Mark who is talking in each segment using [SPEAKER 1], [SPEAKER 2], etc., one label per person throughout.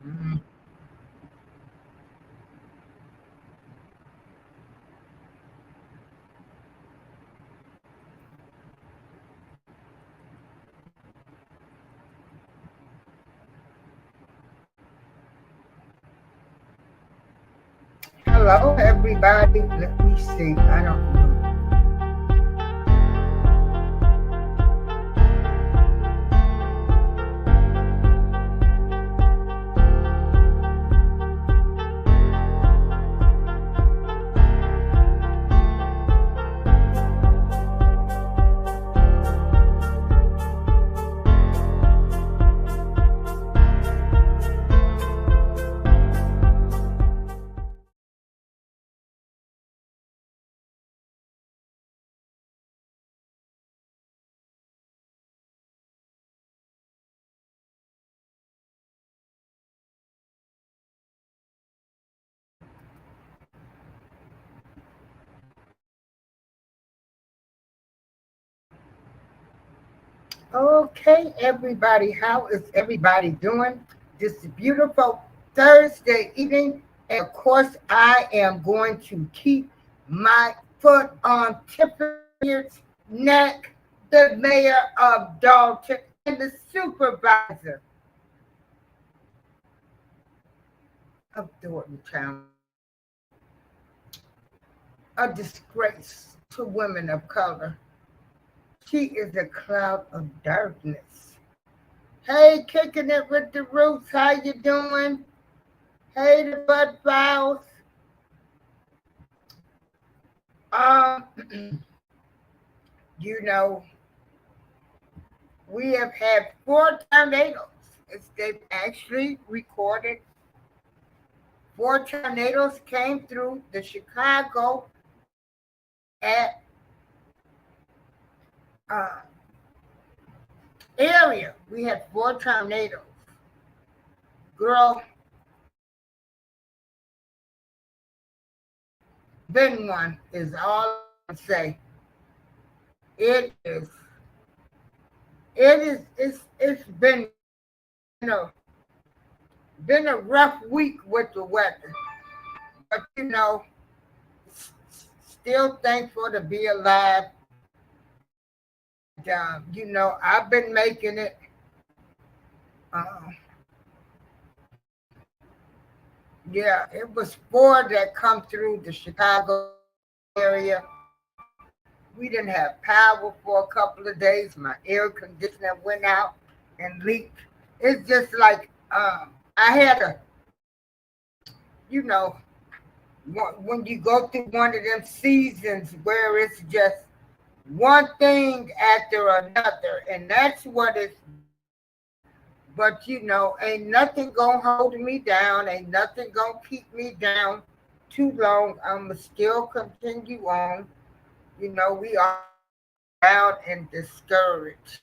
[SPEAKER 1] Mm. Hello, everybody. Let me see. I don't know. Okay, everybody. How is everybody doing this beautiful Thursday evening? And of course, I am going to keep my foot on Tiffany's neck, the mayor of Dolton and the supervisor of Thorton Township. A disgrace to women of color. She is a cloud of darkness. Hey, kicking it with the roots. How you doing? Hey, the Bud Files. Um, you know, we have had four tornadoes. They've actually recorded four tornadoes came through the Chicago at uh, area. We had four tornadoes. Girl, been one is all I can say. It is. It's been you know been a rough week with the weather, but still thankful to be alive. I've been making it. Uh, yeah, it was four that come through the Chicago area. We didn't have power for a couple of days. My air conditioner went out and leaked. It's just like I had a, you know, when you go through one of them seasons where it's just one thing after another, and that's what it's. But ain't nothing gonna hold me down. Ain't nothing gonna keep me down too long. I'ma still continue on. We are down and discouraged.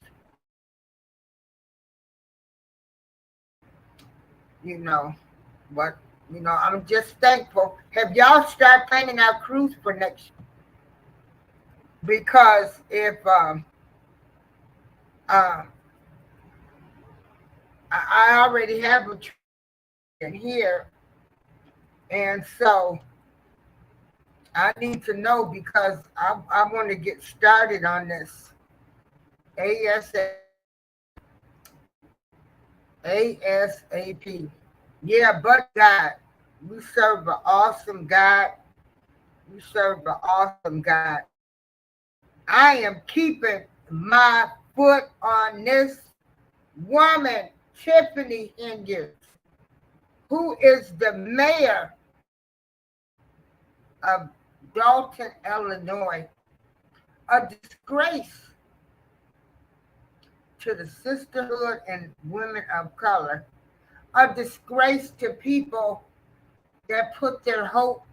[SPEAKER 1] You know, but I'm just thankful. Have y'all started planning our cruise for next year? Because if uh, I already have a trip in here, and so I need to know because I want to get started on this ASAP. ASAP. Yeah, but God, we serve an awesome God. We serve an awesome God. I am keeping my foot on this woman, Tiffany Henyard, who is the mayor of Dolton, Illinois, a disgrace to the sisterhood and women of color, a disgrace to people that put their hope,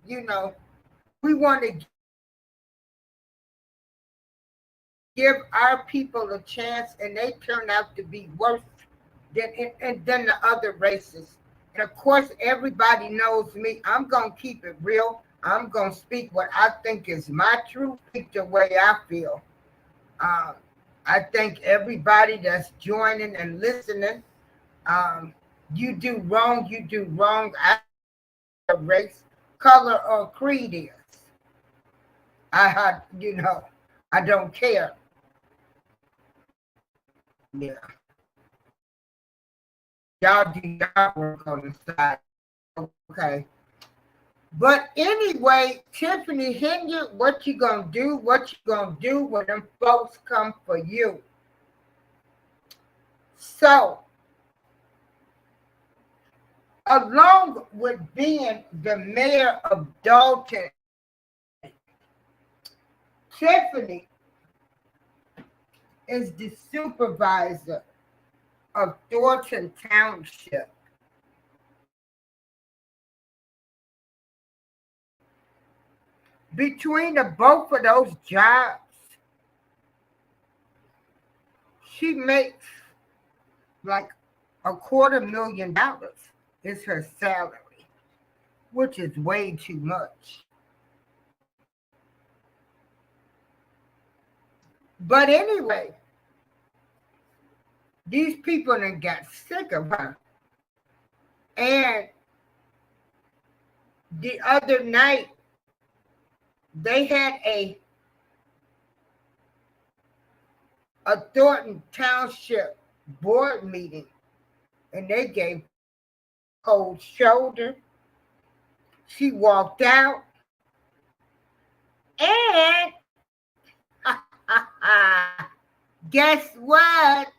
[SPEAKER 1] you know, we want to give our people a chance and they turn out to be worse than the other races. And of course, everybody knows me. I'm going to keep it real. I'm going to speak what I think is my truth, speak the way I feel. Um, I thank everybody that's joining and listening. Um, You do wrong. I race, color, or creed is. I had, I don't care. Yeah, y'all do y'all work on the side. Okay. But anyway, Tiffany Henyard, what you gonna do? What you gonna do when them folks come for you? So, along with being the mayor of Dolton, Tiffany is the supervisor of Thorton Township. Between the both of those jobs, she makes like $250,000 is her salary, which is way too much. But anyway, these people done got sick of her. And the other night, they had a Thornton Township board meeting, and they gave cold shoulder. She walked out, and guess what?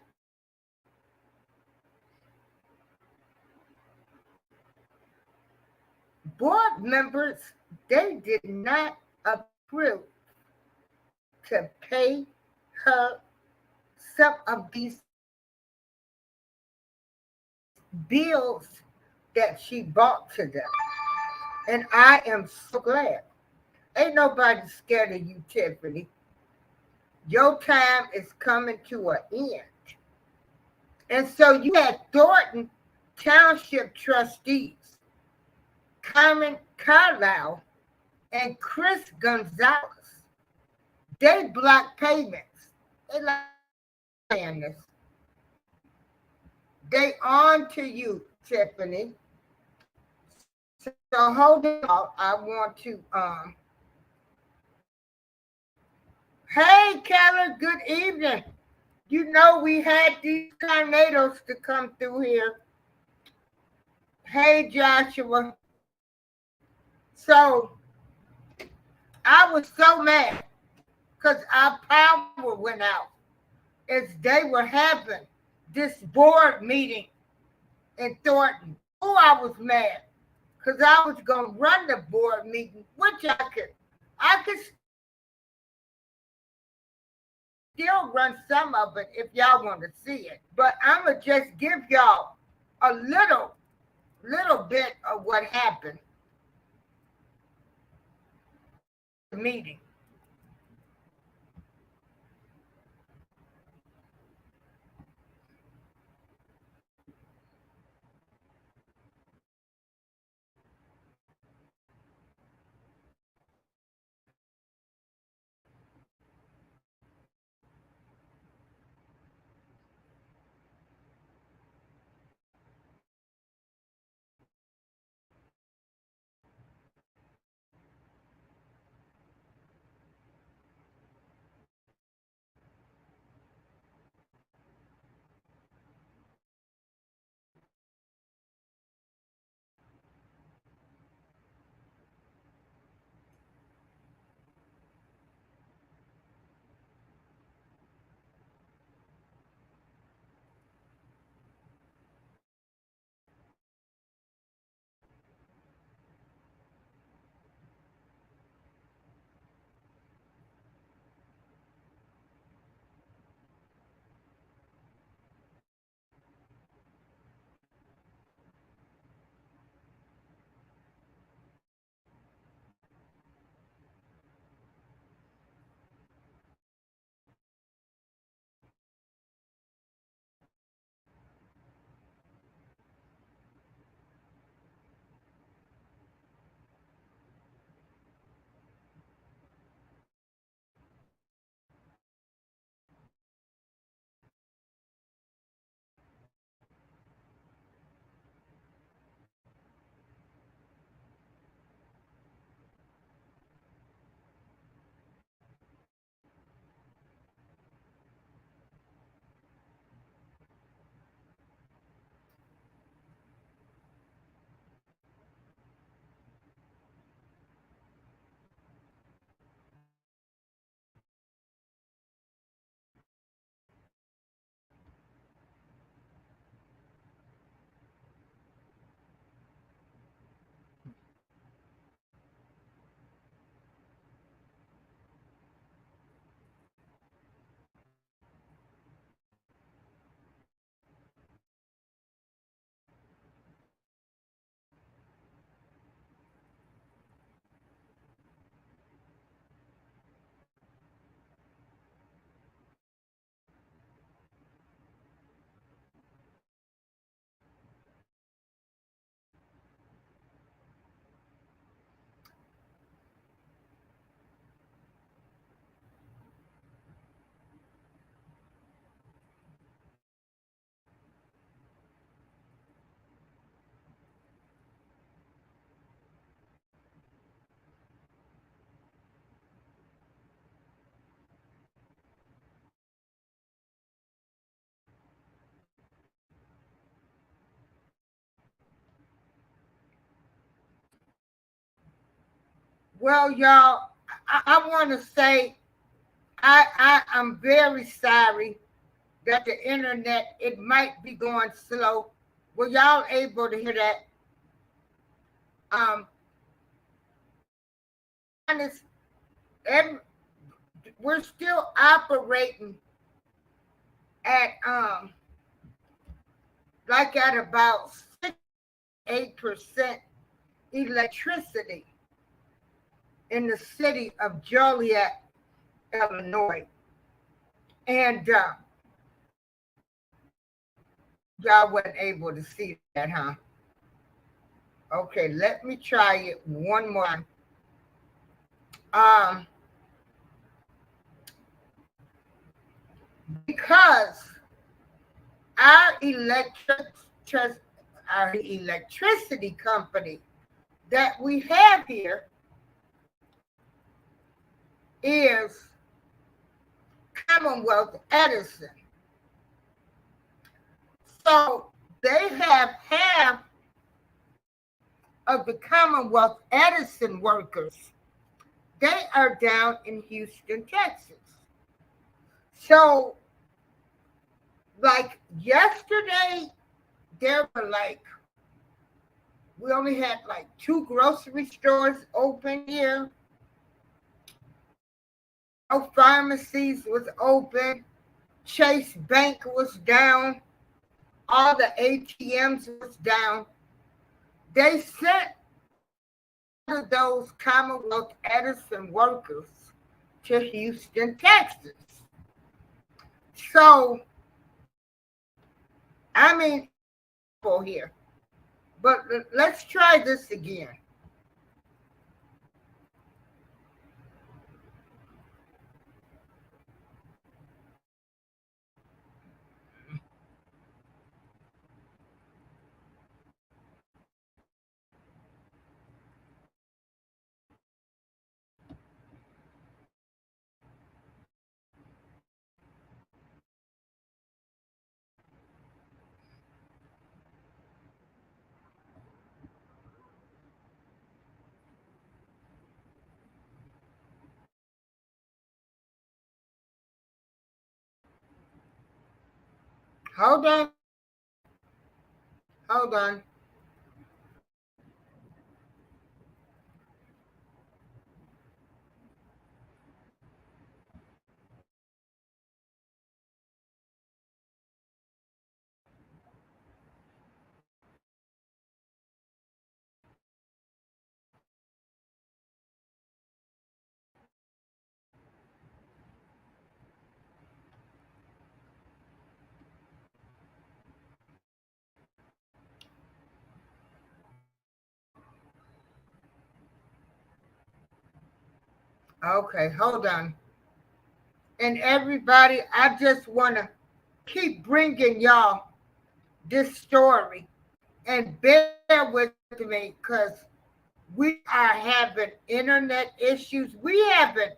[SPEAKER 1] Board members, they did not approve to pay her some of these bills that she bought to them. And I am so glad. Ain't nobody scared of you, Tiffany. Your time is coming to an end. And so you had Thornton Township trustees, Carmen Carlisle and Chris Gonzalez. They block payments. They like saying this. They on to you, Tiffany. So hold on. I want to hey Kelly, good evening. You know we had these tornadoes to come through here. Hey Joshua. So I was so mad because our power went out as they were having this board meeting in Thornton. Oh, I was mad because I was going to run the board meeting, which I could still run some of it if y'all want to see it. But I'm going to just give y'all a little bit of what happened at the meeting. Well, y'all, I want to say I'm very sorry that the internet, it might be going slow. Were y'all able to hear that? Um, honest, every, we're still operating at like at about 8% electricity in the city of Joliet, Illinois. And y'all wasn't able to see that, huh? Okay, let me try it one more time. Um, because our electric our electricity company that we have here is Commonwealth Edison. So they have half of the Commonwealth Edison workers. They are down in Houston, Texas. So, like yesterday, there were like, we only had like two grocery stores open here. No pharmacies was open. Chase Bank was down. All the ATMs was down. They sent those Commonwealth Edison workers to Houston, Texas. So, I mean, for here. But let's try this again. Hold on. Hold on. Okay, hold on. And everybody, I just want to keep bringing y'all this story and bear with me because we are having internet issues. We having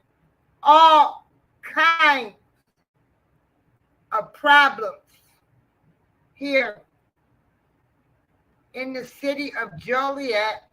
[SPEAKER 1] all kinds of problems here in the city of Joliet.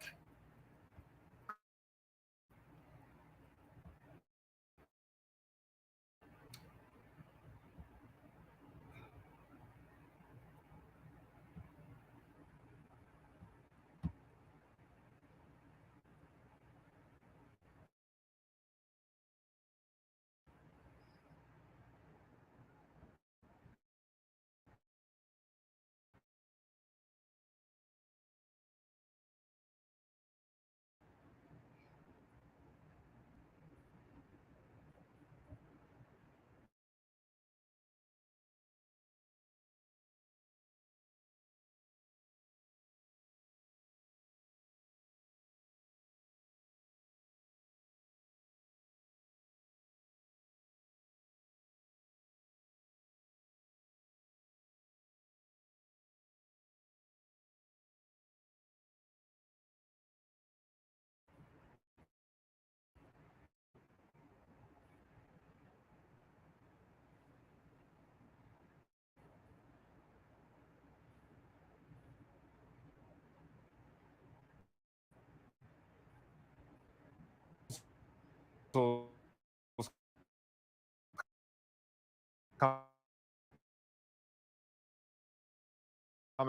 [SPEAKER 2] come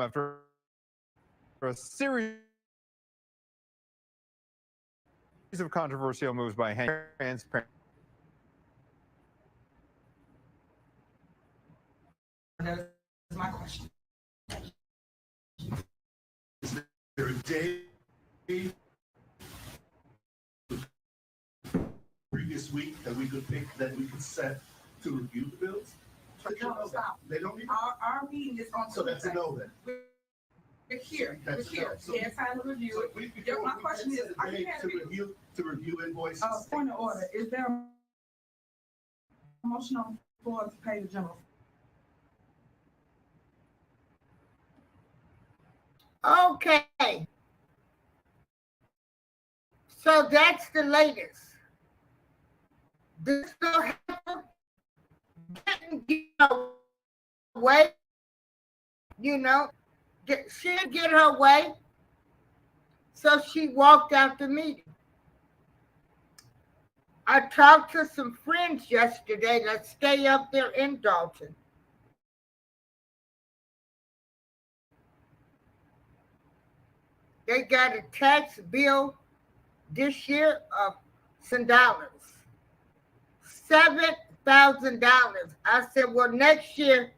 [SPEAKER 2] after a series of controversial moves by Henyard. Transparent.
[SPEAKER 3] That's my question.
[SPEAKER 4] Is there a day previous week that we could pick, that we could set to review the bills?
[SPEAKER 3] No, stop.
[SPEAKER 4] They don't need.
[SPEAKER 3] Our meeting is on
[SPEAKER 4] So that's a
[SPEAKER 3] Tuesday.
[SPEAKER 4] no then.
[SPEAKER 3] We're here. We're
[SPEAKER 4] That's a
[SPEAKER 3] here.
[SPEAKER 4] no. So-
[SPEAKER 3] We had time to review it. My question is, are you
[SPEAKER 4] to review invoices.
[SPEAKER 3] point of order, is there a motion on the floor to pay the general?
[SPEAKER 1] Okay. So that's the latest. This little heifer didn't get her way. You know, she didn't get her way. So she walked out the meeting. I talked to some friends yesterday that stay up there in Dolton. They got a tax bill this year of some dollars. $7,000. I said, well, next year,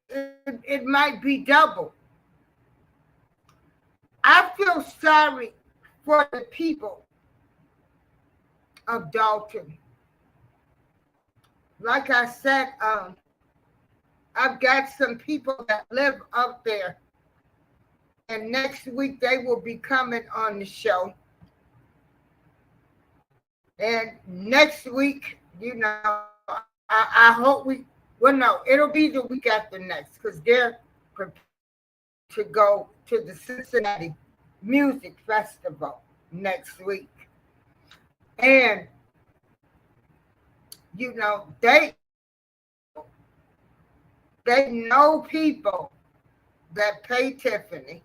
[SPEAKER 1] it might be double. I feel sorry for the people of Dolton. Like I said, I've got some people that live up there, and next week they will be coming on the show. And next week, you know, I hope it'll be the week after next, because they're prepared to go to the Cincinnati Music Festival next week. And, you know, they know people that pay Tiffany.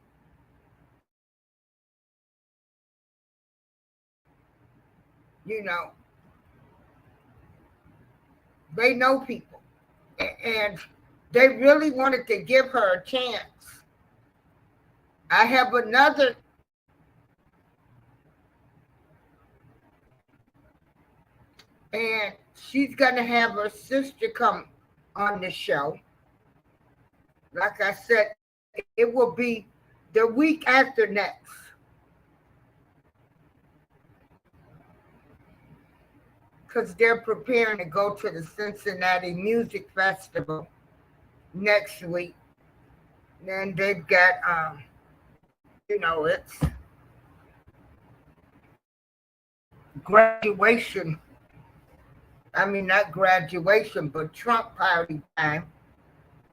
[SPEAKER 1] You know, they know people. And they really wanted to give her a chance. I have another and she's gonna have her sister come on the show. Like I said, it will be the week after next. Because they're preparing to go to the Cincinnati Music Festival next week. And they've got, you know, it's graduation. I mean, not graduation, but Trump party time.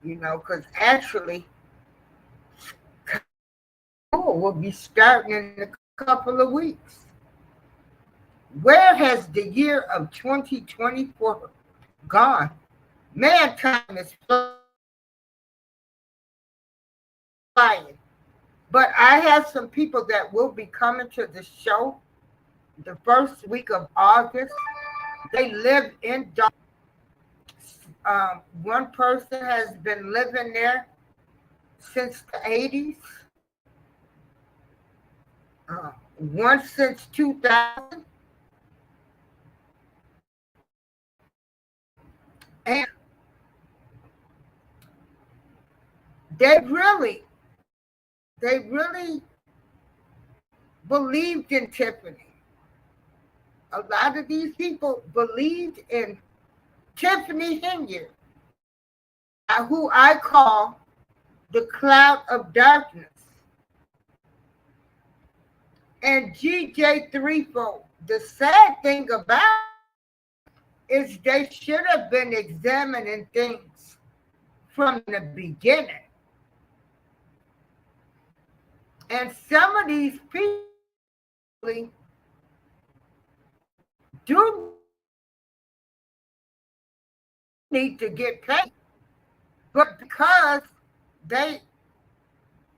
[SPEAKER 1] You know, because actually, school will be starting in a couple of weeks. Where has the year of 2024 gone? Man, time is flying. But I have some people that will be coming to the show the first week of August. They live in Dolton. One person has been living there since the 80s. One since 2000. And they really believed in Tiffany. A lot of these people believed in Tiffany Henyard, who I call the cloud of darkness. And GJ Threefold, the sad thing about it is they should have been examining things from the beginning. And some of these people do need to get paid, but because they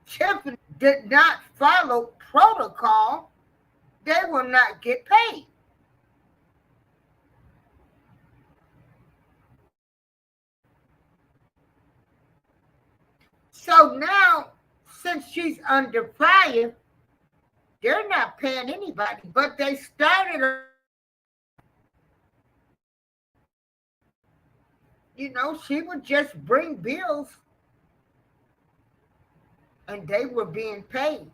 [SPEAKER 1] Tiffany did not follow protocol, they will not get paid. So now, since she's under fire, they're not paying anybody, but they started, she would just bring bills and they were being paid.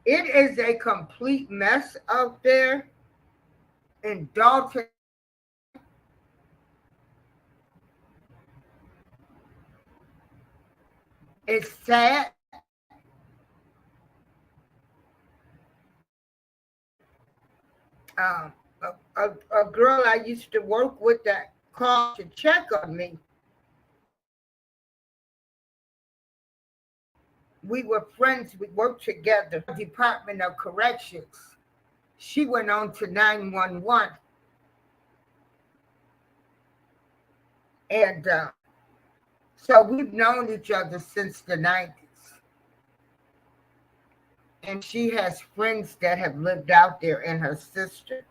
[SPEAKER 1] It is a complete mess out there in Dolton. It's sad. A girl I used to work with that called to check on me. We were friends. We worked together. Department of Corrections. She went on to 911. And so we've known each other since the 90s. And she has friends that have lived out there, and her sister.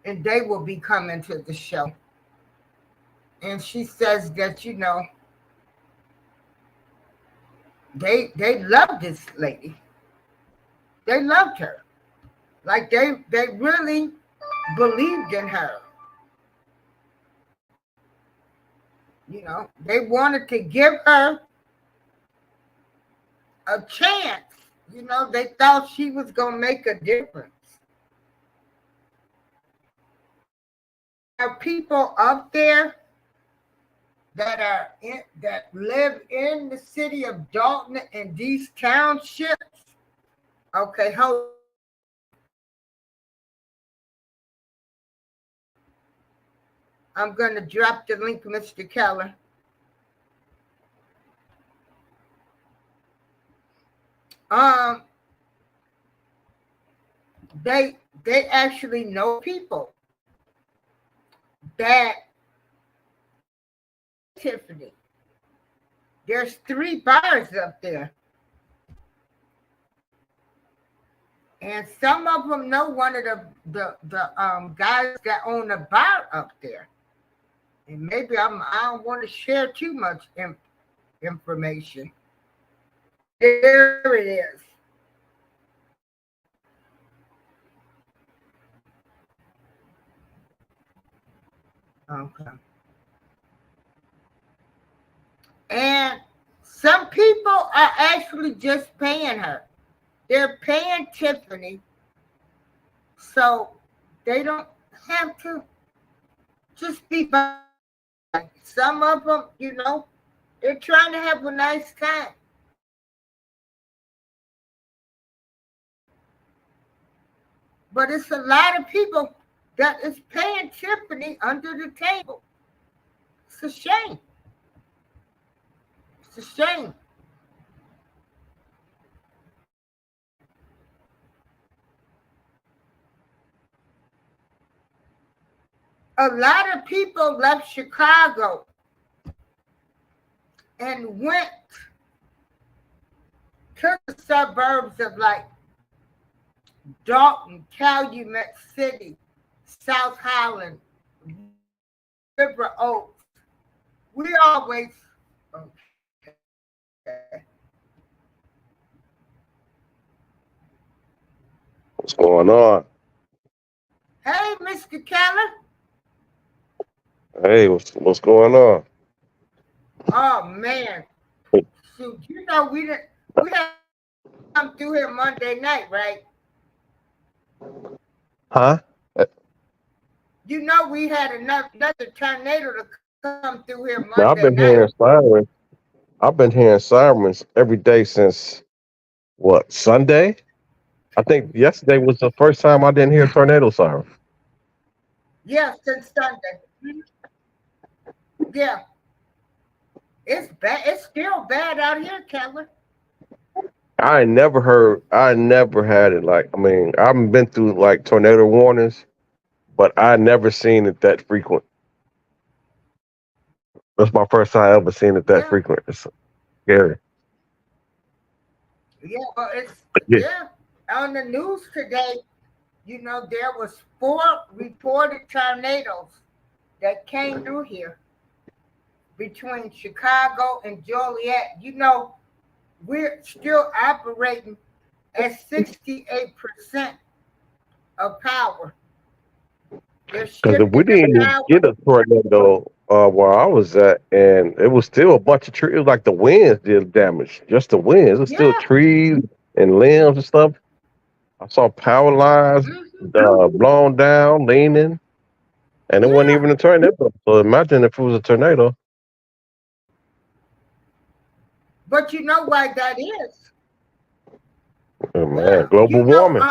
[SPEAKER 1] And they will be coming to the show. And she says that, they love this lady. They loved her. Like they really believed in her. They wanted to give her a chance. They thought she was going to make a difference. There are people up there that live in the city of Dolton and these townships. Okay, hold. I'm going to drop the link, Mr. Keller. They actually know people that Tiffany. There's 3 bars up there. And some of them know one of the guys that own a bar up there. And maybe I don't want to share too much information. There it is. Okay. And some people are actually just paying her. They're paying Tiffany so they don't have to just be buying. Some of them, they're trying to have a nice time. But it's a lot of people that is paying Tiffany under the table. It's a shame. It's a shame. A lot of people left Chicago and went to the suburbs of like Dolton, Calumet City, South Highland, River Oaks. We always, okay.
[SPEAKER 5] What's going on?
[SPEAKER 1] Hey, Mr. Keller.
[SPEAKER 5] Hey, what's going on?
[SPEAKER 1] Oh man, shoot! We had come through here Monday night, right?
[SPEAKER 5] Huh?
[SPEAKER 1] We had another tornado to come through here
[SPEAKER 5] Now,
[SPEAKER 1] Monday night.
[SPEAKER 5] I've been hearing sirens every day since what, Sunday? I think yesterday was the first time I didn't hear a tornado siren.
[SPEAKER 1] Yeah, since Sunday. Yeah. It's bad. It's still bad out here, Keller.
[SPEAKER 5] I never had it. I haven't been through like tornado warnings, but I never seen it that frequent. That's my first time ever seeing it that
[SPEAKER 1] Yeah,
[SPEAKER 5] frequent. It's scary.
[SPEAKER 1] yeah, well, it's
[SPEAKER 5] Yeah.
[SPEAKER 1] yeah. On the news today, there was 4 reported tornadoes that came through here between Chicago and Joliet. We're still operating at 68% of power. They're
[SPEAKER 5] Because we
[SPEAKER 1] shifting the
[SPEAKER 5] didn't even
[SPEAKER 1] power.
[SPEAKER 5] get a tornado where I was at, and it was still a bunch of trees. It was like the winds did damage, just the winds. It was still
[SPEAKER 1] Yeah.
[SPEAKER 5] trees and limbs and stuff. I saw power lines
[SPEAKER 1] Mhm.
[SPEAKER 5] blown down, leaning, and it wasn't
[SPEAKER 1] Yeah.
[SPEAKER 5] even a tornado. So imagine if it was a tornado.
[SPEAKER 1] But you know why that is?
[SPEAKER 5] Oh, man,
[SPEAKER 1] Yeah.
[SPEAKER 5] global warming.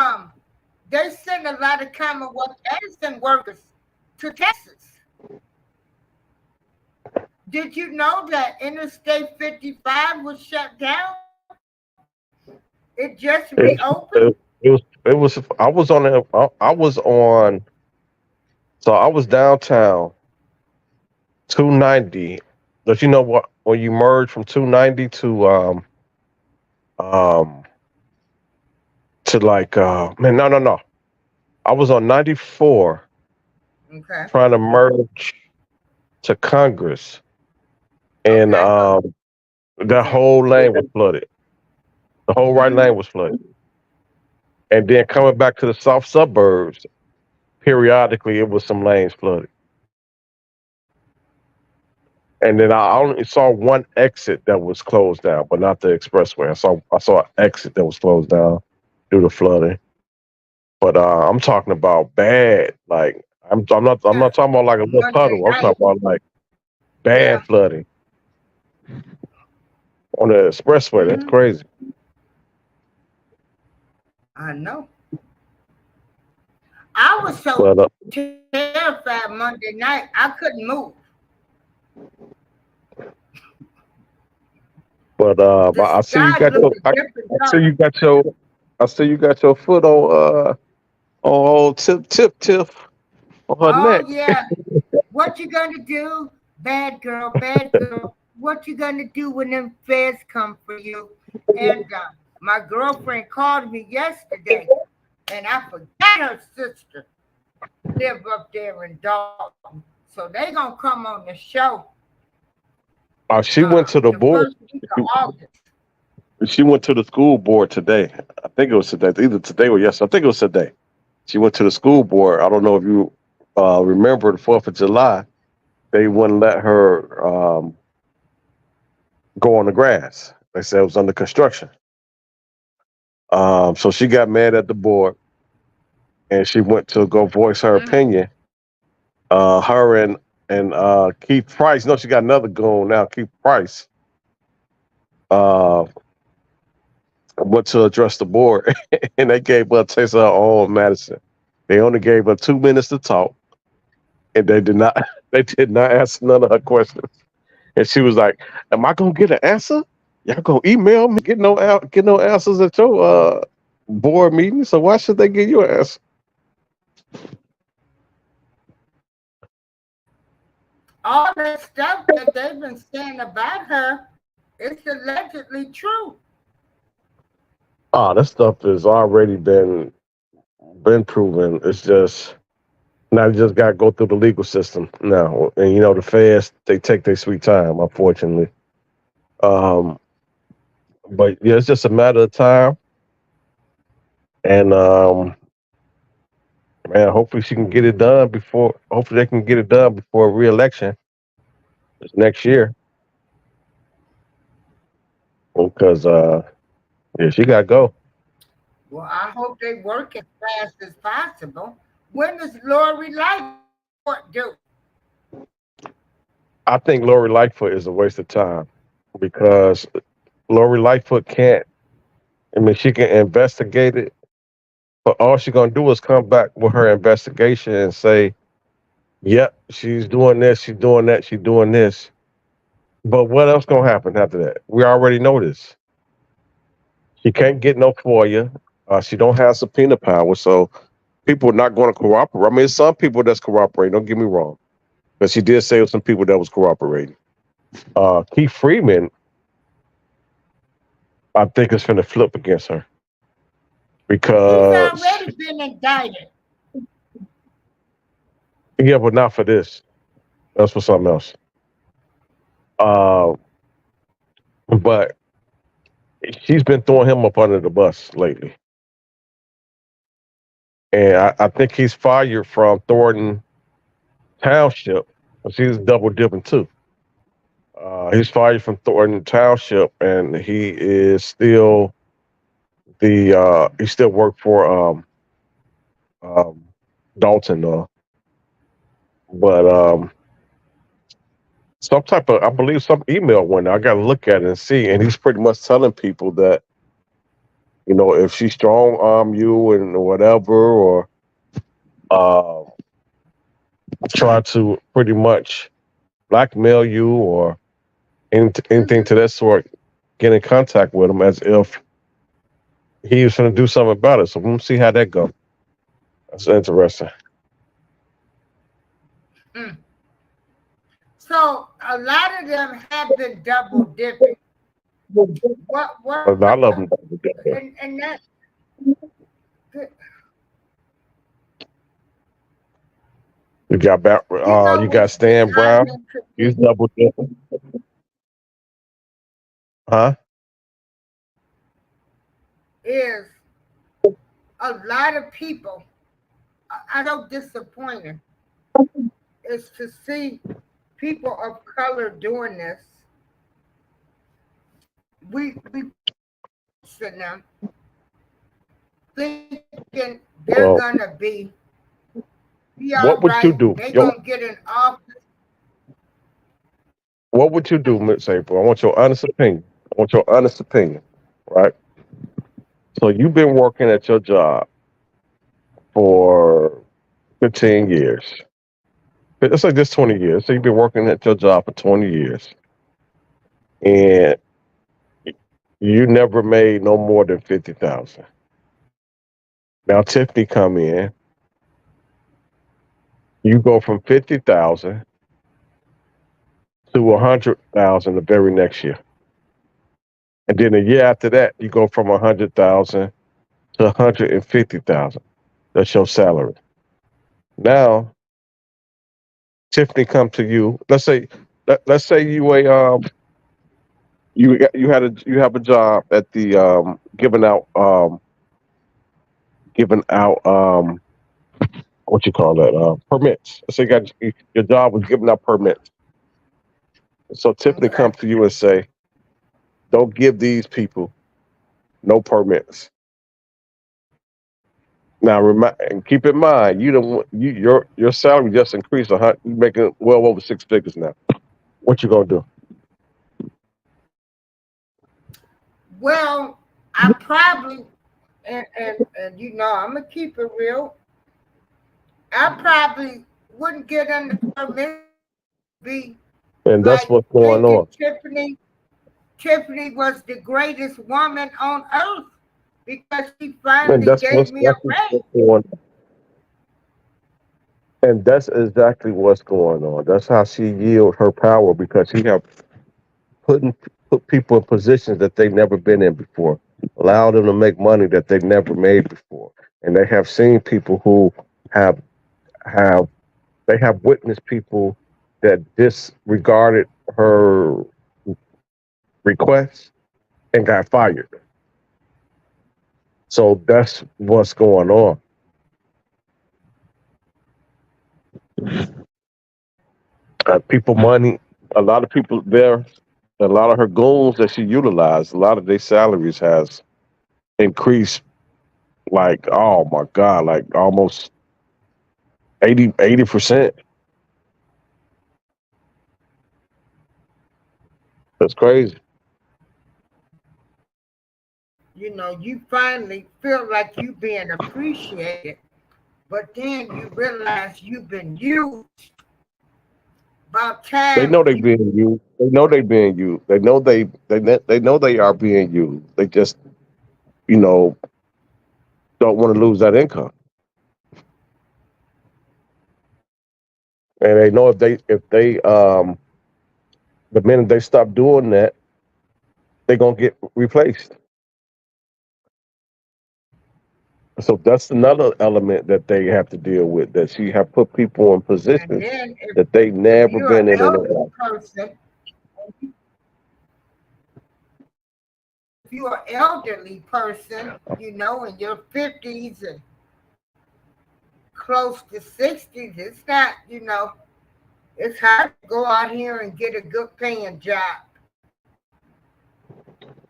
[SPEAKER 1] They send a lot of Commonwealth Edison workers to Texas. Did you know that Interstate 55 was shut down? It just
[SPEAKER 5] It,
[SPEAKER 1] reopened?
[SPEAKER 5] it was. I was on. I was on. So I was downtown 290. But you know what? When you merge from 290 um to like man, no. I was on 94
[SPEAKER 1] Okay.
[SPEAKER 5] trying to merge to Congress, and
[SPEAKER 1] Okay.
[SPEAKER 5] that whole lane was flooded. The whole right lane
[SPEAKER 1] Hmm.
[SPEAKER 5] was flooded. And then coming back to the south suburbs, periodically it was some lanes flooded. And then I only saw one exit that was closed down, but not the expressway. I saw an exit that was closed down due to flooding. But I'm talking about bad. Like I'm
[SPEAKER 1] Yeah.
[SPEAKER 5] not talking about like a little
[SPEAKER 1] Monday
[SPEAKER 5] puddle. I'm
[SPEAKER 1] night.
[SPEAKER 5] talking about like
[SPEAKER 1] Yeah.
[SPEAKER 5] bad flooding on the expressway. That's
[SPEAKER 1] Hmm.
[SPEAKER 5] crazy.
[SPEAKER 1] I know. I was so
[SPEAKER 5] But
[SPEAKER 1] terrified Monday night, I couldn't move.
[SPEAKER 5] but
[SPEAKER 1] The
[SPEAKER 5] I see you
[SPEAKER 1] sky
[SPEAKER 5] got your
[SPEAKER 1] looked a different
[SPEAKER 5] I see
[SPEAKER 1] color.
[SPEAKER 5] you got your I see you got your foot on old tip on her
[SPEAKER 1] Oh,
[SPEAKER 5] neck.
[SPEAKER 1] yeah. What you gonna do? Bad girl. What you gonna do when them feds come for you? And my girlfriend called me yesterday, and I forgot her sister live up there in Dolton. So they gonna come on the show
[SPEAKER 5] She went to the
[SPEAKER 1] the
[SPEAKER 5] board.
[SPEAKER 1] first week of August.
[SPEAKER 5] She went to the school board today. I think it was today, either today or yesterday. I think it was today. She went to the school board. I don't know if you remember the 4th of July. They wouldn't let her go on the grass. They said it was under construction. So she got mad at the board and she went to go voice her
[SPEAKER 1] Mm.
[SPEAKER 5] opinion. Her and Keith Price. No, she got another goon now. Keith Price uh, went to address the board, and they gave her a taste of her own medicine. They only gave her 2 minutes to talk, and they did not. They did not answer none of her questions. And she was like, "Am I gonna get an answer? Y'all gonna email me? Get no answers at your board meeting. So why should they give you an answer?"
[SPEAKER 1] All that stuff that they've been saying about her is allegedly true.
[SPEAKER 5] Oh, that stuff has already been proven. It's just now you just gotta go through the legal system now, and the feds they take their sweet time, unfortunately. Um, but yeah, it's just a matter of time, and man, hopefully she can get it done before. Hopefully they can get it done before re-election this next year, because yeah, she gotta go.
[SPEAKER 1] Well, I hope they work as fast as possible. When does Lori Lightfoot do?
[SPEAKER 5] I think Lori Lightfoot is a waste of time because Lori Lightfoot can't. I mean, she can investigate it, but all she's gonna do is come back with her investigation and say, "Yep, she's doing this, she's doing that, she's doing this." But what else gonna happen after that? We already know this. She can't get no FOIA. She don't have subpoena power, so people are not going to cooperate. I mean, there's some people that's cooperating. Don't get me wrong, but she did say it was some people that was cooperating. Keith Freeman, I think it's going to flip against her
[SPEAKER 1] He's
[SPEAKER 5] because
[SPEAKER 1] already been indicted.
[SPEAKER 5] yeah, but not for this. That's for something else. Uh, but she's been throwing him up under the bus lately, and I think he's fired from Thornton Township. She's double dipping too. He's fired from Thornton Township, and he is still he still worked for um, Dolton, but some type of I believe some email went out. I got to look at it and see, and he's pretty much telling people that if she strong arm you and whatever, or uh, try to pretty much blackmail you or anything to that sort, get in contact with him as if he was going to do something about it. So we'll see how that goes. That's interesting.
[SPEAKER 1] Mm. So a lot of them have been double dipping. What?
[SPEAKER 5] A lot of them.
[SPEAKER 1] And that.
[SPEAKER 5] You got Stan Brown. He's double dipping. Huh?
[SPEAKER 1] Is a lot of people. I don't disappointed is to see people of color doing this. We sit them thinking they're gonna be all
[SPEAKER 5] what would
[SPEAKER 1] right.
[SPEAKER 5] you do?
[SPEAKER 1] They're gonna get in office.
[SPEAKER 5] What would you do, Miss April? I want your honest opinion. Right? So you've been working at your job for 15 years. It's like this 20 years. So you've been working at your job for 20 years. And you never made no more than 50,000. Now Tiffany come in. You go from 50,000 to 100,000 the very next year. And then a year after that, you go from 100,000 to 150,000. That's your salary. Now, Tiffany come to you. Let's say you you have a job at the giving out what you call that permits. Let's say your job was giving out permits. So Tiffany comes to you and say, don't give these people no permits. Now, and keep in mind, your salary just increased. You're making well over 6 figures now. What you gonna do?
[SPEAKER 1] Well, I probably and I'm gonna keep it real. I probably wouldn't get under permit.
[SPEAKER 5] And that's what's going on.
[SPEAKER 1] Tiffany was the greatest woman on earth because she finally gave me a raise.
[SPEAKER 5] And that's exactly what's going on. That's how she yielded her power, because she have put people in positions that they've never been in before, allowed them to make money that they've never made before. And they have seen people who have witnessed people that disregarded her requests and got fired. So that's what's going on. People money, a lot of people there, a lot of her goals that she utilized, a lot of their salaries has increased, like, oh my God, like almost 80%. That's crazy.
[SPEAKER 1] You finally feel like you being appreciated, but then you realize you've been used. About time.
[SPEAKER 5] They know they being used. They know they being used. They know they know they are being used. They just, don't want to lose that income. And they know if they the minute they stop doing that, they're gonna get replaced. So that's another element that they have to deal with. That she have put people in
[SPEAKER 1] And
[SPEAKER 5] positions
[SPEAKER 1] then
[SPEAKER 5] that they
[SPEAKER 1] if
[SPEAKER 5] never
[SPEAKER 1] you're an
[SPEAKER 5] been in.
[SPEAKER 1] elderly person, if you're an elderly person, you know, in your 50s and close to 60s, it's not, you know, it's hard to go out here and get a good paying job.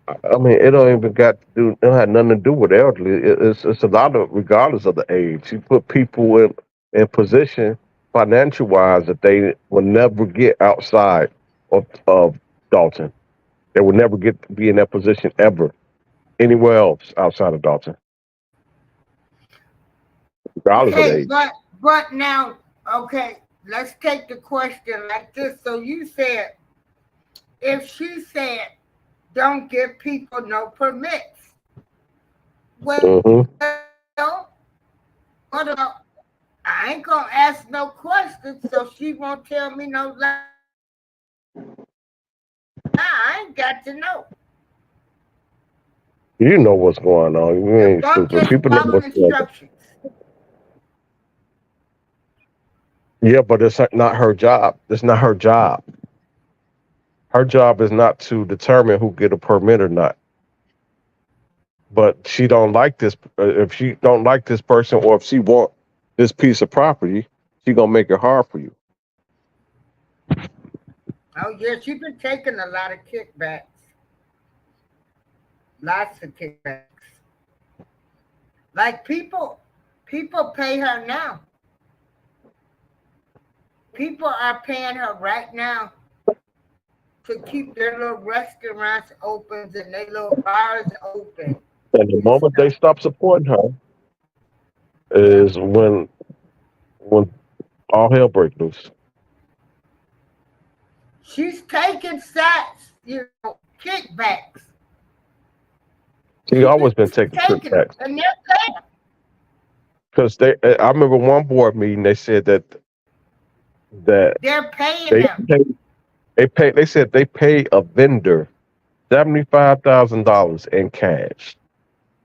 [SPEAKER 5] I mean, it don't even got to do. It don't have nothing to do with elderly. It's a lot of regardless of the age. You put people in position financial wise that they will never get outside of Dalton. They will never get be in that position ever anywhere else outside of Dalton, regardless of the
[SPEAKER 1] Okay,
[SPEAKER 5] age.
[SPEAKER 1] but now, okay, let's take the question like this. So you said if she said don't give people no permits, well,
[SPEAKER 5] Hmm.
[SPEAKER 1] what about I ain't gonna ask no questions, so she won't tell me no lie. I ain't got to know.
[SPEAKER 5] You know what's going on. You
[SPEAKER 1] If
[SPEAKER 5] ain't
[SPEAKER 1] I'm
[SPEAKER 5] stupid.
[SPEAKER 1] just
[SPEAKER 5] People know
[SPEAKER 1] following
[SPEAKER 5] what's going on.
[SPEAKER 1] instructions.
[SPEAKER 5] Yeah, but it's not her job. It's not her job. Her job is not to determine who get a permit or not. But she don't like this. If she don't like this person, or if she want this piece of property, she gonna make it hard for you.
[SPEAKER 1] Oh yeah, she been taking a lot of kickbacks. Lots of kickbacks. Like people pay her now. People are paying her right now to keep their little restaurants open and their little bars open
[SPEAKER 5] And the
[SPEAKER 1] and
[SPEAKER 5] moment they
[SPEAKER 1] stuff.
[SPEAKER 5] stop supporting her
[SPEAKER 1] Yeah.
[SPEAKER 5] is when all hell breaks loose.
[SPEAKER 1] She's taking sats, you know, kickbacks.
[SPEAKER 5] She
[SPEAKER 1] She's
[SPEAKER 5] always been taking
[SPEAKER 1] taking them,
[SPEAKER 5] kickbacks
[SPEAKER 1] and they're paying.
[SPEAKER 5] because they. I remember one board meeting. They said that
[SPEAKER 1] They're paying
[SPEAKER 5] they
[SPEAKER 1] them.
[SPEAKER 5] pay. They pay. They said they pay a vendor $75,000 in cash.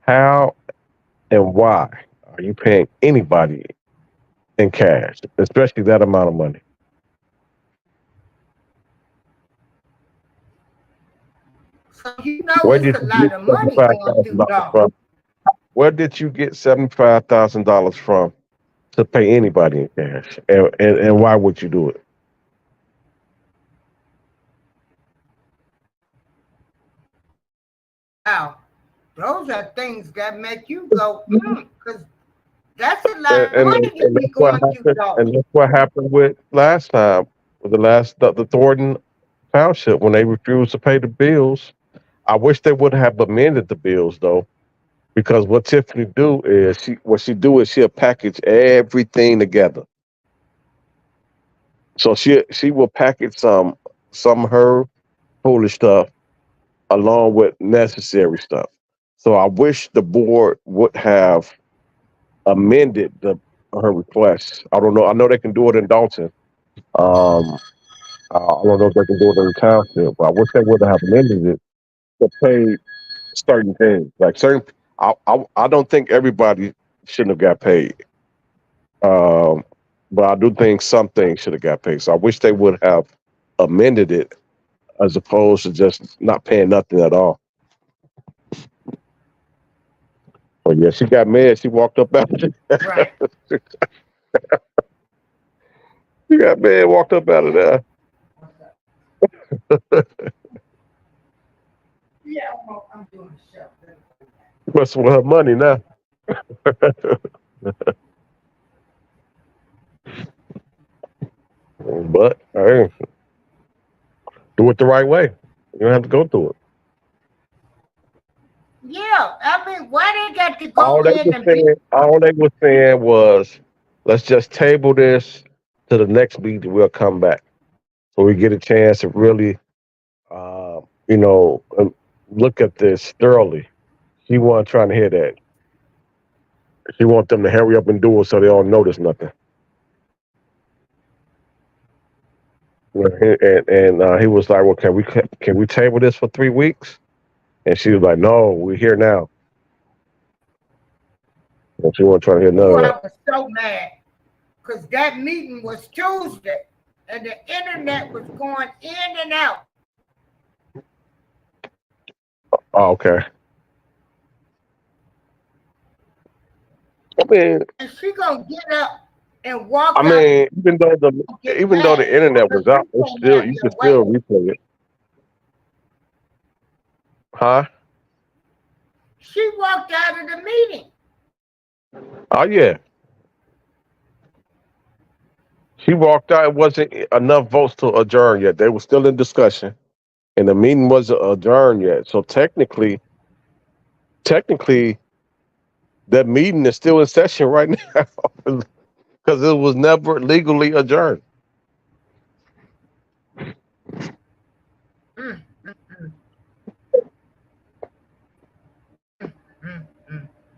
[SPEAKER 5] How and why are you paying anybody in cash, especially that amount of money?
[SPEAKER 1] So you know
[SPEAKER 5] Where
[SPEAKER 1] it's
[SPEAKER 5] did
[SPEAKER 1] a
[SPEAKER 5] you
[SPEAKER 1] lot
[SPEAKER 5] get
[SPEAKER 1] of
[SPEAKER 5] seventy
[SPEAKER 1] money
[SPEAKER 5] five
[SPEAKER 1] going
[SPEAKER 5] thousand
[SPEAKER 1] through
[SPEAKER 5] dollars
[SPEAKER 1] Dolton.
[SPEAKER 5] from? Where did you get $75,000 from to pay anybody in cash, and why would you do it?
[SPEAKER 1] Wow, those are things that make you go, because that's a
[SPEAKER 5] And,
[SPEAKER 1] lot of
[SPEAKER 5] and
[SPEAKER 1] money to
[SPEAKER 5] and
[SPEAKER 1] be
[SPEAKER 5] that's what
[SPEAKER 1] going through
[SPEAKER 5] happened. And
[SPEAKER 1] Dolton.
[SPEAKER 5] that's what happened with last time, with the Thornton Township when they refused to pay the bills. I wish they would have amended the bills though, because what Tiffany do is she'll package everything together. So she will package some of her foolish stuff along with necessary stuff. So I wish the board would have amended her request. I don't know. I know they can do it in Dalton. Um, I don't know if they can do it in the township, but I wish they would have amended it to pay certain things. Like certain, I don't think everybody shouldn't have got paid. Um, but I do think some things should have got paid. So I wish they would have amended it as opposed to just not paying nothing at all. But yeah, she got mad. She walked up out.
[SPEAKER 1] Right.
[SPEAKER 5] She got mad. Walked up out of
[SPEAKER 1] Yeah.
[SPEAKER 5] there.
[SPEAKER 1] Yeah, I'm doing the show.
[SPEAKER 5] Messing with her money now. But hey, do it the right way. You don't have to go through it.
[SPEAKER 1] Yeah, I mean, why they got to go in and be
[SPEAKER 5] All they were saying was, let's just table this to the next meeting. We'll come back so we get a chance to really, uh, you know, look at this thoroughly. She wasn't trying to hear that. She want them to hurry up and do it so they don't notice nothing. And he was like, "Well, can we table this for 3 weeks?" And she was like, "No, we're here now." And she wasn't trying to hear none
[SPEAKER 1] Oh,
[SPEAKER 5] of
[SPEAKER 1] I
[SPEAKER 5] that.
[SPEAKER 1] was so mad because that meeting was Tuesday and the internet was going in and out.
[SPEAKER 5] Oh, okay. I mean,
[SPEAKER 1] And she gonna get up and walk
[SPEAKER 5] I
[SPEAKER 1] out
[SPEAKER 5] mean,
[SPEAKER 1] and get
[SPEAKER 5] even though
[SPEAKER 1] mad
[SPEAKER 5] the internet
[SPEAKER 1] because
[SPEAKER 5] was out,
[SPEAKER 1] you
[SPEAKER 5] it's
[SPEAKER 1] can't
[SPEAKER 5] still
[SPEAKER 1] have
[SPEAKER 5] you
[SPEAKER 1] your
[SPEAKER 5] could
[SPEAKER 1] way.
[SPEAKER 5] still replay it, huh?
[SPEAKER 1] She walked out of the meeting.
[SPEAKER 5] Oh yeah, she walked out. It wasn't enough votes to adjourn yet. They were still in discussion, and the meeting wasn't adjourned yet. So technically, that meeting is still in session right now because it was never legally adjourned.
[SPEAKER 1] Mm, mm, mm, mm, mm.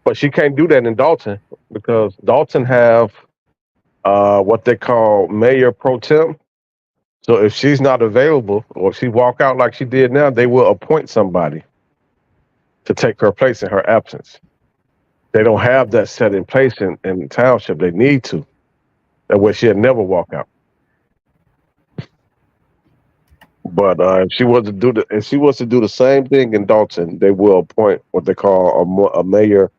[SPEAKER 5] But she can't do that in Dalton because Dalton have what they call mayor pro tem. So if she's not available or if she walk out like she did now, they will appoint somebody to take her place in her absence. They don't have that set in place in the township. They need to. That way she'll never walk out. But if she was to do the same thing in Dalton, they will appoint what they call a mayor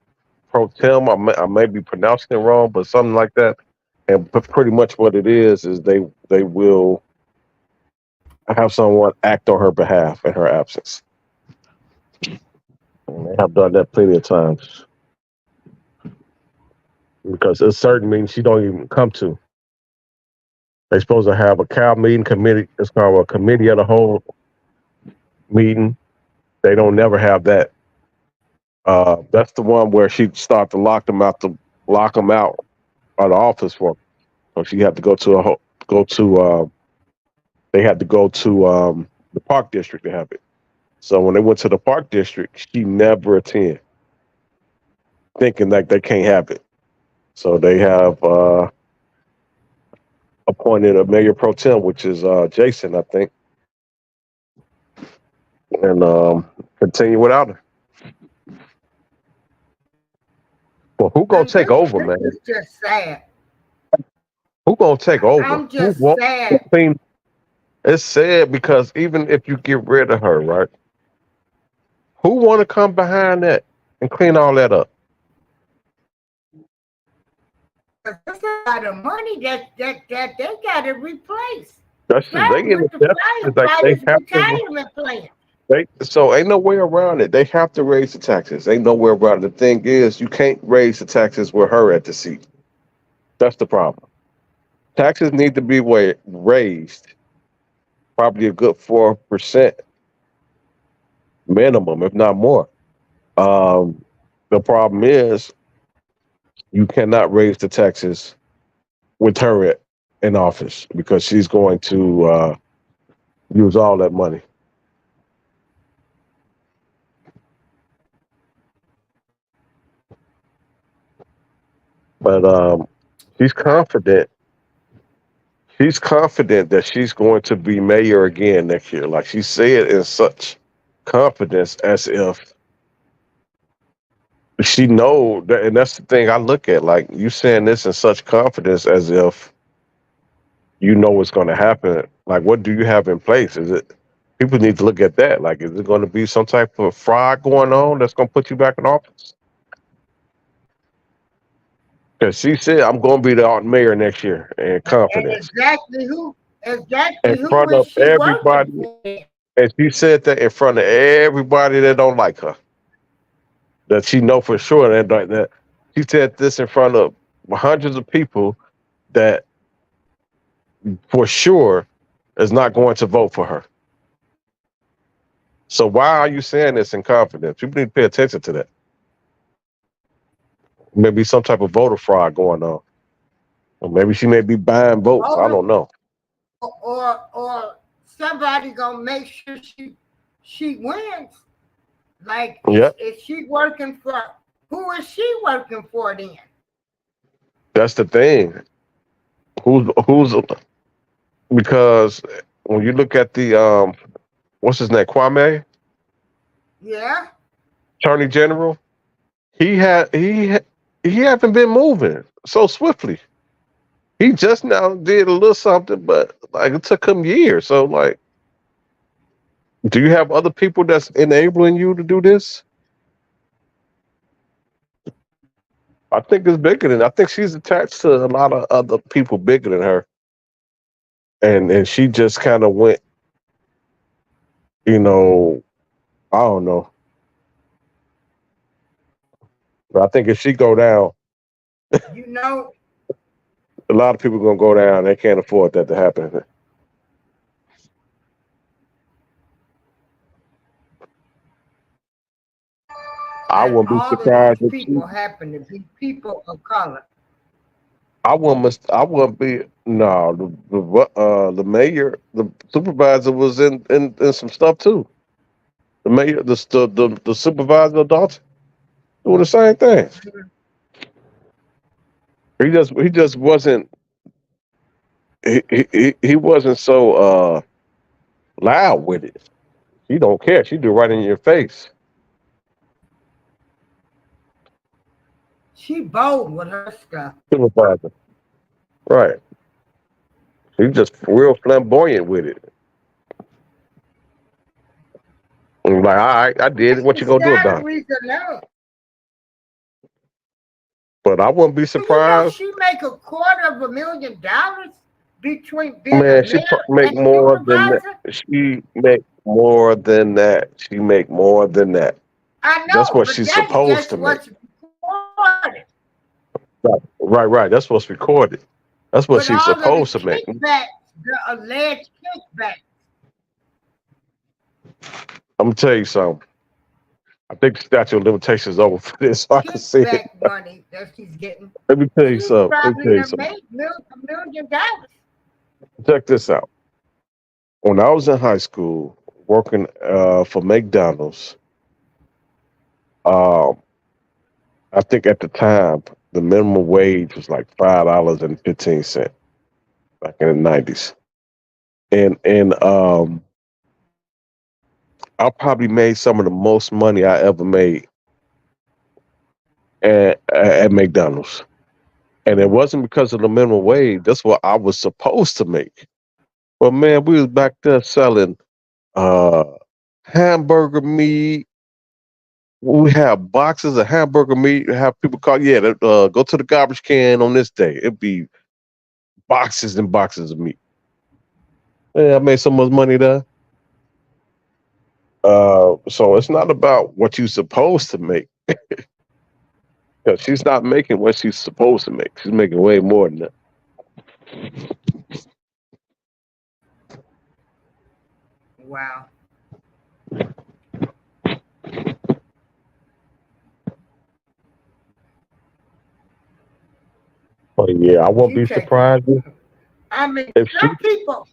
[SPEAKER 5] pro tem. I may be pronouncing it wrong, but something like that. And pretty much what it is they will have someone act on her behalf in her absence. And they have done that plenty of times because it's certain meetings she don't even come to. They're supposed to have a cow meeting committee. It's called a committee of the whole meeting. They don't never have that. That's the one where she start to lock them out of the office for. So she had to go to go to. They had to go to the park district to have it. So when they went to the park district, she never attended, thinking like they can't have it. So they have appointed a mayor pro tem, which is Jason, I think, and continue without her. Well, who gonna
[SPEAKER 1] And
[SPEAKER 5] take over, man?
[SPEAKER 1] this is just sad.
[SPEAKER 5] Who gonna take over?
[SPEAKER 1] I'm
[SPEAKER 5] Who
[SPEAKER 1] just
[SPEAKER 5] won't
[SPEAKER 1] sad.
[SPEAKER 5] clean? It's sad because even if you get rid of her, right? Who want to come behind that and clean all that up?
[SPEAKER 1] There's a lot of money that they got to replace.
[SPEAKER 5] That's just they
[SPEAKER 1] Starting
[SPEAKER 5] in the
[SPEAKER 1] with the
[SPEAKER 5] deficit. Like they
[SPEAKER 1] firefighters
[SPEAKER 5] have to.
[SPEAKER 1] retirement plan.
[SPEAKER 5] So ain't no way around it. They have to raise the taxes. Ain't nowhere around it. The thing is, you can't raise the taxes with her at the seat. That's the problem. Taxes need to be raised, probably a good 4% minimum, if not more. Um, the problem is you cannot raise the taxes with her in office because she's going to use all that money. But she's confident. She's confident that she's going to be mayor again next year. Like she said in such confidence as if she know that, and that's the thing I look at. Like you saying this in such confidence as if you know what's going to happen. Like what do you have in place? Is it people need to look at that? Like is it going to be some type of fraud going on that's going to put you back in office? Because she said I'm going to be the mayor next year, and
[SPEAKER 1] And
[SPEAKER 5] confidence in
[SPEAKER 1] exactly who
[SPEAKER 5] front
[SPEAKER 1] is
[SPEAKER 5] of
[SPEAKER 1] she working
[SPEAKER 5] everybody.
[SPEAKER 1] for?
[SPEAKER 5] And she said that in front of everybody that don't like her. That she know for sure that she said this in front of hundreds of people that for sure is not going to vote for her. So why are you saying this in confidence? People need to pay attention to that. Maybe some type of voter fraud going on. Or maybe she may be buying votes. I don't know.
[SPEAKER 1] Or somebody gonna make sure she wins. Like,
[SPEAKER 5] Yeah,
[SPEAKER 1] is she working for, who is she working for then?
[SPEAKER 5] that's the thing. Who's because when you look at the what's his name, Kwame,
[SPEAKER 1] Yeah,
[SPEAKER 5] Attorney General, he haven't been moving so swiftly. He just now did a little something, but like it took him years. So like, do you have other people that's enabling you to do this? I think it's bigger than. I think she's attached to a lot of other people bigger than her, and she just kind of went. You know, I don't know, but I think if she go down,
[SPEAKER 1] you know,
[SPEAKER 5] a lot of people gonna go down. They can't afford that to happen. I
[SPEAKER 1] and
[SPEAKER 5] wouldn't be
[SPEAKER 1] all of these
[SPEAKER 5] surprised if she.
[SPEAKER 1] people happen to be people of color.
[SPEAKER 5] I wouldn't be. No, the mayor, the supervisor was in some stuff too. The mayor, the supervisor of Dolton doing the same thing. He just wasn't he wasn't so loud with it. She don't care. She do right in your face.
[SPEAKER 1] She bold with her stuff.
[SPEAKER 5] Supervisor, right? She just real flamboyant with it. I'm like, all right, I did it.
[SPEAKER 1] That's
[SPEAKER 5] What
[SPEAKER 1] the
[SPEAKER 5] you gonna do about it?
[SPEAKER 1] salaries alone.
[SPEAKER 5] But I wouldn't be
[SPEAKER 1] You know,
[SPEAKER 5] surprised.
[SPEAKER 1] she make $250,000 between being a
[SPEAKER 5] Man, she
[SPEAKER 1] mayor
[SPEAKER 5] make
[SPEAKER 1] and
[SPEAKER 5] more than that.
[SPEAKER 1] supervisor.
[SPEAKER 5] She make more than that. She make more than that.
[SPEAKER 1] I
[SPEAKER 5] That's
[SPEAKER 1] know,
[SPEAKER 5] what
[SPEAKER 1] but
[SPEAKER 5] she's
[SPEAKER 1] that's
[SPEAKER 5] supposed
[SPEAKER 1] just
[SPEAKER 5] to make.
[SPEAKER 1] what's reported.
[SPEAKER 5] Right. That's what's recorded. That's what
[SPEAKER 1] With
[SPEAKER 5] she's
[SPEAKER 1] all of the
[SPEAKER 5] supposed to make.
[SPEAKER 1] kickbacks, the alleged kickbacks,
[SPEAKER 5] I'm gonna tell you something. I think the statute of limitations is over for this, so I can see it.
[SPEAKER 1] kickback money that she's getting,
[SPEAKER 5] Let me tell you
[SPEAKER 1] she's
[SPEAKER 5] something. Let me
[SPEAKER 1] probably
[SPEAKER 5] tell you
[SPEAKER 1] gonna
[SPEAKER 5] something.
[SPEAKER 1] make $1 million.
[SPEAKER 5] Check this out. When I was in high school working for McDonald's, um, I think at the time the minimum wage was like $5.15 back in the '90s, and I probably made some of the most money I ever made at McDonald's, and it wasn't because of the minimum wage. That's what I was supposed to make. But man, we was back there selling uh, hamburger meat. We have boxes of hamburger meat. Have people call, yeah, go to the garbage can on this day. It'd be boxes and boxes of meat. Yeah, I made so much money there. So it's not about what you're supposed to make. Because she's not making what she's supposed to make. She's making way more than that.
[SPEAKER 1] Wow.
[SPEAKER 5] Oh yeah, I won't
[SPEAKER 1] She
[SPEAKER 5] be
[SPEAKER 1] taking,
[SPEAKER 5] surprised
[SPEAKER 1] I mean,
[SPEAKER 5] if she.
[SPEAKER 1] some people,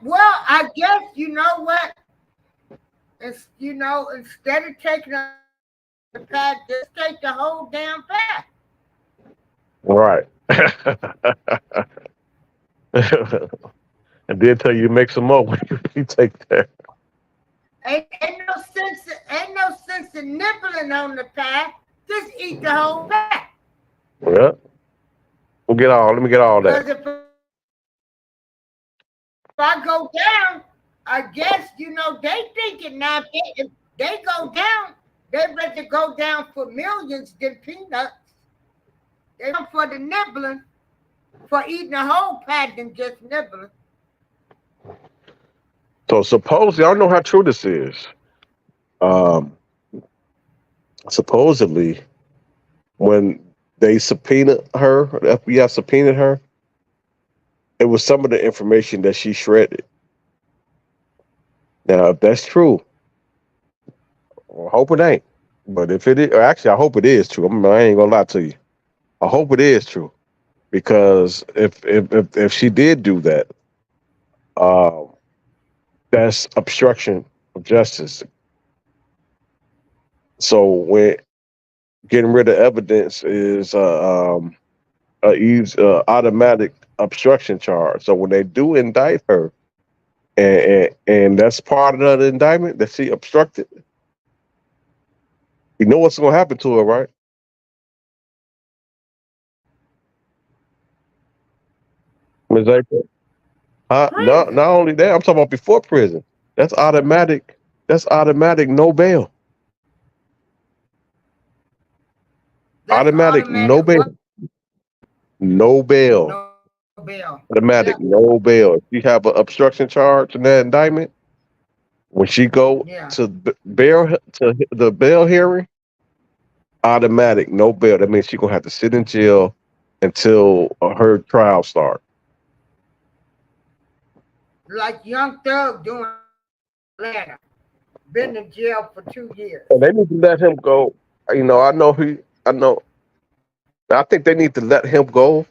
[SPEAKER 1] well, I guess, you know what? It's, instead of taking the path, just take the whole damn path.
[SPEAKER 5] Right. And then tell you make some more when you take that.
[SPEAKER 1] Ain't no sense in nibbling on the path. Just eat the whole path.
[SPEAKER 5] Yeah. Let me get all that.
[SPEAKER 1] Because if I go down, I guess, they thinking now if they go down, they better go down for millions than peanuts. They come for the nibbling, for eating a whole pack than just nibbling.
[SPEAKER 5] So supposedly, I don't know how true this is. Um, Supposedly, when they subpoenaed her, the FBI subpoenaed her, it was some of the information that she shredded. Now, if that's true, I hope it ain't. But if it is, or actually, I hope it is true. I ain't gonna lie to you. I hope it is true because if she did do that, um, that's obstruction of justice. So when getting rid of evidence is automatic obstruction charge. So when they do indict her, and that's part of the indictment that she obstructed, you know what's going to happen to her, right? Ms. April? Not
[SPEAKER 1] Prison.
[SPEAKER 5] only that, I'm talking about before prison. That's automatic. That's automatic. No bail.
[SPEAKER 1] That's
[SPEAKER 5] Automatic. No
[SPEAKER 1] automatic.
[SPEAKER 5] bail.
[SPEAKER 1] What?
[SPEAKER 5] No bail.
[SPEAKER 1] No bill.
[SPEAKER 5] Automatic.
[SPEAKER 1] Yep.
[SPEAKER 5] No bail. If you have an obstruction charge in that indictment, when she go
[SPEAKER 1] Yeah.
[SPEAKER 5] to the bail hearing, automatic. No bail. That means she gonna have to sit in jail until her trial starts.
[SPEAKER 1] Like Young Thug doing Atlanta. Been in jail for 2 years.
[SPEAKER 5] And they need to let him go. You know, I know. I think they need to let him go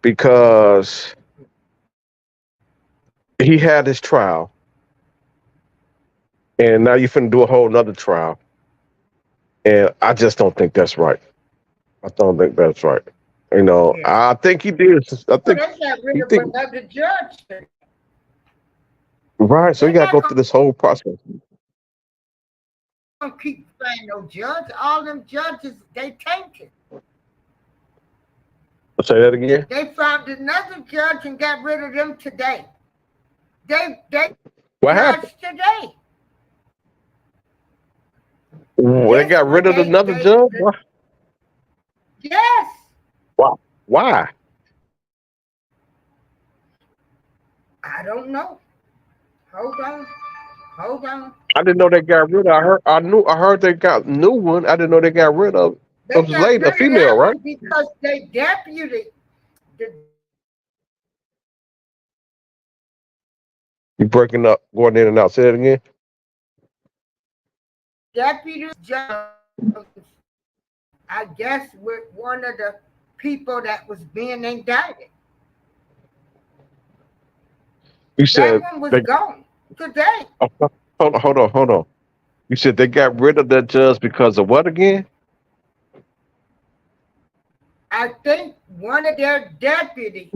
[SPEAKER 5] because he had his trial, and now you're finna do a whole nother trial. And I just don't think that's right. I don't think that's right. You know,
[SPEAKER 1] Yeah.
[SPEAKER 5] I think he did. I
[SPEAKER 1] Well,
[SPEAKER 5] think
[SPEAKER 1] they got rid
[SPEAKER 5] he
[SPEAKER 1] of
[SPEAKER 5] think
[SPEAKER 1] another judge.
[SPEAKER 5] right. So you
[SPEAKER 1] They're
[SPEAKER 5] got to
[SPEAKER 1] not
[SPEAKER 5] go through this whole process.
[SPEAKER 1] gonna keep saying no judge. All them judges, they tainted.
[SPEAKER 5] Say that again.
[SPEAKER 1] They found another judge and got rid of them today. They
[SPEAKER 5] What happened?
[SPEAKER 1] judge today.
[SPEAKER 5] They got rid of another judge.
[SPEAKER 1] Yes.
[SPEAKER 5] Why? Why?
[SPEAKER 1] I don't know. Hold on. Hold on.
[SPEAKER 5] I didn't know they got rid of. I heard they got new one. I didn't know they got rid of.
[SPEAKER 1] They
[SPEAKER 5] It was
[SPEAKER 1] got
[SPEAKER 5] late, a
[SPEAKER 1] rid of
[SPEAKER 5] female,
[SPEAKER 1] that
[SPEAKER 5] right?
[SPEAKER 1] one because they deputy the
[SPEAKER 5] You breaking up, going in and out. Say that again.
[SPEAKER 1] deputy judge, I guess, with one of the people that was being indicted.
[SPEAKER 5] You
[SPEAKER 1] That
[SPEAKER 5] said
[SPEAKER 1] one was
[SPEAKER 5] they.
[SPEAKER 1] gone today.
[SPEAKER 5] Hold on. You said they got rid of that judge because of what again?
[SPEAKER 1] I think one of their deputies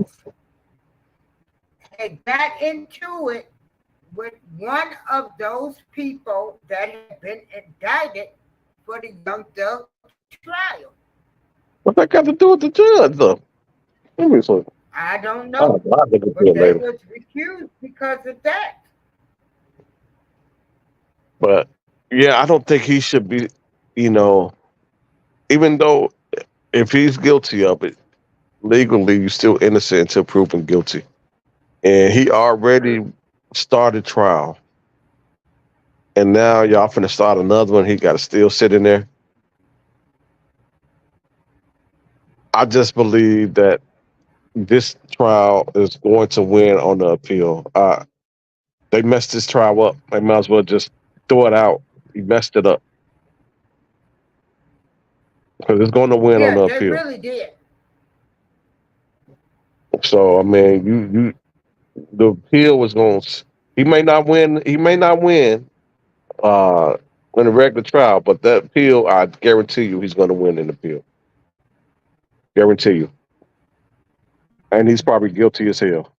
[SPEAKER 1] had got into it with one of those people that had been indicted for the Young Thug trial.
[SPEAKER 5] What that got to do with the judge, though? Let me see.
[SPEAKER 1] I don't
[SPEAKER 5] Oh,
[SPEAKER 1] know,
[SPEAKER 5] I'll look into
[SPEAKER 1] but
[SPEAKER 5] it
[SPEAKER 1] they
[SPEAKER 5] later.
[SPEAKER 1] was recused because of that.
[SPEAKER 5] But yeah, I don't think he should be. You know, even though if he's guilty of it, legally you're still innocent until proven guilty. And he already started trial, and now y'all finna start another one. He got to still sit in there. I just believe that this trial is going to win on the appeal. They messed this trial up. They might as well just throw it out. He messed it up because it's going to win on
[SPEAKER 1] Yeah,
[SPEAKER 5] the
[SPEAKER 1] they
[SPEAKER 5] appeal.
[SPEAKER 1] really did.
[SPEAKER 5] So I mean, you the appeal was going. He may not win. He may not win in a regular trial, but that appeal, I guarantee you, he's going to win an appeal. Guarantee you. And he's probably guilty as hell.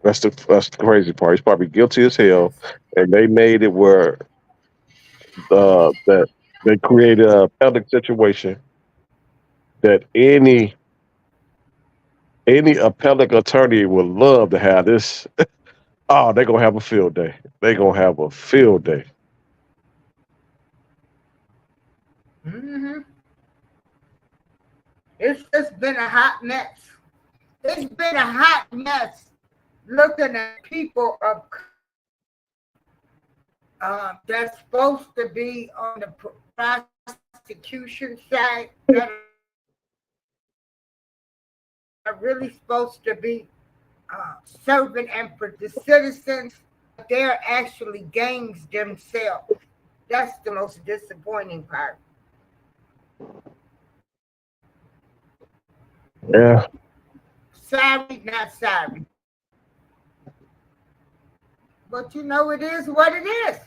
[SPEAKER 5] That's the crazy part. He's probably guilty as hell,
[SPEAKER 1] Yes.
[SPEAKER 5] and they made it where that they created a public situation that any appellate attorney would love to have this. Oh, they're gonna have a field day. They're gonna have a field day.
[SPEAKER 1] Hmm. It's just been a hot mess. It's been a hot mess looking at people of that's supposed to be on the prosecution side that are really supposed to be serving and for the citizens. They're actually gangs themselves. That's the most disappointing part.
[SPEAKER 5] Yeah.
[SPEAKER 1] Sorry, not sorry. But you know, it is what it is.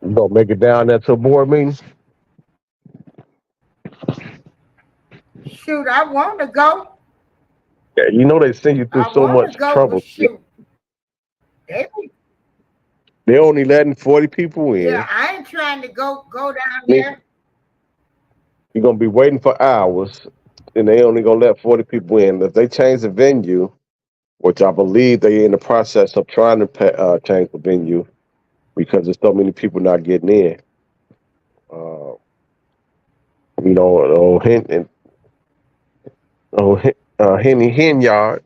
[SPEAKER 5] You gonna make it down there to a board meeting?
[SPEAKER 1] Shoot, I want to go.
[SPEAKER 5] Yeah, you know they send you through
[SPEAKER 1] I
[SPEAKER 5] so
[SPEAKER 1] want
[SPEAKER 5] much
[SPEAKER 1] to go, but
[SPEAKER 5] trouble.
[SPEAKER 1] shoot. They,
[SPEAKER 5] They only letting 40 people in.
[SPEAKER 1] yeah, I ain't trying to go down there.
[SPEAKER 5] You're gonna be waiting for hours, and they only gonna let 40 people in. If they change the venue, which I believe they in the process of trying to change the venue because there's so many people not getting in. You know, Henyard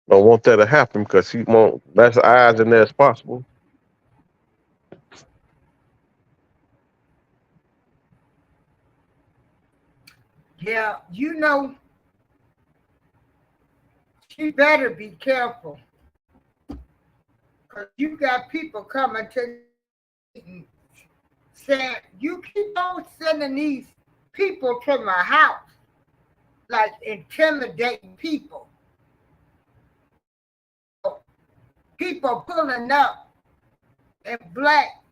[SPEAKER 5] don't want that to happen because he want less eyes in there as possible.
[SPEAKER 1] Yeah, you know, she better be careful. Because you got people coming to me saying, you keep on sending these people to my house, like intimidating people. People pulling up in black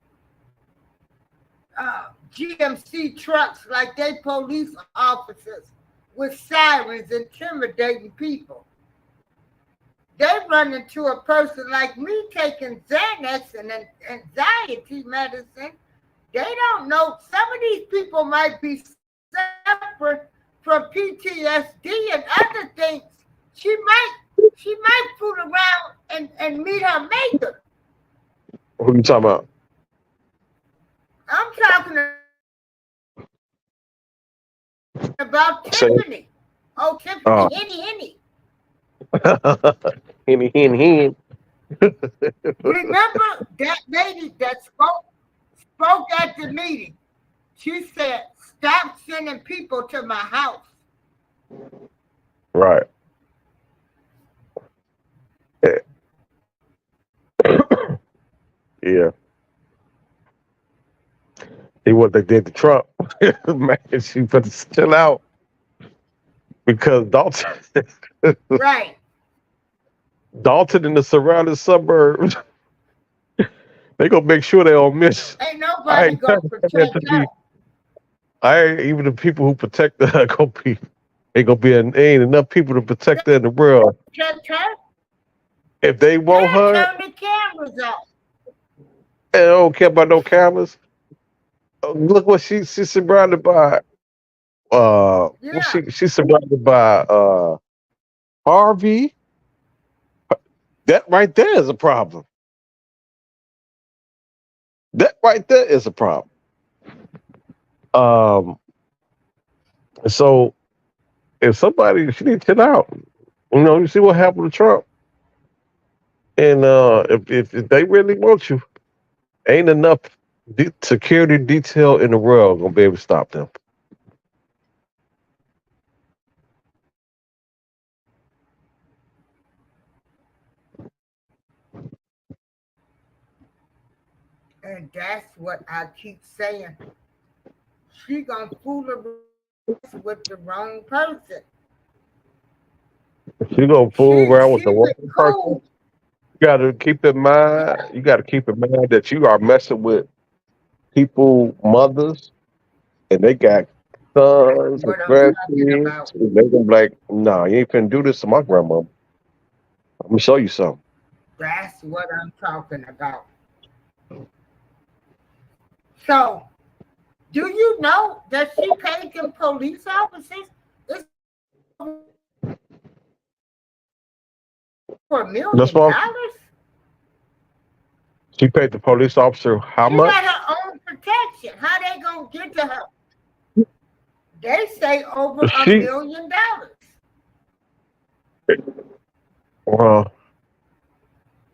[SPEAKER 1] GMC trucks like they police officers with sirens intimidating people. They run into a person like me taking Xanax and anxiety medicine. They don't know. Some of these people might be suffering from PTSD and other things. She might fool around and meet her maker.
[SPEAKER 5] Who you talking about?
[SPEAKER 1] I'm talking about Tiffany. Oh, Tiffany, Henny.
[SPEAKER 5] Hen.
[SPEAKER 1] Remember that lady that spoke at the meeting? She said, stop sending people to my house.
[SPEAKER 5] Right. Yeah. See what they did to Trump. Man, she better chill out. Because Dolton,
[SPEAKER 1] Right.
[SPEAKER 5] Dolton and the surrounding suburbs, they gonna make sure they don't miss.
[SPEAKER 1] Ain't nobody gonna protect her.
[SPEAKER 5] Even the people who protect her ain't enough people to protect her in the world.
[SPEAKER 1] Protect her.
[SPEAKER 5] If they want her,
[SPEAKER 1] turn the cameras off.
[SPEAKER 5] they don't care about no cameras. Look what she's surrounded by.
[SPEAKER 1] Yeah.
[SPEAKER 5] She's surrounded by Harvey. That right there is a problem. That right there is a problem. So if she needs to chill out. You know, you see what happened to Trump. And if they really want you, ain't enough security detail in the world gonna be able to stop them.
[SPEAKER 1] And that's what I keep saying. She gonna fool around with the wrong person.
[SPEAKER 5] She gonna fool around with the wrong person.
[SPEAKER 1] Cool.
[SPEAKER 5] You gotta keep in mind. You gotta keep in mind that you are messing with mothers, and they got sons and grandkids. They gonna be like, "Nah, you ain't finna do this to my grandmother. I'm gonna show you something."
[SPEAKER 1] That's what I'm talking about. So, do you know that she paid them police officers? It's for $1 million.
[SPEAKER 5] She paid the police officer how much?
[SPEAKER 1] She got her own protection. How they gonna get to her? They say over $1 million.
[SPEAKER 5] Well,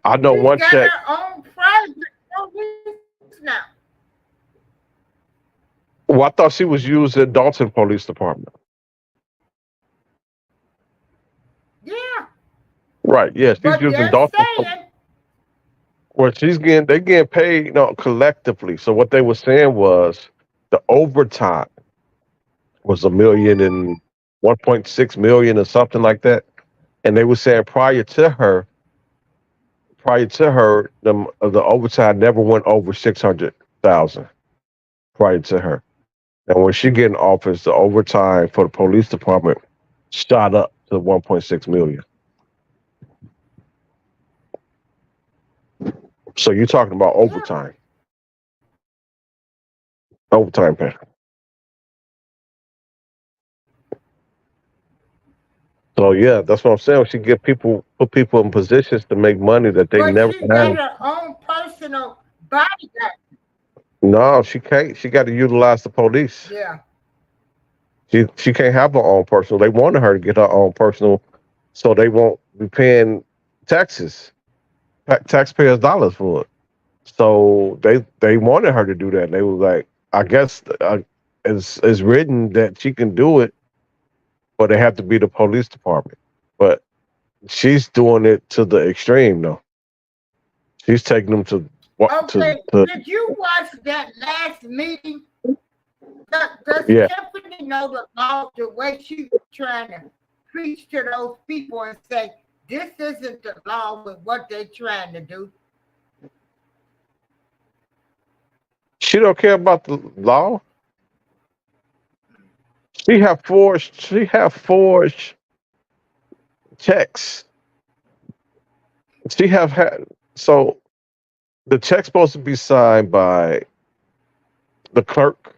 [SPEAKER 5] I know one check.
[SPEAKER 1] She's got her own private police now.
[SPEAKER 5] Well, I thought she was using Dolton Police Department.
[SPEAKER 1] Yeah.
[SPEAKER 5] Right. Yeah, she's using Dolton. Well, they getting paid collectively. So what they were saying was the overtime was $1 million and 1.6 million or something like that. And they were saying prior to her, the overtime never went over 600 thousand prior to her. And when she get in office, the overtime for the police department shot up to 1.6 million. So you're talking about
[SPEAKER 1] Yeah.
[SPEAKER 5] overtime pay. So yeah, that's what I'm saying. She put people in positions to make money that they
[SPEAKER 1] But
[SPEAKER 5] never
[SPEAKER 1] she got
[SPEAKER 5] had.
[SPEAKER 1] her own personal bodyguard.
[SPEAKER 5] No, she can't. She got to utilize the police.
[SPEAKER 1] Yeah.
[SPEAKER 5] She can't have her own personal. They wanted her to get her own personal, so they won't be paying taxes, taxpayers' dollars for it. So they wanted her to do that. And they was like, I guess it's written that she can do it, but they have to be the police department. But she's doing it to the extreme, though. She's taking them to what
[SPEAKER 1] Okay.
[SPEAKER 5] to
[SPEAKER 1] Did you watch that last meeting? Does
[SPEAKER 5] yeah.
[SPEAKER 1] Tiffany know the law the way she was trying to preach to those people and say, this isn't the law with what they're trying to do?
[SPEAKER 5] She don't care about the law. She have forged checks. She have had so the check's supposed to be signed by the clerk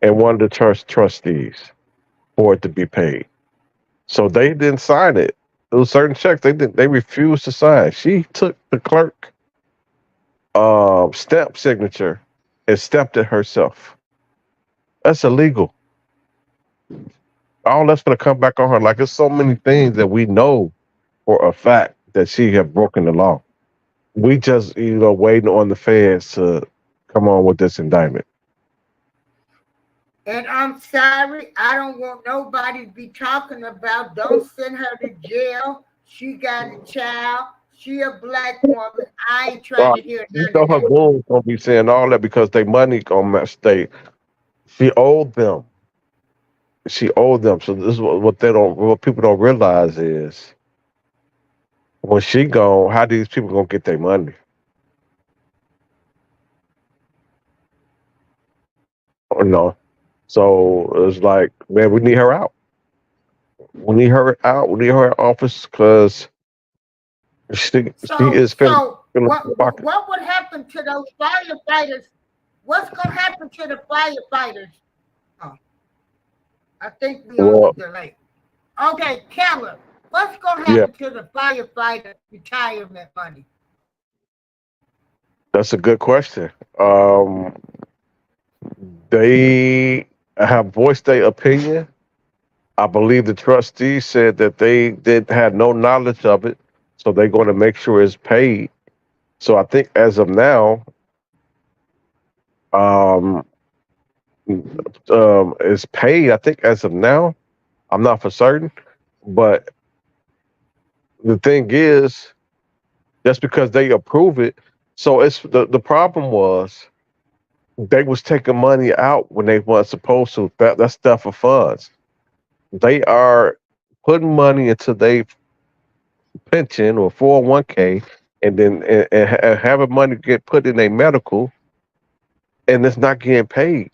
[SPEAKER 5] and one of the trustees for it to be paid. So they didn't sign it. There was certain checks they refused to sign. She took the clerk stamp signature and stamped it herself. That's illegal. All that's gonna come back on her. Like there's so many things that we know for a fact that she have broken the law. We just waiting on the feds to come on with this indictment.
[SPEAKER 1] And I'm sorry, I don't want nobody to be talking about, don't send her to jail. She got a child. She a black woman. I ain't trying to hear
[SPEAKER 5] You
[SPEAKER 1] none
[SPEAKER 5] know
[SPEAKER 1] of
[SPEAKER 5] her
[SPEAKER 1] that.
[SPEAKER 5] goons gonna be saying all that because they money gonna stay. She owed them. She owed them. So this is what people don't realize is when she gone, how these people gonna get their money? Or no. So it's like, man, we need her out. We need her out. We need her in office because she is feeling
[SPEAKER 1] What
[SPEAKER 5] pocket.
[SPEAKER 1] would happen to those firefighters? What's gonna happen to the firefighters? Oh, I think we on
[SPEAKER 5] Well,
[SPEAKER 1] the delay. Okay, Keller, what's gonna
[SPEAKER 5] yeah,
[SPEAKER 1] happen to the firefighter retirement money?
[SPEAKER 5] that's a good question. They have voiced their opinion. I believe the trustee said that they had no knowledge of it, so they're going to make sure it's paid. So I think as of now, um, it's paid. I think as of now, I'm not for certain, but the thing is, just because they approve it, so it's the problem was they was taking money out when they weren't supposed to. That's stuff for funds. They are putting money into their pension or 401k and then having money get put in a medical and it's not getting paid.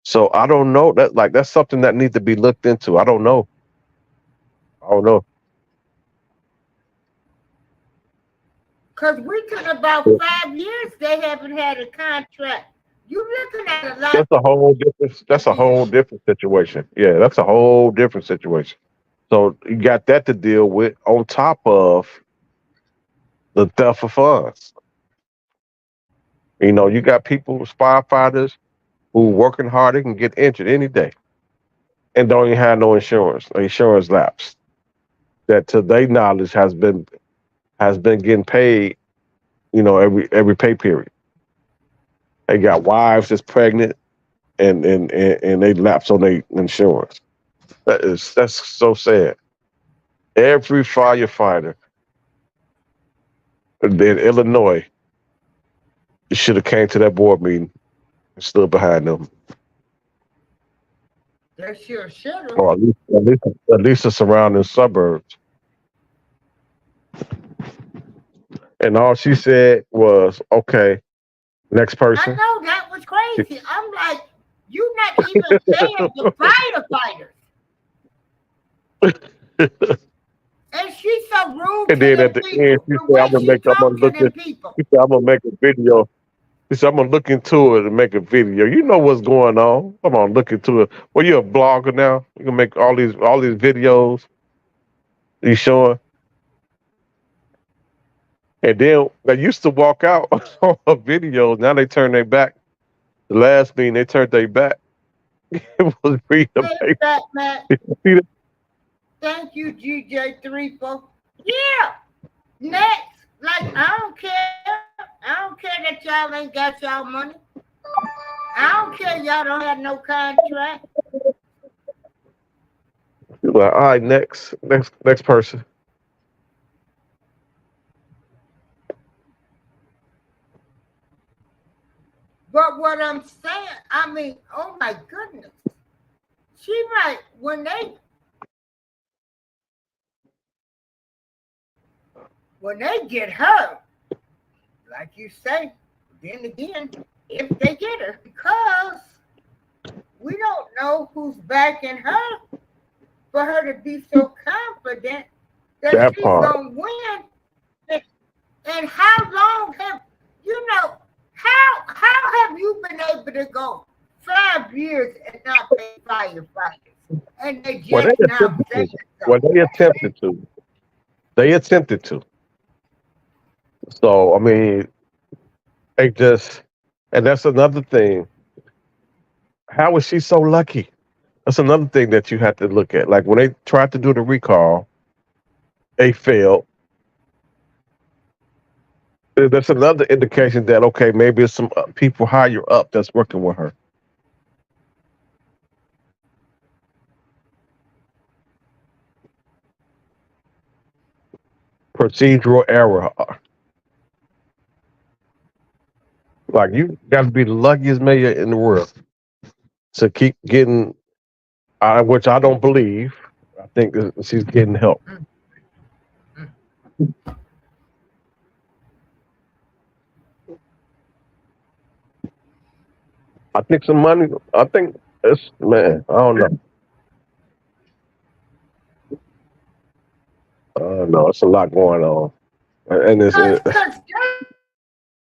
[SPEAKER 5] So I don't know that that's something that needs to be looked into. I don't know. I don't know.
[SPEAKER 1] Because we're talking about 5 years they haven't had a contract. You looking at a lot
[SPEAKER 5] That's a whole different. That's a whole different situation. Yeah, that's a whole different situation. So you got that to deal with on top of the theft of funds. You got people, firefighters, who working hard, they can get injured any day and don't even have no insurance. Insurance lapse that to their knowledge has been getting paid, every pay period. They got wives that's pregnant and they lapse on their insurance. That's so sad. Every firefighter in Illinois should have came to that board meeting and stood behind them.
[SPEAKER 1] they sure should have.
[SPEAKER 5] Or at least the surrounding suburbs. And all she said was, okay, Next
[SPEAKER 1] I
[SPEAKER 5] person.
[SPEAKER 1] know that was crazy. I'm like, you not even paying the firefighters. And she's so rude
[SPEAKER 5] And
[SPEAKER 1] to
[SPEAKER 5] then at
[SPEAKER 1] them
[SPEAKER 5] the end,
[SPEAKER 1] people.
[SPEAKER 5] she
[SPEAKER 1] The
[SPEAKER 5] said,
[SPEAKER 1] way she
[SPEAKER 5] I'm gonna
[SPEAKER 1] talked to
[SPEAKER 5] look
[SPEAKER 1] them
[SPEAKER 5] at,
[SPEAKER 1] people.
[SPEAKER 5] she said, I'm gonna make a video. She said, I'm gonna look into it and make a video. You know what's going on. Come on, look into it. Well, you're a blogger now. You can make all these videos you showing. And then they used to walk out on her videos. Now they turn their back. The last meeting, they turned their back. It was reading the
[SPEAKER 1] Hey,
[SPEAKER 5] paper.
[SPEAKER 1] Fat Matt.
[SPEAKER 5] See that?
[SPEAKER 1] Thank you, GJ34. Yeah. Next. Like, I don't care. I don't care that y'all ain't got y'all money. I don't care y'all don't have no contract.
[SPEAKER 5] You're like, all right, next person.
[SPEAKER 1] But what I'm saying, I mean, oh my goodness. She might, when they get her, like you say, then again, if they get her, because we don't know who's backing her for her to be so confident that
[SPEAKER 5] That
[SPEAKER 1] she's
[SPEAKER 5] part.
[SPEAKER 1] gonna win. And how long have how have you been able to go 5 years and not pay firefighters? And they
[SPEAKER 5] Well,
[SPEAKER 1] just now saying
[SPEAKER 5] well,
[SPEAKER 1] so.
[SPEAKER 5] they attempted to. They attempted to. So I mean, they just, and that's another thing. How was she so lucky? That's another thing that you have to look at. Like when they tried to do the recall, they failed. That's another indication that okay, maybe it's some people higher up that's working with her. Procedural error. Like you got to be the luckiest mayor in the world to keep getting, which I don't believe. I think that she's getting help. I think some money. I think it's man. I don't know. No, it's a lot going on, and it's
[SPEAKER 1] Because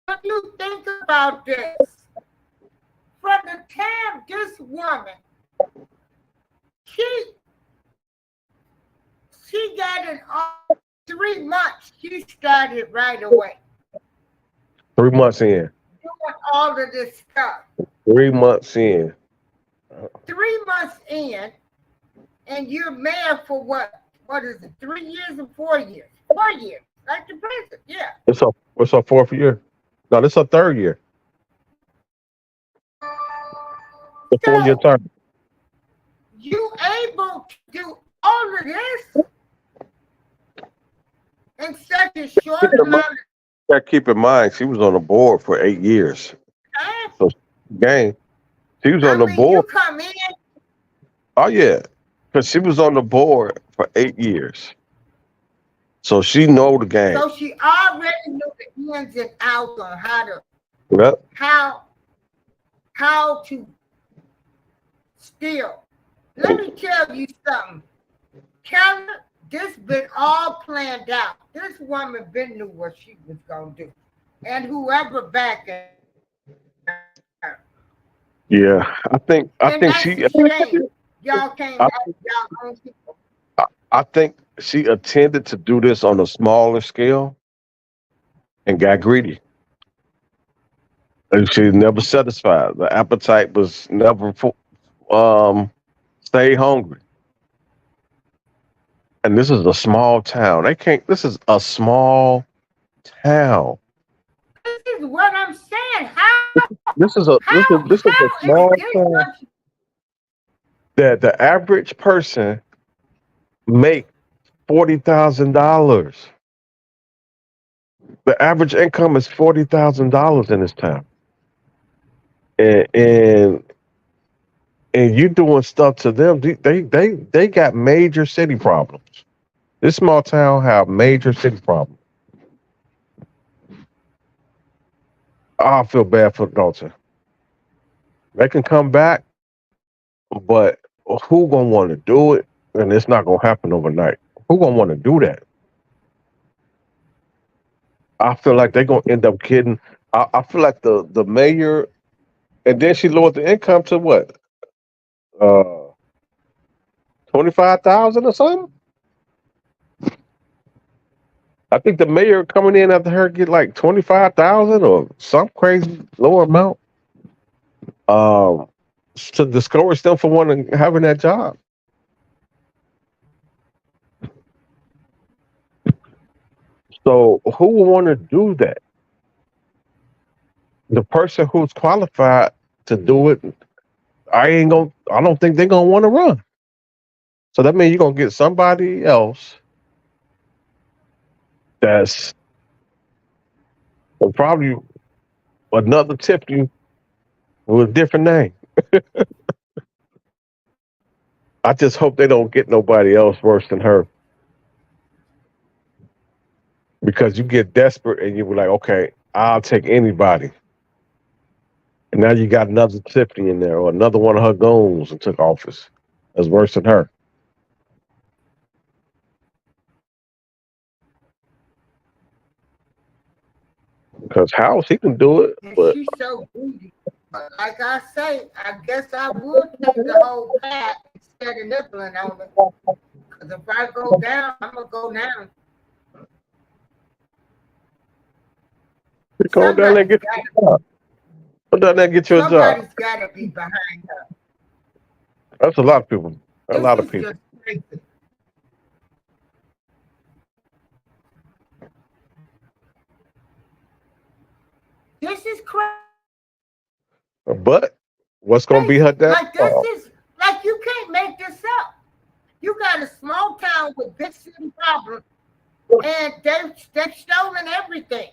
[SPEAKER 1] when you think about this, from the time this woman, she got in all 3 months, she started right away
[SPEAKER 5] 3 months in.
[SPEAKER 1] doing all of this stuff.
[SPEAKER 5] 3 months in.
[SPEAKER 1] 3 months in, and you're mayor for what? What is it? 3 years or 4 years? 4 years, like the president. Yeah.
[SPEAKER 5] It's her fourth year. No, this is her third year. The 4 year
[SPEAKER 1] So
[SPEAKER 5] term.
[SPEAKER 1] you able to do all of this in such a short amount of
[SPEAKER 5] Keep in mind, she was on the board for 8 years.
[SPEAKER 1] time?
[SPEAKER 5] So, gang, she was on
[SPEAKER 1] I
[SPEAKER 5] the
[SPEAKER 1] mean, you
[SPEAKER 5] board.
[SPEAKER 1] come in,
[SPEAKER 5] Oh yeah, because she was on the board for 8 years, so she know the game.
[SPEAKER 1] so she already knew the ins and outs on
[SPEAKER 5] Yep.
[SPEAKER 1] how to steal. Let me tell you something, Kelly. This been all planned out. This woman been knew what she was gonna do, and whoever backed her.
[SPEAKER 5] Yeah, I think
[SPEAKER 1] And that's
[SPEAKER 5] she.
[SPEAKER 1] a shame. Y'all can't have y'all own people.
[SPEAKER 5] I think she intended to do this on a smaller scale and got greedy. And she's never satisfied. The appetite was never stay hungry. And this is a small town. They can't. This is a small town.
[SPEAKER 1] This is what I'm saying. How
[SPEAKER 5] This is a small
[SPEAKER 1] is
[SPEAKER 5] town
[SPEAKER 1] this?
[SPEAKER 5] that the average person make $40,000. The average income is $40,000 in this town, and you doing stuff to them. They got major city problems. This small town have major city problems. I feel bad for Dolton. They can come back, but who gonna want to do it? And it's not gonna happen overnight. Who gonna want to do that? I feel like they're gonna end up kidding. I feel like the mayor, and then she lowered the income to what? 25,000 or something. I think the mayor coming in after her get like 25,000 or some crazy lower amount. Um, to discourage them from wanting having that job. So who would want to do that? The person who's qualified to do it, I don't think they're gonna want to run. So that means you're gonna get somebody else that's probably another Tiffany with a different name. I just hope they don't get nobody else worse than her. Because you get desperate and you were like, okay, I'll take anybody. And now you got another Tiffany in there or another one of her goons and took office. That's worse than her. Because House, he can do it,
[SPEAKER 1] And
[SPEAKER 5] but
[SPEAKER 1] she's so greedy. But like I say, I guess I would take the whole pack instead of nibbling on it. Because if I go down, I'm going to go down.
[SPEAKER 5] you go down there and get your job. Go down there and get your job.
[SPEAKER 1] Somebody's got to be behind her.
[SPEAKER 5] That's a lot of people. A
[SPEAKER 1] This
[SPEAKER 5] lot of
[SPEAKER 1] is
[SPEAKER 5] people.
[SPEAKER 1] just crazy. This is crazy.
[SPEAKER 5] But what's going to be her
[SPEAKER 1] Like
[SPEAKER 5] downfall?
[SPEAKER 1] this is like you can't make this up. You got a small town with big city problems, and they've stolen everything.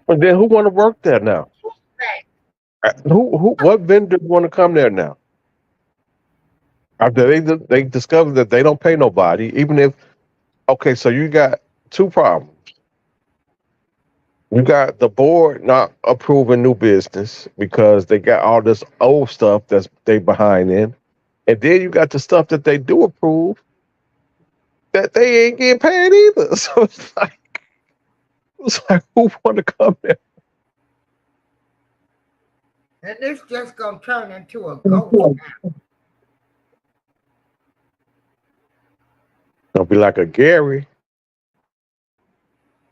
[SPEAKER 5] And then who want to work there now? What vendors want to come there now? After they discover that they don't pay nobody, even if okay, so you got two problems. You got the board not approving new business because they got all this old stuff that's they behind in. And then you got the stuff that they do approve that they ain't getting paid either. So it's like who want to come there?
[SPEAKER 1] And it's just gonna turn into a ghost town.
[SPEAKER 5] It'll be like a Gary.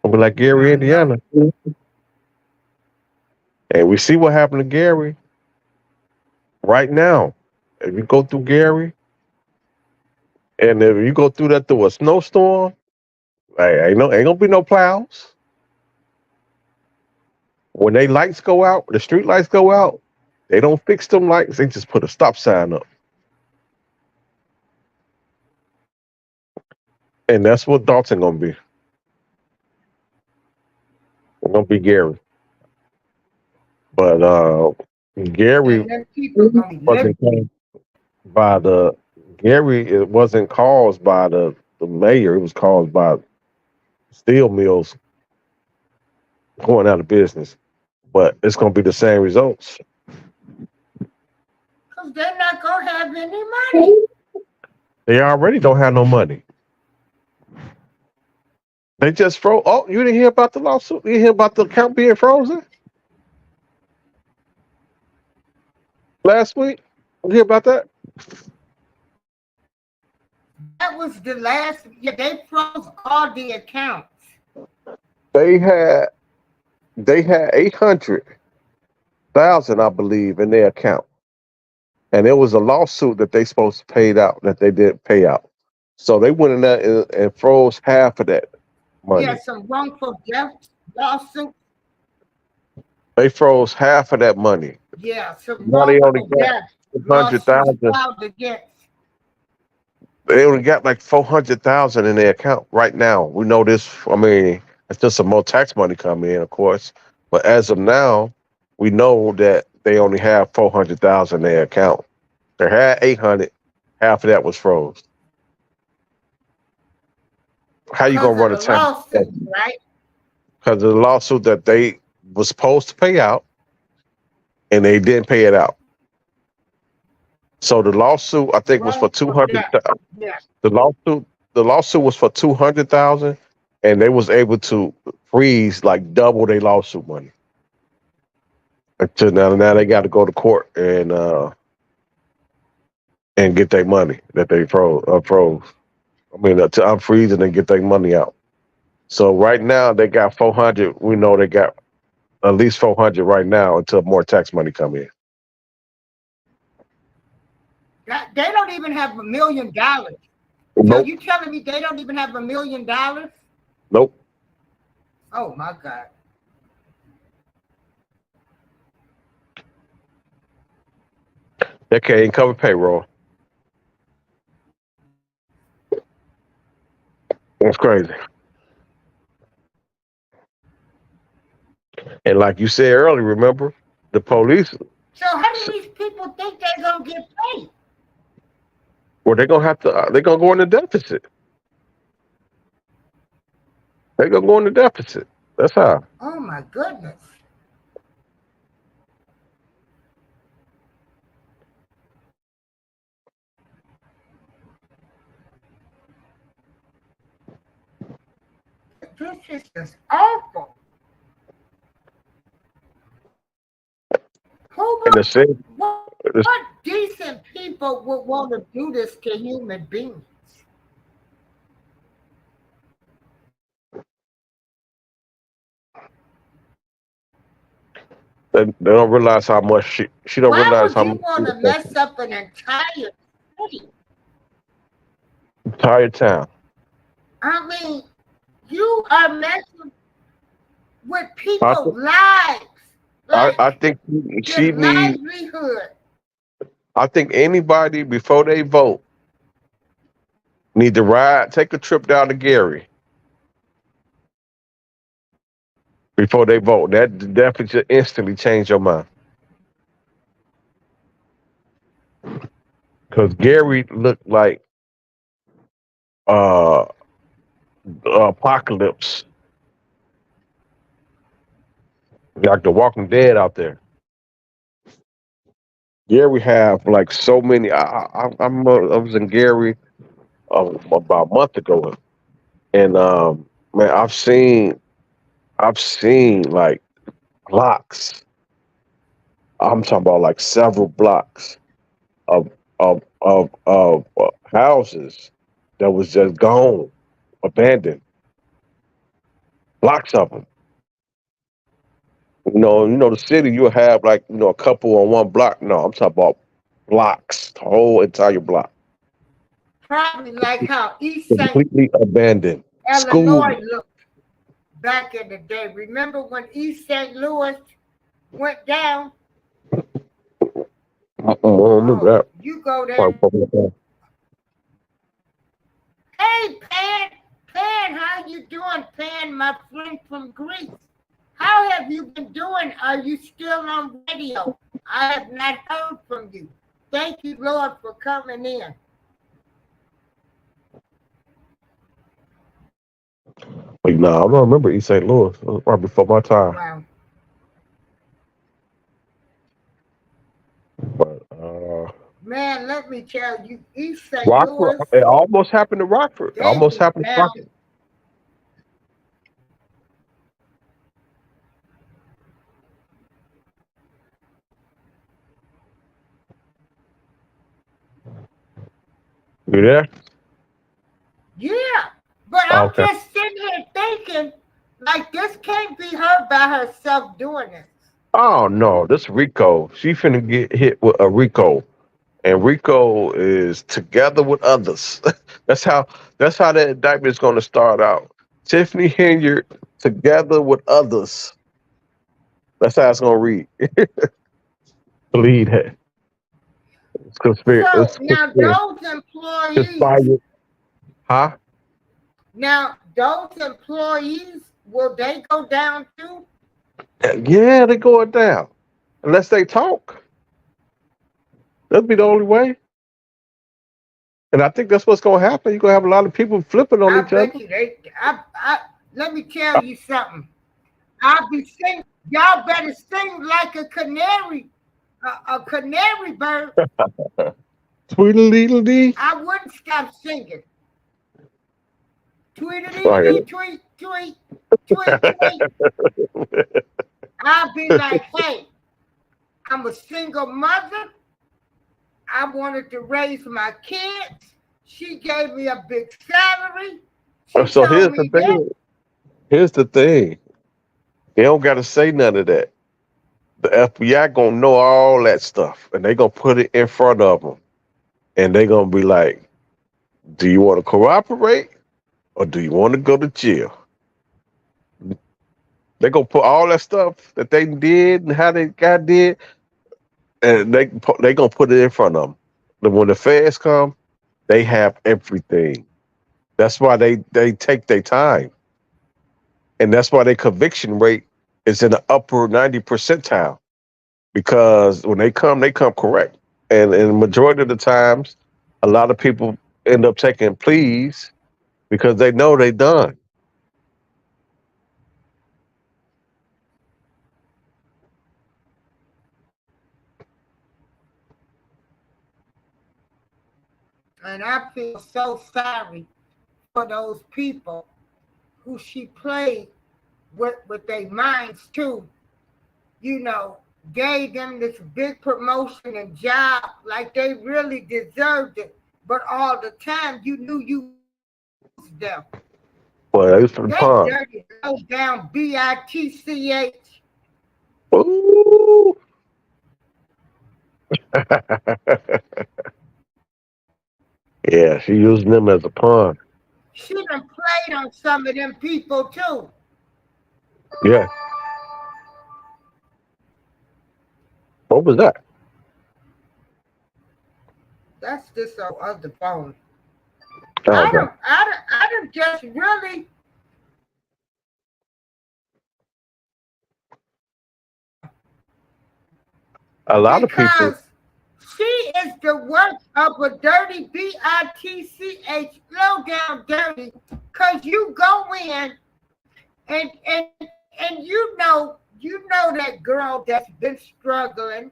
[SPEAKER 5] It'll be like Gary,
[SPEAKER 1] I know.
[SPEAKER 5] Indiana. And we see what happened to Gary right now. If you go through Gary, and if you go through that through a snowstorm, ain't gonna be no plows. When they lights go out, the street lights go out, they don't fix them lights. They just put a stop sign up, and that's what Dolton gonna be. It's gonna be Gary, but Gary
[SPEAKER 1] And then people gonna be
[SPEAKER 5] wasn't caused by the Gary. It wasn't caused by the mayor. It was caused by steel mills going out of business. But it's gonna be the same results.
[SPEAKER 1] because they're not gonna have any money.
[SPEAKER 5] They already don't have no money. They just froze. Oh, you didn't hear about the lawsuit? You didn't hear about the account being frozen last week? You hear about that?
[SPEAKER 1] That was the last. Yeah, they froze all the accounts.
[SPEAKER 5] They had 800,000, I believe, in their account, and it was a lawsuit that they supposed to pay out that they didn't pay out. So they went in there and froze half of that money.
[SPEAKER 1] Yeah, some wrongful death lawsuit.
[SPEAKER 5] They froze half of that money.
[SPEAKER 1] Yeah, some
[SPEAKER 5] Now they only
[SPEAKER 1] wrongful
[SPEAKER 5] got
[SPEAKER 1] death
[SPEAKER 5] 100,000.
[SPEAKER 1] lawsuits filed against.
[SPEAKER 5] They only got like 400,000 in their account right now. We know this. I mean, it's just some more tax money coming in, of course. But as of now, we know that they only have 400,000 in their account. They had 800. Half of that was froze. How you gonna run a
[SPEAKER 1] Because of the
[SPEAKER 5] tax?
[SPEAKER 1] lawsuit, right?
[SPEAKER 5] because of the lawsuit that they was supposed to pay out, and they didn't pay it out. So the lawsuit, I think, was for
[SPEAKER 1] Wrongful
[SPEAKER 5] 200.
[SPEAKER 1] death. Yeah.
[SPEAKER 5] The lawsuit was for 200,000, and they was able to freeze like double their lawsuit money. Until now they got to go to court and get their money that they froze. I mean, to unfreeze and then get their money out. So right now they got 400. We know they got at least 400 right now until more tax money come in.
[SPEAKER 1] They don't even have $1 million. So
[SPEAKER 5] Nope.
[SPEAKER 1] you telling me they don't even have $1 million?
[SPEAKER 5] Nope.
[SPEAKER 1] Oh my God.
[SPEAKER 5] They can't even cover payroll. That's crazy. And like you said earlier, remember the police?
[SPEAKER 1] So how do these people think they're gonna get paid?
[SPEAKER 5] Well, they're gonna have to. They're gonna go into deficit. They're gonna go into deficit. That's how.
[SPEAKER 1] Oh my goodness. This is just awful. Who
[SPEAKER 5] And the
[SPEAKER 1] would,
[SPEAKER 5] city,
[SPEAKER 1] what decent people would want to do this to human beings?
[SPEAKER 5] they don't realize how much she don't
[SPEAKER 1] Why
[SPEAKER 5] realize
[SPEAKER 1] would
[SPEAKER 5] how
[SPEAKER 1] you
[SPEAKER 5] much
[SPEAKER 1] want to mess up an entire city?
[SPEAKER 5] entire town.
[SPEAKER 1] I mean, you are messing with
[SPEAKER 5] I
[SPEAKER 1] people's
[SPEAKER 5] think
[SPEAKER 1] lives,
[SPEAKER 5] I
[SPEAKER 1] like
[SPEAKER 5] think
[SPEAKER 1] their
[SPEAKER 5] she needs.
[SPEAKER 1] livelihood.
[SPEAKER 5] I think anybody before they vote need to take a trip down to Gary before they vote. That definitely should instantly change your mind. Because Gary looked like uh apocalypse, like the Walking Dead out there. Gary have like so many. I was in Gary about a month ago, and man, I've seen like blocks. I'm talking about like several blocks of houses that was just gone, abandoned. Blocks of them. The city you'll have like a couple on one block. No, I'm talking about blocks, the whole entire block,
[SPEAKER 1] Probably like how East St.
[SPEAKER 5] completely abandoned. School.
[SPEAKER 1] Illinois looked back in the day. Remember when East St. Louis went down?
[SPEAKER 5] I don't remember
[SPEAKER 1] Oh, you go there.
[SPEAKER 5] that.
[SPEAKER 1] Hey, Pan, how you doing, Pan, my friend from Greece? How have you been doing? Are you still on radio? I have not heard from you. Thank you, Lord, for coming in.
[SPEAKER 5] Like, nah, I don't remember East St. Louis. It was probably before my time.
[SPEAKER 1] Wow.
[SPEAKER 5] But
[SPEAKER 1] Man, let me tell you, East St.
[SPEAKER 5] Rockford,
[SPEAKER 1] Louis,
[SPEAKER 5] it almost happened to Rockford. It
[SPEAKER 1] they
[SPEAKER 5] almost
[SPEAKER 1] be
[SPEAKER 5] happened to
[SPEAKER 1] down.
[SPEAKER 5] Rockford. You there?
[SPEAKER 1] Yeah, but I'm
[SPEAKER 5] Okay.
[SPEAKER 1] just sitting here thinking, like, this can't be her by herself doing this.
[SPEAKER 5] Oh no, this Rico. She finna get hit with a Rico. And Rico is together with others. that's how that indictment is gonna start out. Tiffany Henyard together with others. That's how it's gonna read. Believe that. It's conspiracy.
[SPEAKER 1] So
[SPEAKER 5] It's
[SPEAKER 1] now
[SPEAKER 5] conspiracy.
[SPEAKER 1] those employees,
[SPEAKER 5] Conspired. Huh?
[SPEAKER 1] will they go down too?
[SPEAKER 5] Yeah, they going down. Unless they talk. That'll be the only way. And I think that's what's gonna happen. You're gonna have a lot of people flipping on
[SPEAKER 1] I
[SPEAKER 5] each other.
[SPEAKER 1] bet you let me tell you something. I'll be singing. Y'all better sing like a canary bird.
[SPEAKER 5] Tweedledee.
[SPEAKER 1] I wouldn't stop singing. Tweedledee,
[SPEAKER 5] Right.
[SPEAKER 1] tweet, tweet, tweet, tweet. I'll be like, hey, I'm a single mother. I wanted to raise my kids. She gave me a big salary. She
[SPEAKER 5] So here's
[SPEAKER 1] told
[SPEAKER 5] the
[SPEAKER 1] me that.
[SPEAKER 5] thing. Here's the thing. They don't got to say none of that. The FBI gonna know all that stuff, and they gonna put it in front of them, and they gonna be like, "Do you want to cooperate, or do you want to go to jail?" They gonna put all that stuff that they did and how they got did, and they gonna put it in front of them. Then when the feds come, they have everything. That's why they take their time, and that's why their conviction rate is in the upper 90 percentile. Because when they come correct, and the majority of the times, a lot of people end up taking pleas because they know they done.
[SPEAKER 1] And I feel so sorry for those people who she played with their minds too. You know, gave them this big promotion and job like they really deserved it. But all the time you knew you used them.
[SPEAKER 5] Well, they was for the
[SPEAKER 1] They
[SPEAKER 5] pond.
[SPEAKER 1] dirty, low down bitch.
[SPEAKER 5] Ooh. Yeah, she using them as a pawn.
[SPEAKER 1] She done played on some of them people too.
[SPEAKER 5] Yeah. What was that?
[SPEAKER 1] That's just on other phone.
[SPEAKER 5] Oh,
[SPEAKER 1] I
[SPEAKER 5] okay.
[SPEAKER 1] don't just really.
[SPEAKER 5] A lot of people.
[SPEAKER 1] Because she is the work of a dirty bitch, low down dirty. Cause you go in and you know that girl that's been struggling,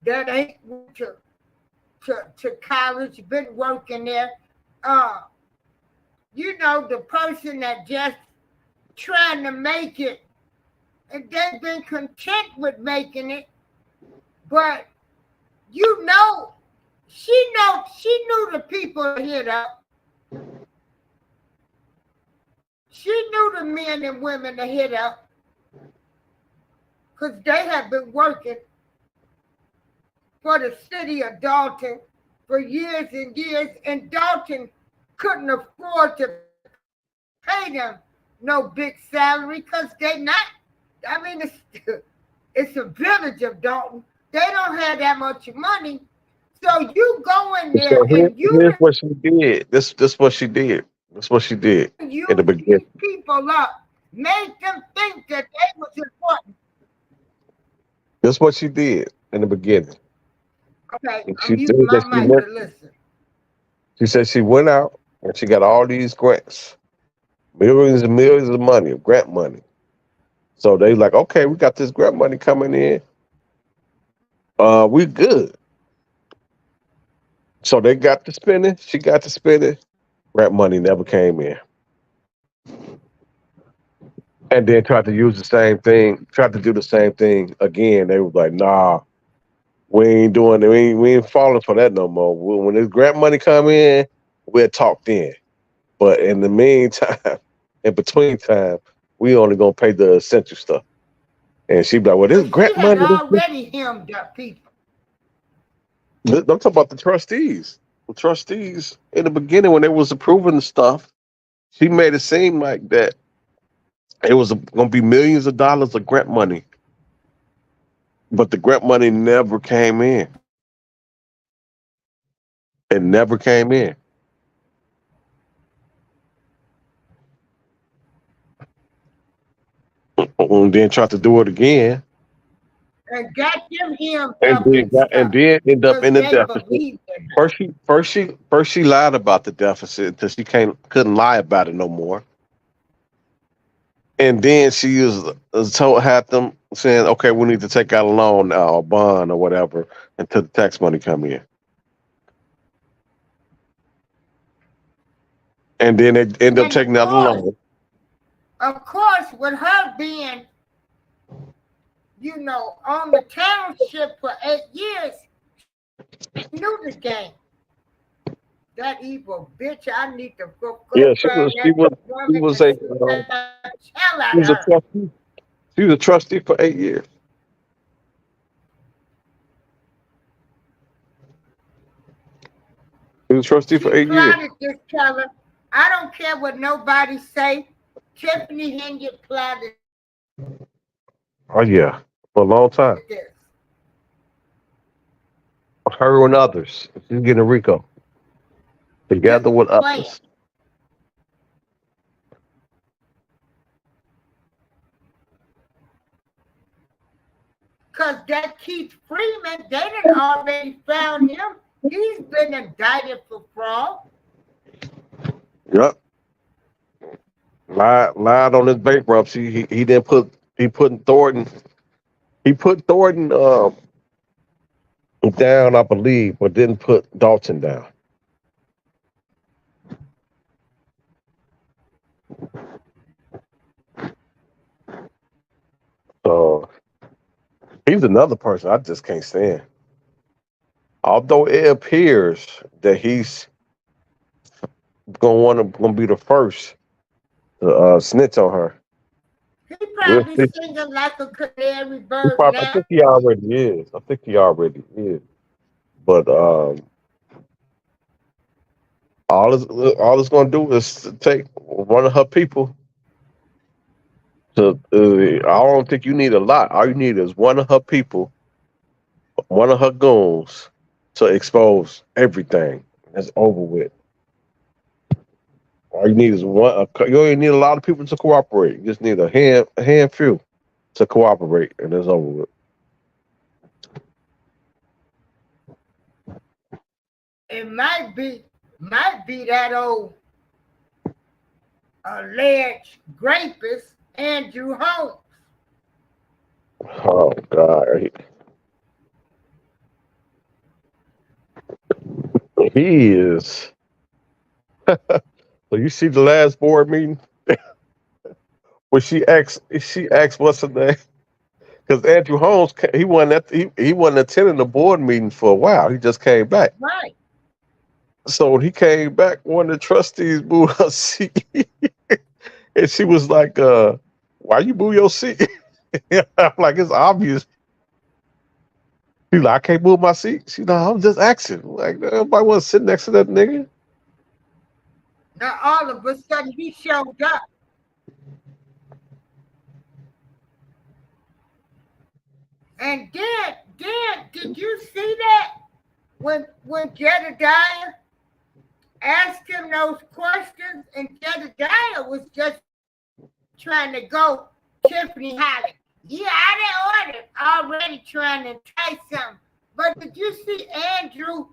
[SPEAKER 1] that ain't went to college, been working there. You know, the person that just trying to make it, and they've been content with making it. But you know, she knew the people that hit up. She knew the men and women that hit up. Because they have been working for the city of Dolton for years and years, and Dolton couldn't afford to pay them no big salary because they not. I mean, it's a village of Dolton. They don't have that much money. So you go in there
[SPEAKER 5] So
[SPEAKER 1] and
[SPEAKER 5] here's what she did. This what she did. That's what she did
[SPEAKER 1] you
[SPEAKER 5] in the beginning.
[SPEAKER 1] these people up, make them think that they was important.
[SPEAKER 5] That's what she did in the beginning.
[SPEAKER 1] Okay,
[SPEAKER 5] And
[SPEAKER 1] I'm using my mic to listen.
[SPEAKER 5] She said she went out and she got all these grants, millions and millions of money, grant money. So they like, okay, we got this grant money coming in. We good. So they got to spending. She got to spending. Grant money never came in. And then tried to use the same thing, tried to do the same thing again. They was like, nah, we ain't doing it. We ain't falling for that no more. When this grant money come in, we'll talk then. But in the meantime, in between time, we only gonna pay the essential stuff. And she be like, well, this
[SPEAKER 1] But
[SPEAKER 5] grant
[SPEAKER 1] she had
[SPEAKER 5] money.
[SPEAKER 1] already hemmed up people.
[SPEAKER 5] I'm talking about the trustees. The trustees in the beginning when they was approving the stuff, she made it seem like that it was going to be millions of dollars of grant money, but the grant money never came in. It never came in. And then tried to do it again,
[SPEAKER 1] And got them hemmed
[SPEAKER 5] and
[SPEAKER 1] up
[SPEAKER 5] then
[SPEAKER 1] and stuff.
[SPEAKER 5] end up
[SPEAKER 1] Because
[SPEAKER 5] in the
[SPEAKER 1] they
[SPEAKER 5] deficit.
[SPEAKER 1] believed in her.
[SPEAKER 5] First she lied about the deficit until she couldn't lie about it no more. And then she was told, had them saying, okay, we need to take out a loan now, or bond or whatever until the tax money come in. And then they end up
[SPEAKER 1] And
[SPEAKER 5] taking out a loan.
[SPEAKER 1] of course, with her being, you know, on the township for 8 years, she knew the game. That evil bitch, I need to go
[SPEAKER 5] Yeah, she
[SPEAKER 1] find
[SPEAKER 5] was she
[SPEAKER 1] that
[SPEAKER 5] was she
[SPEAKER 1] woman
[SPEAKER 5] was
[SPEAKER 1] and
[SPEAKER 5] a
[SPEAKER 1] sue the hell
[SPEAKER 5] she
[SPEAKER 1] out of
[SPEAKER 5] was a
[SPEAKER 1] her.
[SPEAKER 5] trustee. She was a trustee for 8 years. She was a trustee for
[SPEAKER 1] She
[SPEAKER 5] 8 years.
[SPEAKER 1] plotted this, Keller. I don't care what nobody say. Tiffany Henyard plotted
[SPEAKER 5] Oh yeah, for a long time.
[SPEAKER 1] this.
[SPEAKER 5] Her and others. She's getting a RICO together with
[SPEAKER 1] Playing.
[SPEAKER 5] others.
[SPEAKER 1] Because that Keith Freeman, they done already found him. He's been indicted for fraud.
[SPEAKER 5] Yep. Lied on his bankruptcy. He didn't put Thornton. He put Thornton down, I believe, but didn't put Dolton down. So he's another person I just can't stand. Although it appears that he's gonna be the first to snitch on her.
[SPEAKER 1] He probably singing like a canary bird
[SPEAKER 5] I
[SPEAKER 1] now.
[SPEAKER 5] think he already is. But all it's gonna do is take one of her people to. I don't think you need a lot. All you need is one of her people, one of her goons, to expose everything. It's over with. All you need is one. You don't even need a lot of people to cooperate. You just need a handful to cooperate, and it's over with.
[SPEAKER 1] It might be that old alleged rapist Andrew Holmes.
[SPEAKER 5] Oh God, he is. So you see the last board meeting when she asked what's her name, because Andrew Holmes he wasn't attending the board meeting for a while. He just came back.
[SPEAKER 1] Right.
[SPEAKER 5] So when he came back, one of the trustees booed her seat, and she was like, "Why you boo your seat?" I'm like, "It's obvious." She's like, "I can't move my seat." She's like, "I'm just asking." Like, nobody want to sit next to that nigga.
[SPEAKER 1] Now all of a sudden he showed up. And then did you see that when Jedediah asked him those questions and Jedediah was just trying to go Tiffany Holly. Yeah, I didn't order already trying to entice him. But did you see Andrew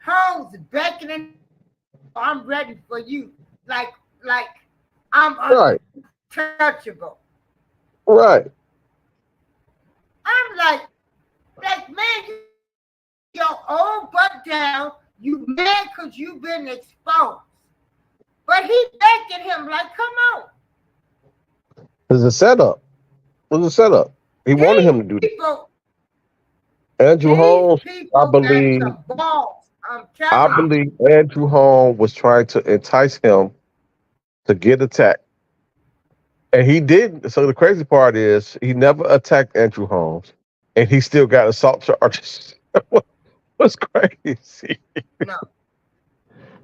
[SPEAKER 1] Holmes beckoning? I'm ready for you. Like I'm
[SPEAKER 5] Right.
[SPEAKER 1] untouchable.
[SPEAKER 5] Right.
[SPEAKER 1] I'm like, man, you your old butt down. You mad because you've been exposed. But he begging him like, come on.
[SPEAKER 5] It's a setup. It was a setup. He wanted him to do that. Andrew Holmes, I believe.
[SPEAKER 1] Got some balls.
[SPEAKER 5] I believe Andrew Holmes was trying to entice him to get attacked. And he didn't. So the crazy part is he never attacked Andrew Holmes. And he still got assault charges. What's crazy?
[SPEAKER 1] No.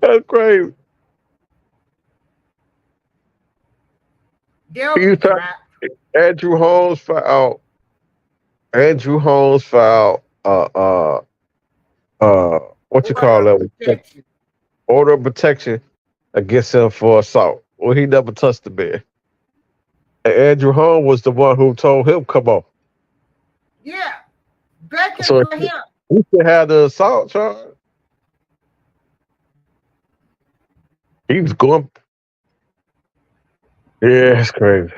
[SPEAKER 5] That's crazy. Andrew Holmes filed what you call that? Order of protection against him for assault. Well, he never touched the bed. And Andrew Holmes was the one who told him, come on.
[SPEAKER 1] Yeah. Begging
[SPEAKER 5] So
[SPEAKER 1] for him.
[SPEAKER 5] he should have the assault charge. He was going. Yeah, it's crazy.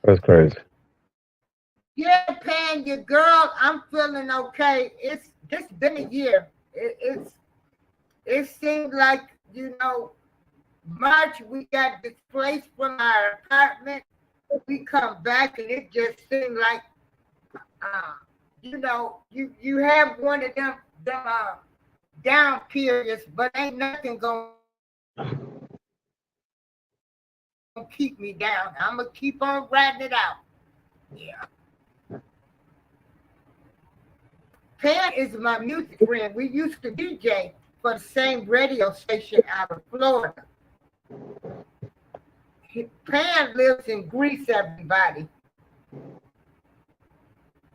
[SPEAKER 5] That's crazy.
[SPEAKER 1] Yeah, Pan, your girl, I'm feeling okay. It's just been a year. It seemed like, March we got displaced from our apartment. We come back and it just seemed like uh, you have one of them down periods, but ain't nothing gonna keep me down. I'm gonna keep on riding it out. Yeah. Pan is my music friend. We used to DJ for the same radio station out of Florida. Pan lives in Greece, everybody.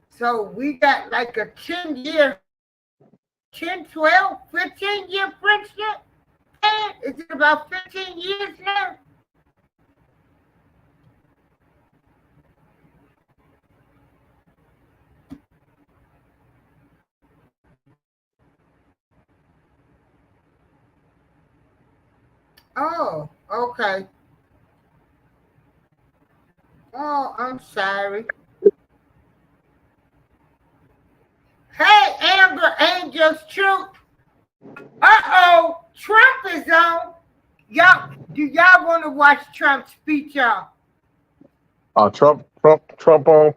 [SPEAKER 1] So we got like a 10-year, 10, 12, 15-year friendship. Pan, is it about 15 years now? Oh, okay. Oh, I'm sorry. Hey, Amber Angel's Truth. Uh-oh, Trump is on. Do y'all want to watch Trump's speech, y'all?
[SPEAKER 5] Trump on.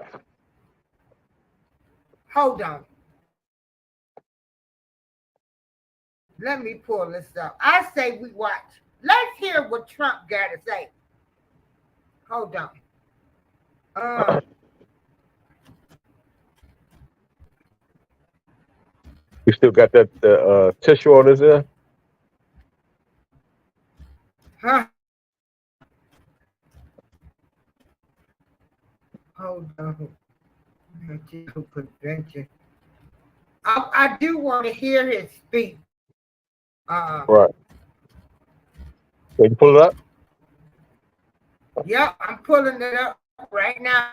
[SPEAKER 1] Hold on. Let me pull this up. I say we watch. Let's hear what Trump got to say. Hold on.
[SPEAKER 5] You still got that tissue on his ear?
[SPEAKER 1] Huh? Hold on. Convention. I do want to hear his speech.
[SPEAKER 5] Right. Can you pull it up?
[SPEAKER 1] Yep, I'm pulling it up right now.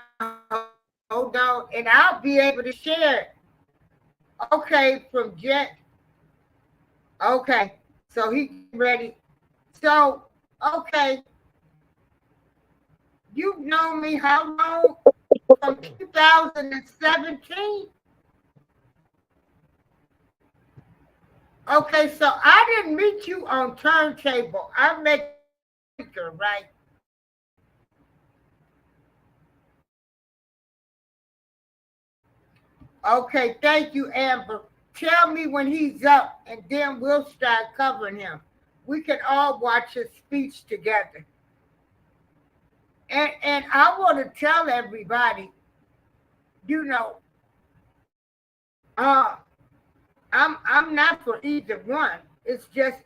[SPEAKER 1] Hold on, and I'll be able to share it. Okay, from Jet. Okay, so he's ready. So, okay. You've known me how long? From 2017? Okay, so I didn't meet you on Turntable. I met you, right? Okay, thank you, Amber. Tell me when he's up, and then we'll start covering him. We can all watch his speech together. And I want to tell everybody, I'm not for either one. It's just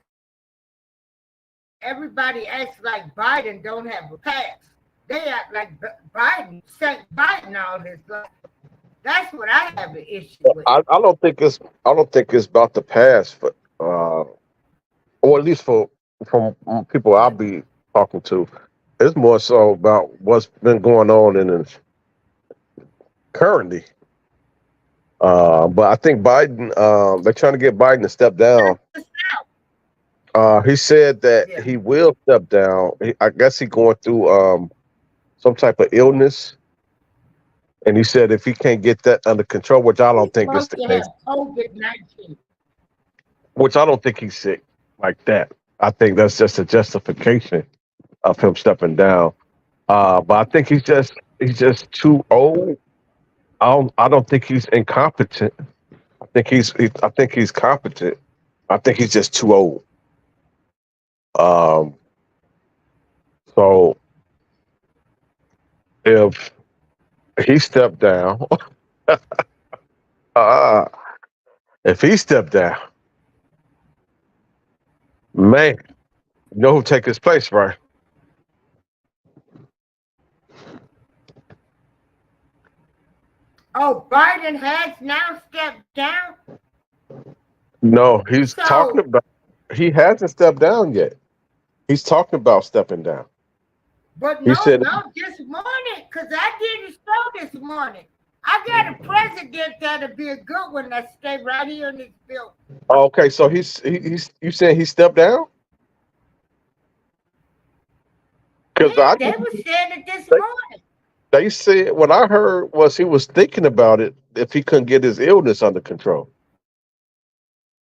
[SPEAKER 1] everybody acts like Biden don't have a past. They act like Biden, Saint Biden all his life. That's what I have an issue with.
[SPEAKER 5] I don't think it's about the past, but or at least from people I'll be talking to, it's more so about what's been going on in it currently. But I think Biden, they're trying to get Biden to step down. He said that he will step down. I guess he's going through some type of illness. And he said if he can't get that under control, which I don't think is the case.
[SPEAKER 1] COVID-19.
[SPEAKER 5] Which I don't think he's sick like that. I think that's just a justification of him stepping down. But I think he's just too old. I don't think he's incompetent. I think he's competent. I think he's just too old. So if he stepped down, if he stepped down, man, you know who take his place, right?
[SPEAKER 1] Oh, Biden has now stepped down?
[SPEAKER 5] No, he's talking about. He hasn't stepped down yet. He's talking about stepping down.
[SPEAKER 1] But no, this morning, because I did a show this morning. I got a president that'll be a good one that stay right here in this building.
[SPEAKER 5] Okay, so he's you saying he stepped down? Because
[SPEAKER 1] they were saying it this morning.
[SPEAKER 5] They said what I heard was he was thinking about it if he couldn't get his illness under control.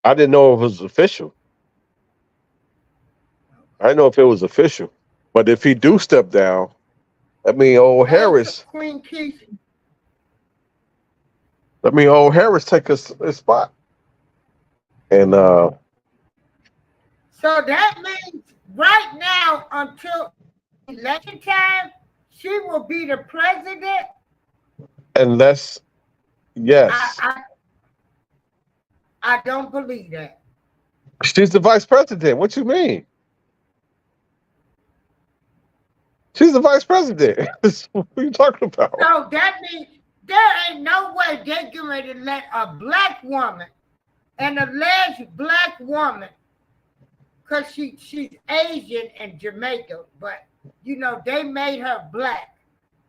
[SPEAKER 5] I didn't know if it was official. I didn't know if it was official. But if he do step down, old
[SPEAKER 1] Hey,
[SPEAKER 5] Harris.
[SPEAKER 1] Queen Keith.
[SPEAKER 5] Old Harris take his spot. And
[SPEAKER 1] So that means right now until election time, she will be the president.
[SPEAKER 5] unless yes,
[SPEAKER 1] I don't believe that.
[SPEAKER 5] she's the vice president. What you mean? She's the vice president. What are you talking about?
[SPEAKER 1] So that means there ain't no way they're getting ready to let a black woman, an alleged black woman, because she's Asian and Jamaican, but they made her black.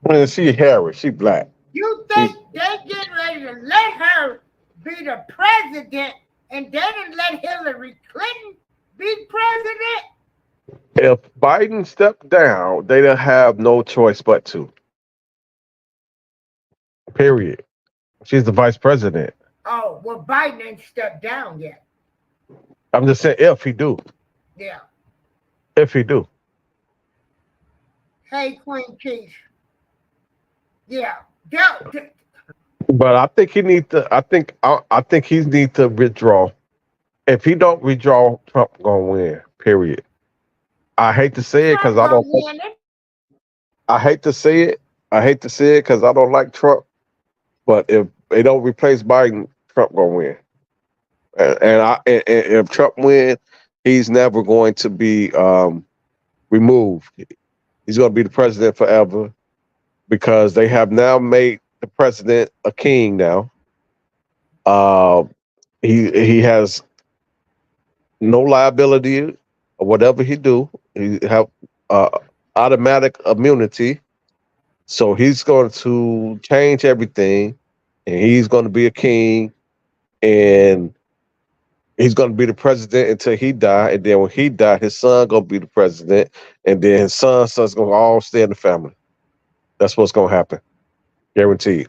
[SPEAKER 5] Man, she Harris. She black.
[SPEAKER 1] You think they getting ready to let her be the president and they didn't let Hillary Clinton be president?
[SPEAKER 5] If Biden stepped down, they don't have no choice but to. Period. She's the vice president.
[SPEAKER 1] Oh, well, Biden ain't stepped down yet.
[SPEAKER 5] I'm just saying if he do.
[SPEAKER 1] Yeah.
[SPEAKER 5] If he do.
[SPEAKER 1] Hey, Queen Keith. Yeah.
[SPEAKER 5] But I think he need to. I think he need to withdraw. If he don't withdraw, Trump gonna win. Period. I hate to say it because I don't. I hate to say it. I hate to say it because I don't like Trump. But if they don't replace Biden, Trump gonna win. And if Trump win, he's never going to be removed. He's going to be the president forever because they have now made the president a king now. He has no liability or whatever he do. He have automatic immunity. So he's going to change everything and he's going to be a king and he's going to be the president until he die. And then when he die, his son going to be the president. And then his son's going to all stay in the family. That's what's going to happen. Guaranteed.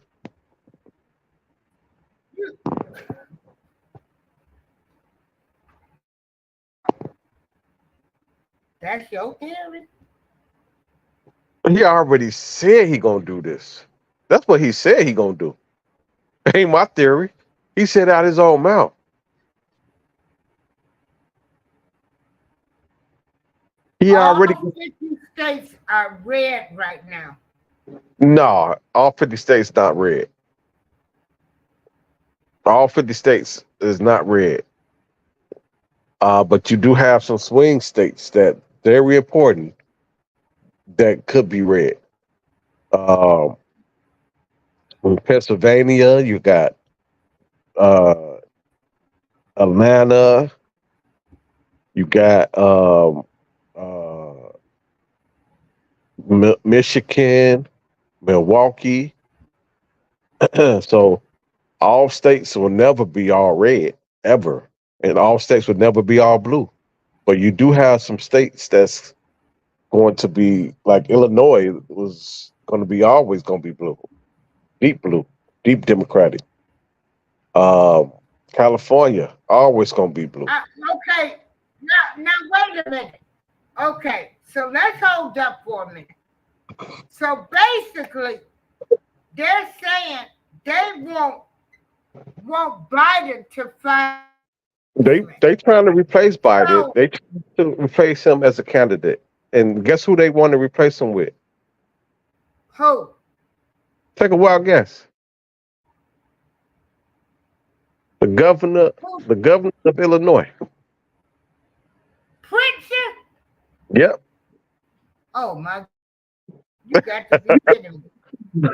[SPEAKER 1] That's your theory?
[SPEAKER 5] He already said he going to do this. That's what he said he going to do. Ain't my theory. He said out his own mouth.
[SPEAKER 1] All 50 states are red right now.
[SPEAKER 5] No, all 50 states not red. All 50 states is not red. But you do have some swing states that very important that could be red. In Pennsylvania, you got Atlanta, you got Michigan, Milwaukee. So all states will never be all red, ever. And all states would never be all blue. But you do have some states that's going to be, like Illinois was going to be always going to be blue, deep Democratic. California, always going to be blue.
[SPEAKER 1] Okay, now wait a minute. Okay, so let's hold up for a minute. So basically, they're saying they want Biden to find.
[SPEAKER 5] They trying to replace Biden. They trying to replace him as a candidate. And guess who they want to replace him with?
[SPEAKER 1] Who?
[SPEAKER 5] Take a wild guess. The governor of Illinois.
[SPEAKER 1] Pritzker?
[SPEAKER 5] Yep.
[SPEAKER 1] Oh my! You got to be kidding me.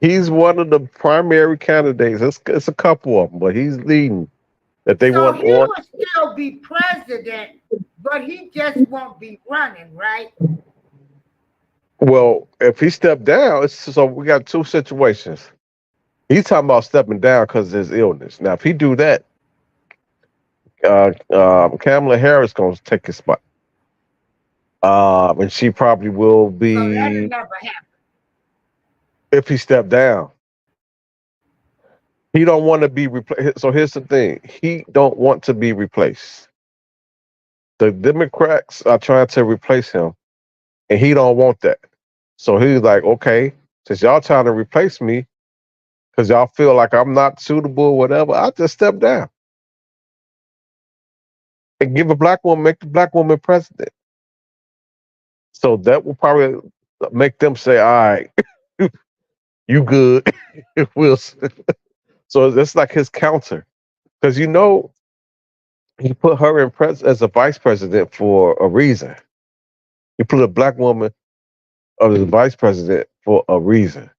[SPEAKER 5] He's one of the primary candidates. It's a couple of them, but he's leading. That they
[SPEAKER 1] so
[SPEAKER 5] want.
[SPEAKER 1] He will still be president, but he just won't be running, right?
[SPEAKER 5] Well, if he stepped down, so we got two situations. He's talking about stepping down because of his illness. Now, if he do that, Kamala Harris gonna take his spot. And she probably will
[SPEAKER 1] So that'll
[SPEAKER 5] be
[SPEAKER 1] never happen.
[SPEAKER 5] if he stepped down. He don't want to be replaced. So here's the thing: he don't want to be replaced. The Democrats are trying to replace him, and he don't want that. So he's like, okay, since y'all trying to replace me because y'all feel like I'm not suitable, or whatever, I'll just step down and give a black woman, make the black woman president. So that will probably make them say, all right, you good. Wilson. So that's like his counter. Because he put her in as a vice president for a reason. He put a black woman as the vice president for a reason.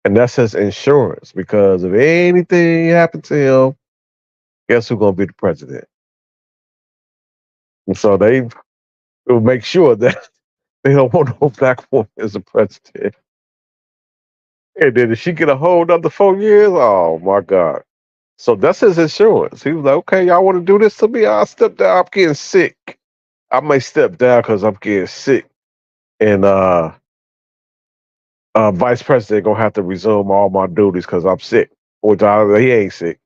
[SPEAKER 5] And that's his insurance. Because if anything happened to him, guess who's gonna be the president? And so they will make sure that they don't want no black woman as a president. And then if she get a whole another 4 years, oh my God. So that's his insurance. He was like, okay, y'all want to do this to me? I'll step down. I'm getting sick. I may step down because I'm getting sick. And vice president gonna have to resume all my duties because I'm sick. Which he ain't sick.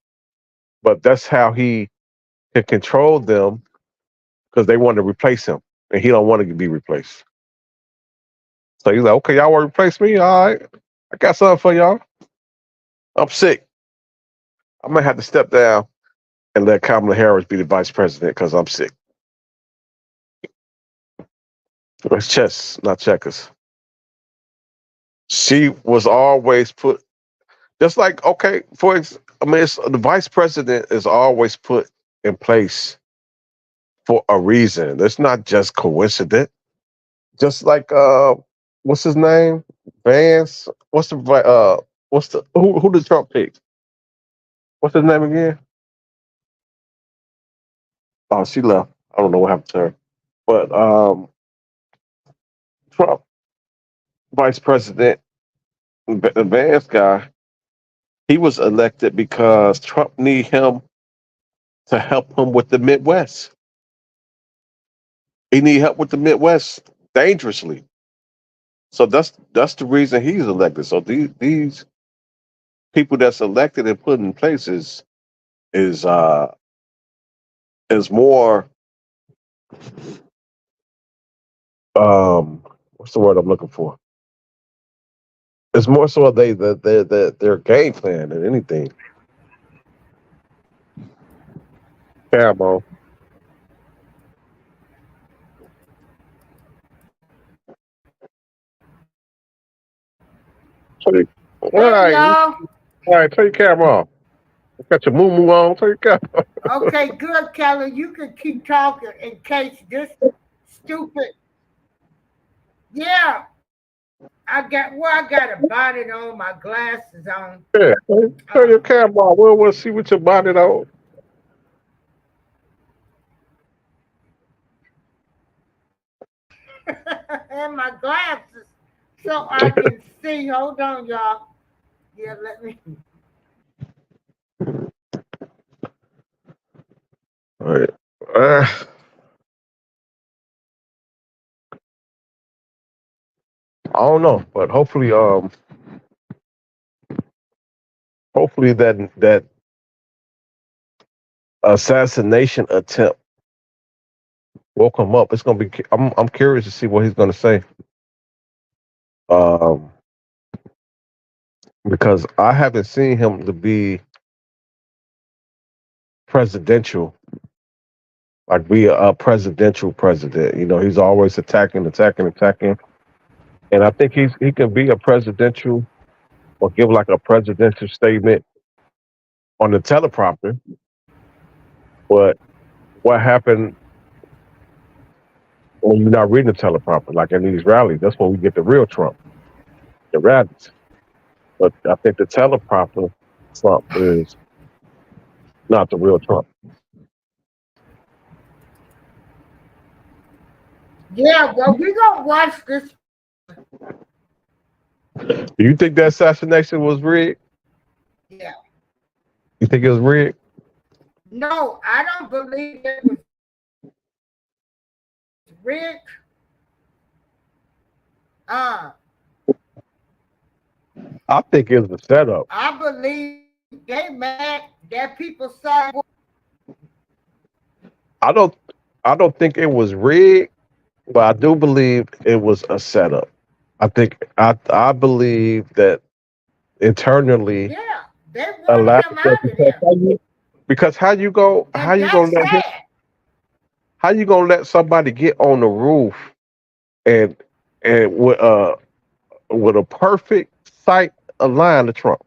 [SPEAKER 5] But that's how he can control them because they want to replace him. And he don't want to be replaced. So he's like, okay, y'all want to replace me? All right. I got something for y'all. I'm sick. I'm gonna have to step down and let Kamala Harris be the vice president because I'm sick. It's chess, not checkers. She was always put, just like, okay, the vice president is always put in place for a reason. It's not just coincident. Just like, what's his name? Vance. Who did Trump pick? What's his name again? Oh, she left. I don't know what happened to her. But Trump, vice president, the Vance guy, he was elected because Trump need him to help him with the Midwest. He need help with the Midwest dangerously. So that's the reason he's elected. So these people that's elected and put in place is more what's the word I'm looking for? It's more so their game plan than anything. Camo. All
[SPEAKER 1] Hey,
[SPEAKER 5] right,
[SPEAKER 1] y'all.
[SPEAKER 5] all right. Turn your camera off. Got your moo on. Turn your camera off.
[SPEAKER 1] Okay, good, Kelly. You can keep talking in case this stupid. Yeah, I got a bonnet on, my glasses on.
[SPEAKER 5] Yeah, turn your camera off. We want to see what your bonnet on.
[SPEAKER 1] And my glasses so I can see. Hold on, y'all. Yeah, let me.
[SPEAKER 5] All right. Uh, I don't know, but hopefully that assassination attempt will come up. It's gonna be. I'm curious to see what he's gonna say. Um, because I haven't seen him to be presidential, like be a presidential president. He's always attacking, and I think he can be a presidential or give like a presidential statement on the teleprompter. But what happened when you're not reading the teleprompter, like in these rallies? That's when we get the real Trump, the rallies. But I think the teleprompter Trump is not the real Trump.
[SPEAKER 1] Yeah, well, we gonna watch this.
[SPEAKER 5] Do you think that assassination was rigged?
[SPEAKER 1] Yeah.
[SPEAKER 5] You think it was rigged?
[SPEAKER 1] No, I don't believe it was rigged. Uh,
[SPEAKER 5] I think it was a setup.
[SPEAKER 1] I believe they mad that people saw.
[SPEAKER 5] I don't I don't think it was rigged, but I do believe it was a setup. I believe that internally
[SPEAKER 1] Yeah, they wanted
[SPEAKER 5] allowed
[SPEAKER 1] him
[SPEAKER 5] that
[SPEAKER 1] out of there,
[SPEAKER 5] because how
[SPEAKER 1] and
[SPEAKER 5] you gonna
[SPEAKER 1] that's
[SPEAKER 5] let him,
[SPEAKER 1] sad.
[SPEAKER 5] how you gonna let somebody get on the roof and and with a perfect sight of line of Trump.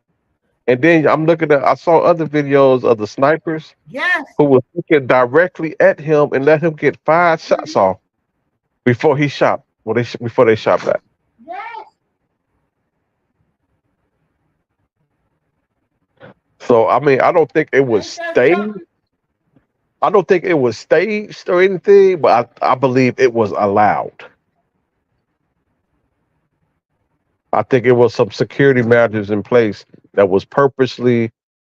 [SPEAKER 5] And then I saw other videos of the snipers
[SPEAKER 1] Yes,
[SPEAKER 5] who was looking directly at him and let him get 5 shots off before he shot. Before they shot back.
[SPEAKER 1] yes.
[SPEAKER 5] So I mean, I don't think it was
[SPEAKER 1] Ain't that
[SPEAKER 5] staged.
[SPEAKER 1] something?
[SPEAKER 5] I don't think it was staged or anything, but I believe it was allowed. I think it was some security measures in place that was purposely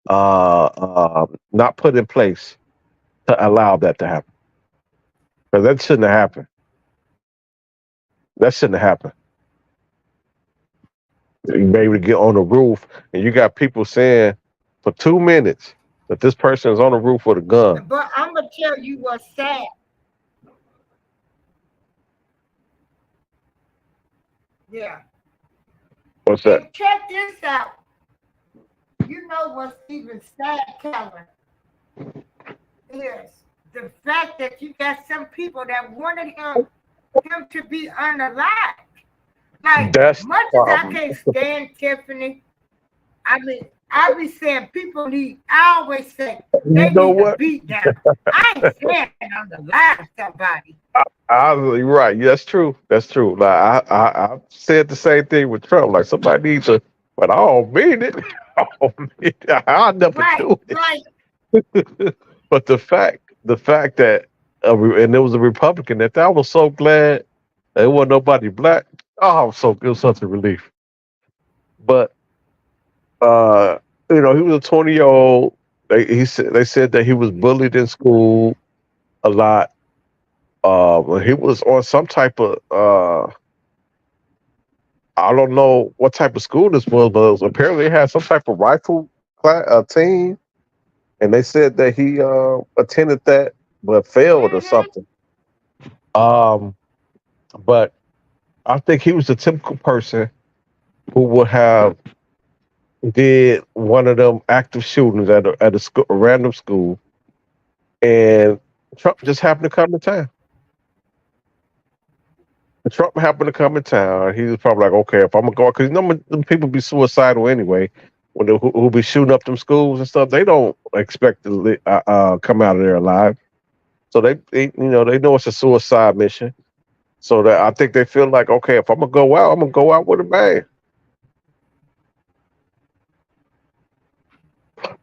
[SPEAKER 5] not put in place to allow that to happen. Because that shouldn't have happened. That shouldn't have happened. You be able to get on the roof, and you got people saying for 2 minutes that this person is on the roof with a gun.
[SPEAKER 1] But I'm gonna tell you what's sad. Yeah,
[SPEAKER 5] What's that?
[SPEAKER 1] and check this out. You know what's even sad, Kellen, is the fact that you got some people that wanted him to be unalive. Like,
[SPEAKER 5] That's the
[SPEAKER 1] much as I
[SPEAKER 5] problem.
[SPEAKER 1] can't stand Tiffany, I be saying people need, I always say
[SPEAKER 5] You
[SPEAKER 1] they
[SPEAKER 5] know
[SPEAKER 1] need a
[SPEAKER 5] what?
[SPEAKER 1] beat down. I ain't saying unalive somebody.
[SPEAKER 5] You're right. Yeah, that's true. That's true. Like I said the same thing with Trump. Like somebody needs to, but I don't mean it. I don't mean it. I'll never
[SPEAKER 1] Right,
[SPEAKER 5] do
[SPEAKER 1] right.
[SPEAKER 5] it. But the fact that, and there was a Republican that I was so glad there wasn't nobody black. Oh, it was such a relief. But uh, he was a 20-year-old. They said that he was bullied in school a lot. He was on some type of I don't know what type of school this was, but apparently it had some type of rifle team, and they said that he attended that but failed or
[SPEAKER 1] Mm-hmm.
[SPEAKER 5] something. Um, but I think he was the typical person who would have did one of them active shootings at a random school, and Trump just happened to come to town. Trump happened to come in town. He was probably like, okay, if I'm gonna go, because them people be suicidal anyway. When who be shooting up them schools and stuff, they don't expect to come out of there alive. So they know it's a suicide mission. So that I think they feel like, okay, if I'm gonna go out with a bang.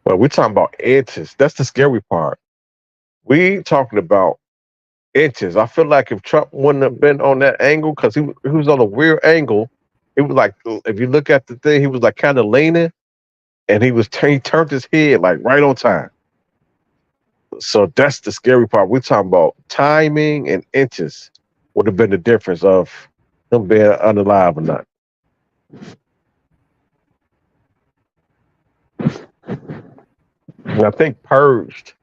[SPEAKER 5] But we're talking about inches. That's the scary part. We talking about inches. I feel like if Trump wouldn't have been on that angle, because he was on a weird angle, it was like if you look at the thing, he was like kind of leaning, and he turned his head like right on time. So that's the scary part. We're talking about timing and inches would have been the difference of him being unalive or not. And I think purged.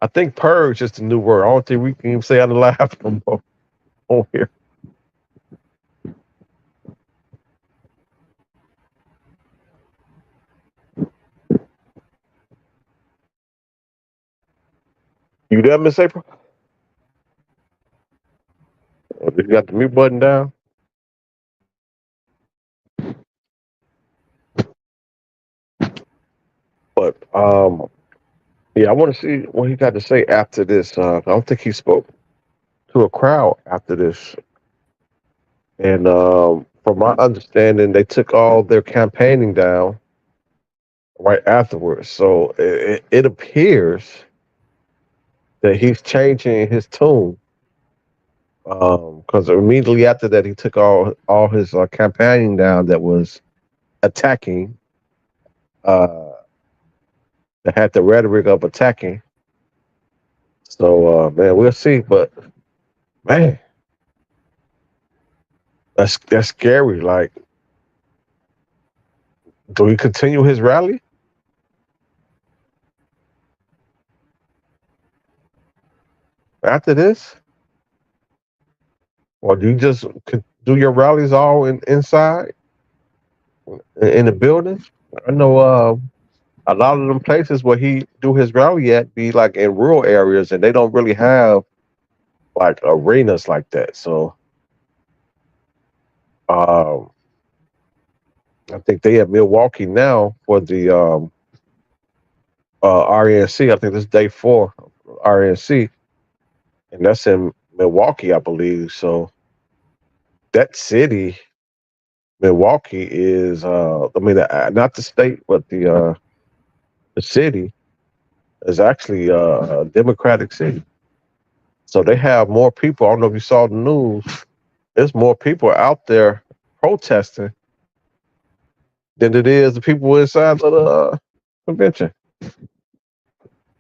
[SPEAKER 5] I think purged is the new word. I don't think we can even say unalive no more on here. You there, Miss April? You got the mute button down. But yeah, I want to see what he got to say after this. I don't think he spoke to a crowd after this. And from my understanding, they took all their campaigning down right afterwards. So it appears that he's changing his tune. Because immediately after that, he took all his campaigning down that was attacking, uh, that had the rhetoric of attacking. So man, we'll see. But man, That's scary. Like, do he continue his rally? After this, or do you just do your rallies all inside in the building? I know a lot of them places where he do his rally at be like in rural areas, and they don't really have like arenas like that. So um, I think they have Milwaukee now for the RNC. I think this is day 4 RNC, and that's in Milwaukee, I believe. So that city, Milwaukee, is I mean, not the state, but the city is actually a Democratic city. So they have more people. I don't know if you saw the news. There's more people out there protesting than it is the people inside of the convention.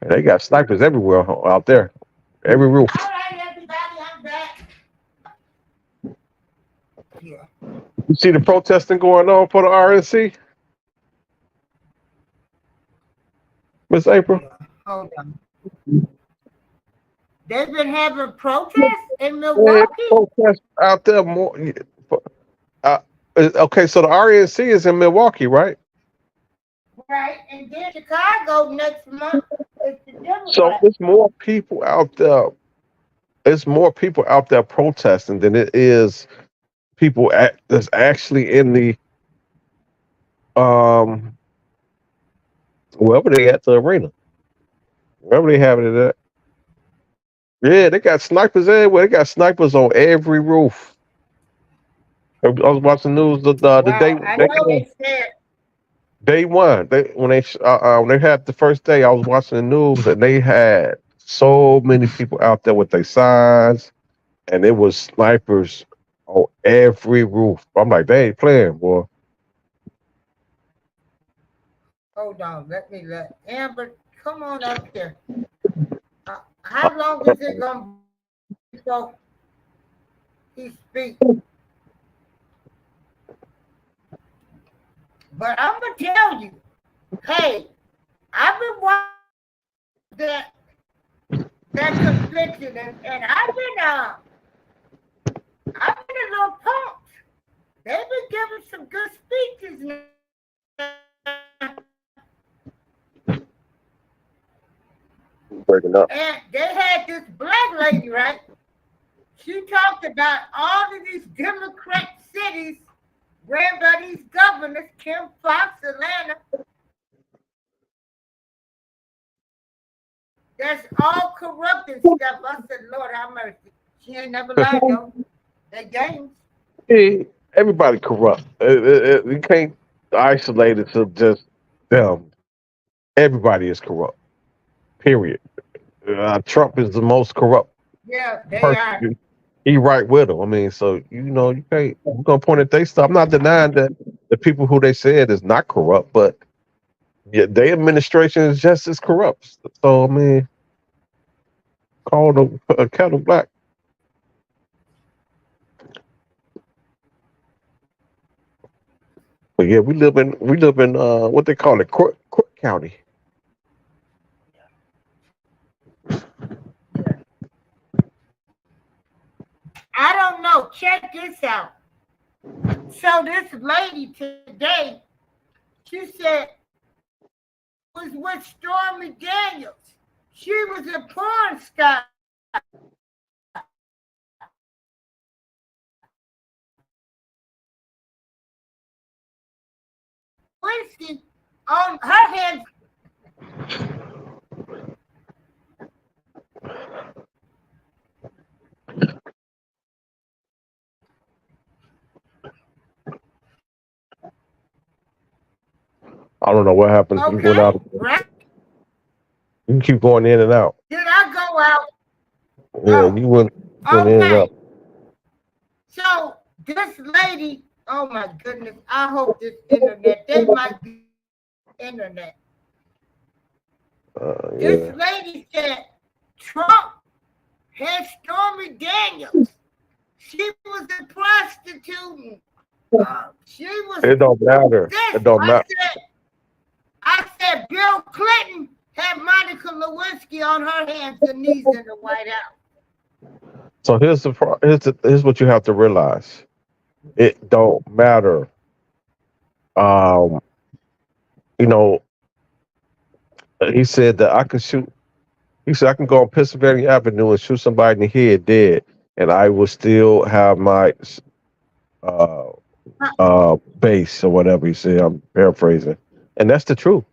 [SPEAKER 5] And they got snipers everywhere out there, every roof.
[SPEAKER 1] All right, everybody, I'm back. Yeah.
[SPEAKER 5] You see the protesting going on for the RNC, Miss April?
[SPEAKER 1] Hold on. They've been having protests in
[SPEAKER 5] Yeah,
[SPEAKER 1] Milwaukee?
[SPEAKER 5] protests out there more. Okay, so the RNC is in Milwaukee, right?
[SPEAKER 1] Right, and then Chicago next month is the Democrats.
[SPEAKER 5] So there's more people out there. There's more people out there protesting than it is people that's actually in the wherever they at the arena, wherever they have it at. Yeah, they got snipers everywhere. They got snipers on every roof. I was watching news the day
[SPEAKER 1] I know they said
[SPEAKER 5] day one. When they had the first day, I was watching the news and they had so many people out there with their signs, and it was snipers on every roof. I'm like, they ain't playing, boy.
[SPEAKER 1] hold on, let Amber come on up here. How long is it gonna be so he speaks? But I'm gonna tell you, hey, I've been watching that convention, and I've been a little pumped. They've been giving some good speeches now.
[SPEAKER 5] Breaking up.
[SPEAKER 1] And they had this black lady, right? She talked about all of these Democrat cities ran by these governors, Kim Fox, Atlanta. That's all corrupt and stuff. I said, Lord have mercy. She ain't never lied though. They games.
[SPEAKER 5] Hey, everybody corrupt. You can't isolate it to just them. Everybody is corrupt. Period. Trump is the most corrupt
[SPEAKER 1] Yeah, they
[SPEAKER 5] person.
[SPEAKER 1] are.
[SPEAKER 5] He right with them. I mean, so you can't. You're gonna point at their stuff. I'm not denying that the people who they said is not corrupt, but yeah, their administration is just as corrupt. So I mean, call them kettle black. But yeah, we live in what they call it, Cook County.
[SPEAKER 1] I don't know. Check this out. So this lady today, she said was with Stormy Daniels. She was a porn star. Wednesday on her hands.
[SPEAKER 5] I don't know what happened. You went
[SPEAKER 1] Okay,
[SPEAKER 5] out.
[SPEAKER 1] right?
[SPEAKER 5] You keep going in and out.
[SPEAKER 1] Did I go out?
[SPEAKER 5] Yeah,
[SPEAKER 1] Oh,
[SPEAKER 5] you went in and
[SPEAKER 1] okay.
[SPEAKER 5] out.
[SPEAKER 1] So this lady, oh my goodness, I hope this internet, they might be internet.
[SPEAKER 5] Yeah.
[SPEAKER 1] This lady said Trump had Stormy Daniels She was a prostitute. She was.
[SPEAKER 5] It don't matter.
[SPEAKER 1] This,
[SPEAKER 5] It don't matter.
[SPEAKER 1] I said Bill Clinton had Monica Lewinsky on her hands and knees in the White House.
[SPEAKER 5] So here's what you have to realize. It don't matter. You know, he said that I could shoot. He said I can go on Pennsylvania Avenue and shoot somebody in the head dead, and I will still have my base or whatever he said. I'm paraphrasing, and that's the truth.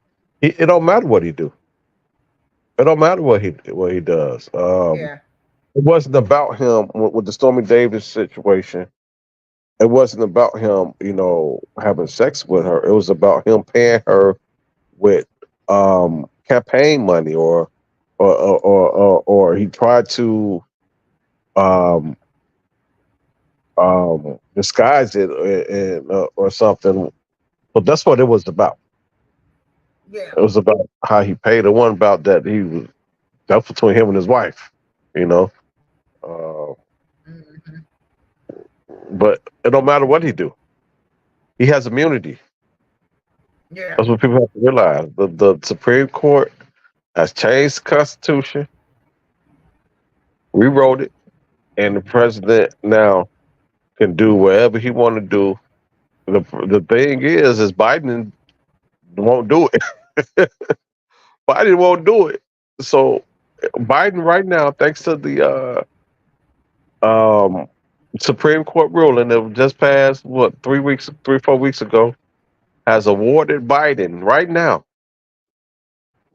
[SPEAKER 5] It don't matter what he do. It don't matter what he does.
[SPEAKER 1] Yeah.
[SPEAKER 5] It wasn't about him with the Stormy Davis situation. It wasn't about him, having sex with her. It was about him paying her with campaign money, or he tried to disguise it or something. But that's what it was about.
[SPEAKER 1] Yeah.
[SPEAKER 5] It was about how he paid. It wasn't about that that's between him and his wife, But it don't matter what he do. He has immunity.
[SPEAKER 1] Yeah.
[SPEAKER 5] That's what people have to realize. The Supreme Court has changed the Constitution, rewrote it, and the president now can do whatever he want to do. The thing is Biden won't do it. Biden won't do it. So Biden right now, thanks to the Supreme Court ruling that just passed, 3-4 weeks ago, has awarded Biden right now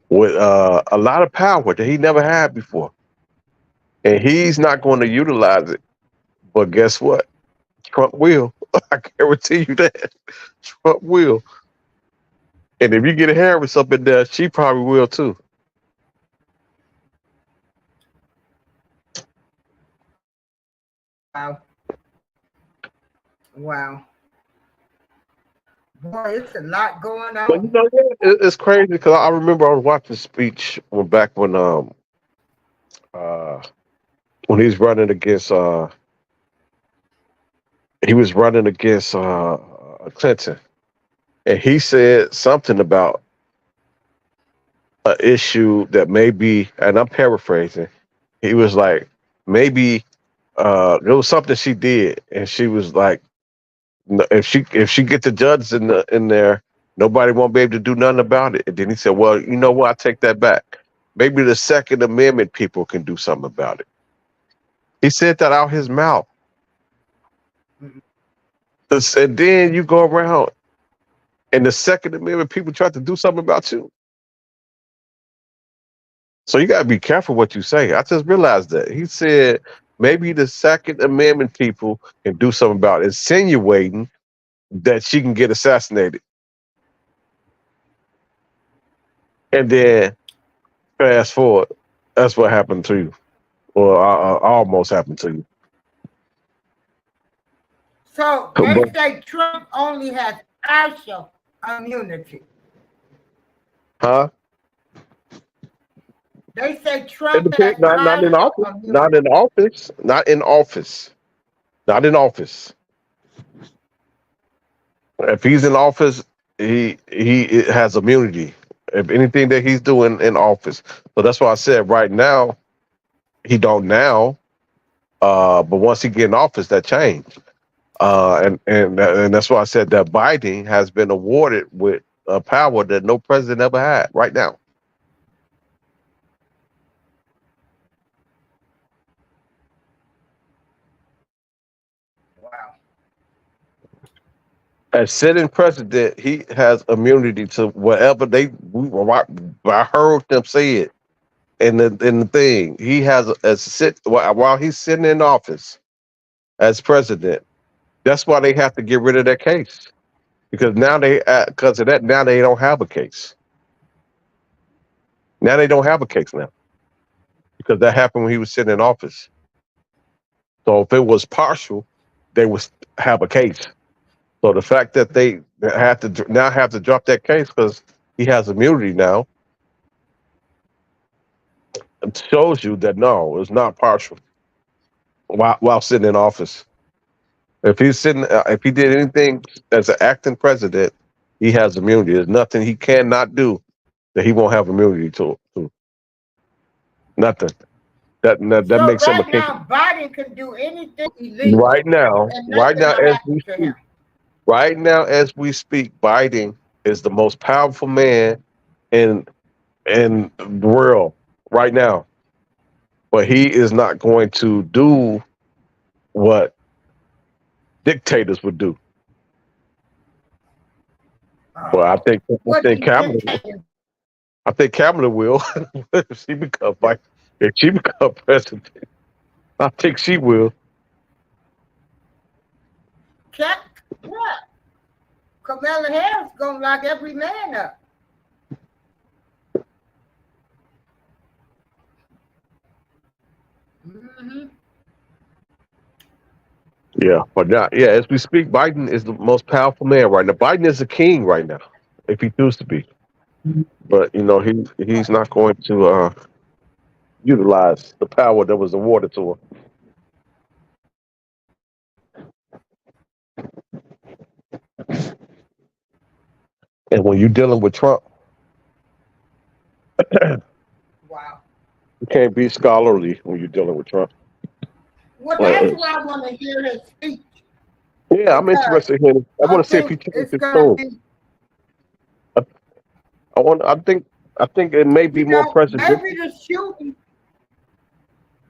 [SPEAKER 5] with a lot of power that he never had before. And he's not going to utilize it. But guess what? Trump will. I guarantee you that. Trump will. And if you get Harris up in there, she probably will too.
[SPEAKER 1] Wow. Boy, it's a lot going on.
[SPEAKER 5] But it's crazy because I remember I was watching a speech back when he's running against Clinton, and he said something about an issue that maybe, and I'm paraphrasing. He was like, maybe there was something she did, and she was like, if she get the judges in there, nobody won't be able to do nothing about it. And then he said, well, you know what? I take that back. Maybe the Second Amendment people can do something about it. He said that out his mouth. And then you go around and the Second Amendment people try to do something about you. So you got to be careful what you say. I just realized that. He said maybe the Second Amendment people can do something about it, insinuating that she can get assassinated. And then fast forward, that's what happened to you. Or almost happened to you.
[SPEAKER 1] So they say Trump only has partial immunity.
[SPEAKER 5] Huh?
[SPEAKER 1] They say Trump has
[SPEAKER 5] not in office.
[SPEAKER 1] immunity.
[SPEAKER 5] Not in office. Not in office. Not in office. If he's in office, he has immunity. If anything that he's doing in office. So that's why I said right now, he don't now. But once he get in office, that changed. And that's why I said that Biden has been awarded with a power that no president ever had right now.
[SPEAKER 1] Wow.
[SPEAKER 5] As sitting president, he has immunity to whatever I heard them say it in the thing. He has while he's sitting in office as president. That's why they have to get rid of that case, because now because of that, now they don't have a case. Now they don't have a case now, because that happened when he was sitting in office. So if it was partial, they would have a case. So the fact that they have to drop that case because he has immunity now, it shows you that no, it's not partial. while sitting in office. If he did anything as an acting president, he has immunity. There's nothing he cannot do that he won't have immunity to. Nothing. That
[SPEAKER 1] So
[SPEAKER 5] makes him a
[SPEAKER 1] right
[SPEAKER 5] king.
[SPEAKER 1] now, Biden can do anything illegal,
[SPEAKER 5] Right now,
[SPEAKER 1] and nothing will happen to him.
[SPEAKER 5] right now as we speak, Biden is the most powerful man in the world right now. But he is not going to do what dictators would do. But I think
[SPEAKER 1] What
[SPEAKER 5] Kamala, I think Kamala will if she become president. I think she will.
[SPEAKER 1] What? Kamala Harris gonna lock every man up. Mm-hmm.
[SPEAKER 5] Yeah, but now, yeah, as we speak, Biden is the most powerful man right now. Biden is a king right now, if he chooses to be. But he's not going to utilize the power that was awarded to him. And when you're dealing with Trump,
[SPEAKER 1] Wow.
[SPEAKER 5] you can't be scholarly when you're dealing with Trump.
[SPEAKER 1] Well, that's why I want to hear his speech.
[SPEAKER 5] Yeah, I'm interested in him. I want to see if he changes his tone. I think it may be more presidential.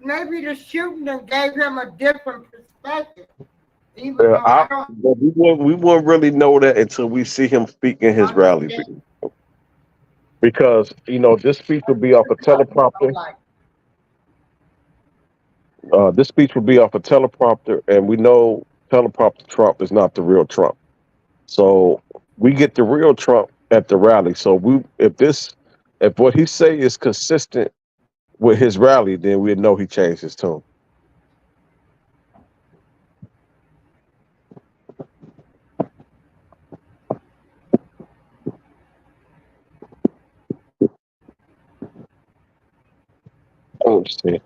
[SPEAKER 1] Maybe the shooting gave him a different perspective.
[SPEAKER 5] We won't really know that until we see him speak in his rally. Because, this speech will be off a teleprompter. This speech will be off a teleprompter, and we know teleprompter Trump is not the real Trump. So we get the real Trump at the rally. So if what he say is consistent with his rally, then we know he changed his tune. I understand.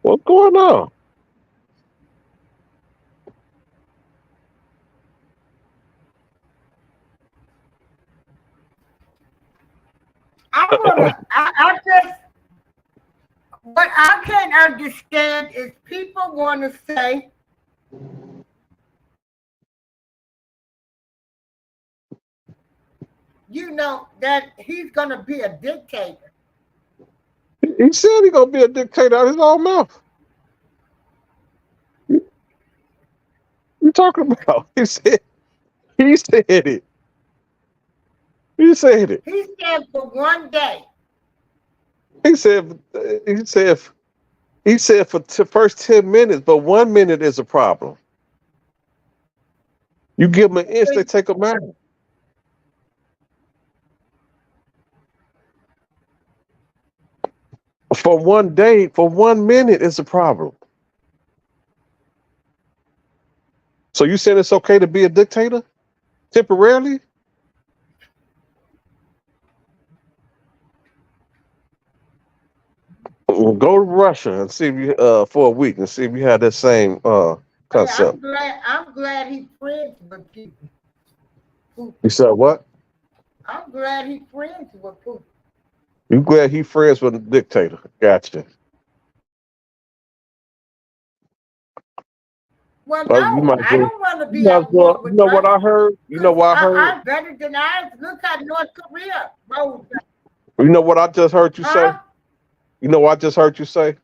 [SPEAKER 5] What's going on?
[SPEAKER 1] What I can't understand is people want to say, that he's going to be a dictator.
[SPEAKER 5] He said he's going to be a dictator out of his own mouth. You talking about? He said it. He said it.
[SPEAKER 1] He said for one day.
[SPEAKER 5] He said for the first 10 minutes, but 1 minute is a problem. You give them an inch, they take a mile. For 1 day, for 1 minute is a problem. So you saying it's okay to be a dictator temporarily? Well, go to Russia and see if you for a week and see if you have that same concept.
[SPEAKER 1] I'm glad he friends with people.
[SPEAKER 5] You said what?
[SPEAKER 1] I'm glad he friends with Putin.
[SPEAKER 5] You glad he friends with a dictator? Gotcha.
[SPEAKER 1] Well, no, I don't want to be at war with
[SPEAKER 5] Russia. What I heard? You know what I heard?
[SPEAKER 1] I'm better than ours. Look at North Korea.
[SPEAKER 5] You know what I just heard you say? You know what I just heard you say?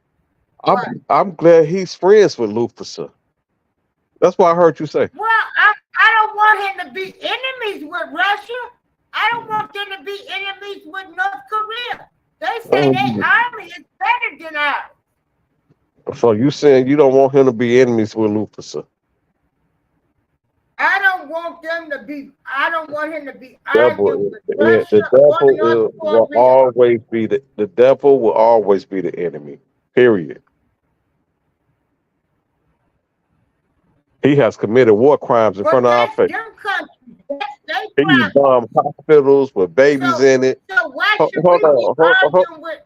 [SPEAKER 5] I'm glad he's friends with Lufthansa. That's what I heard you say.
[SPEAKER 1] Well, I don't want him to be enemies with Russia. I don't want them to be enemies with North Korea. They say their army is better than ours.
[SPEAKER 5] So you saying you don't want him to be enemies with Lufthansa?
[SPEAKER 1] I don't want him to be
[SPEAKER 5] arguing
[SPEAKER 1] with Russia.
[SPEAKER 5] The devil will always be the devil will always be the enemy. Period. He has committed war crimes in front of our face.
[SPEAKER 1] They
[SPEAKER 5] He
[SPEAKER 1] dropped.
[SPEAKER 5] bombed hospitals with babies in it.
[SPEAKER 1] So why
[SPEAKER 5] Hold
[SPEAKER 1] should we
[SPEAKER 5] on,
[SPEAKER 1] be arguing with?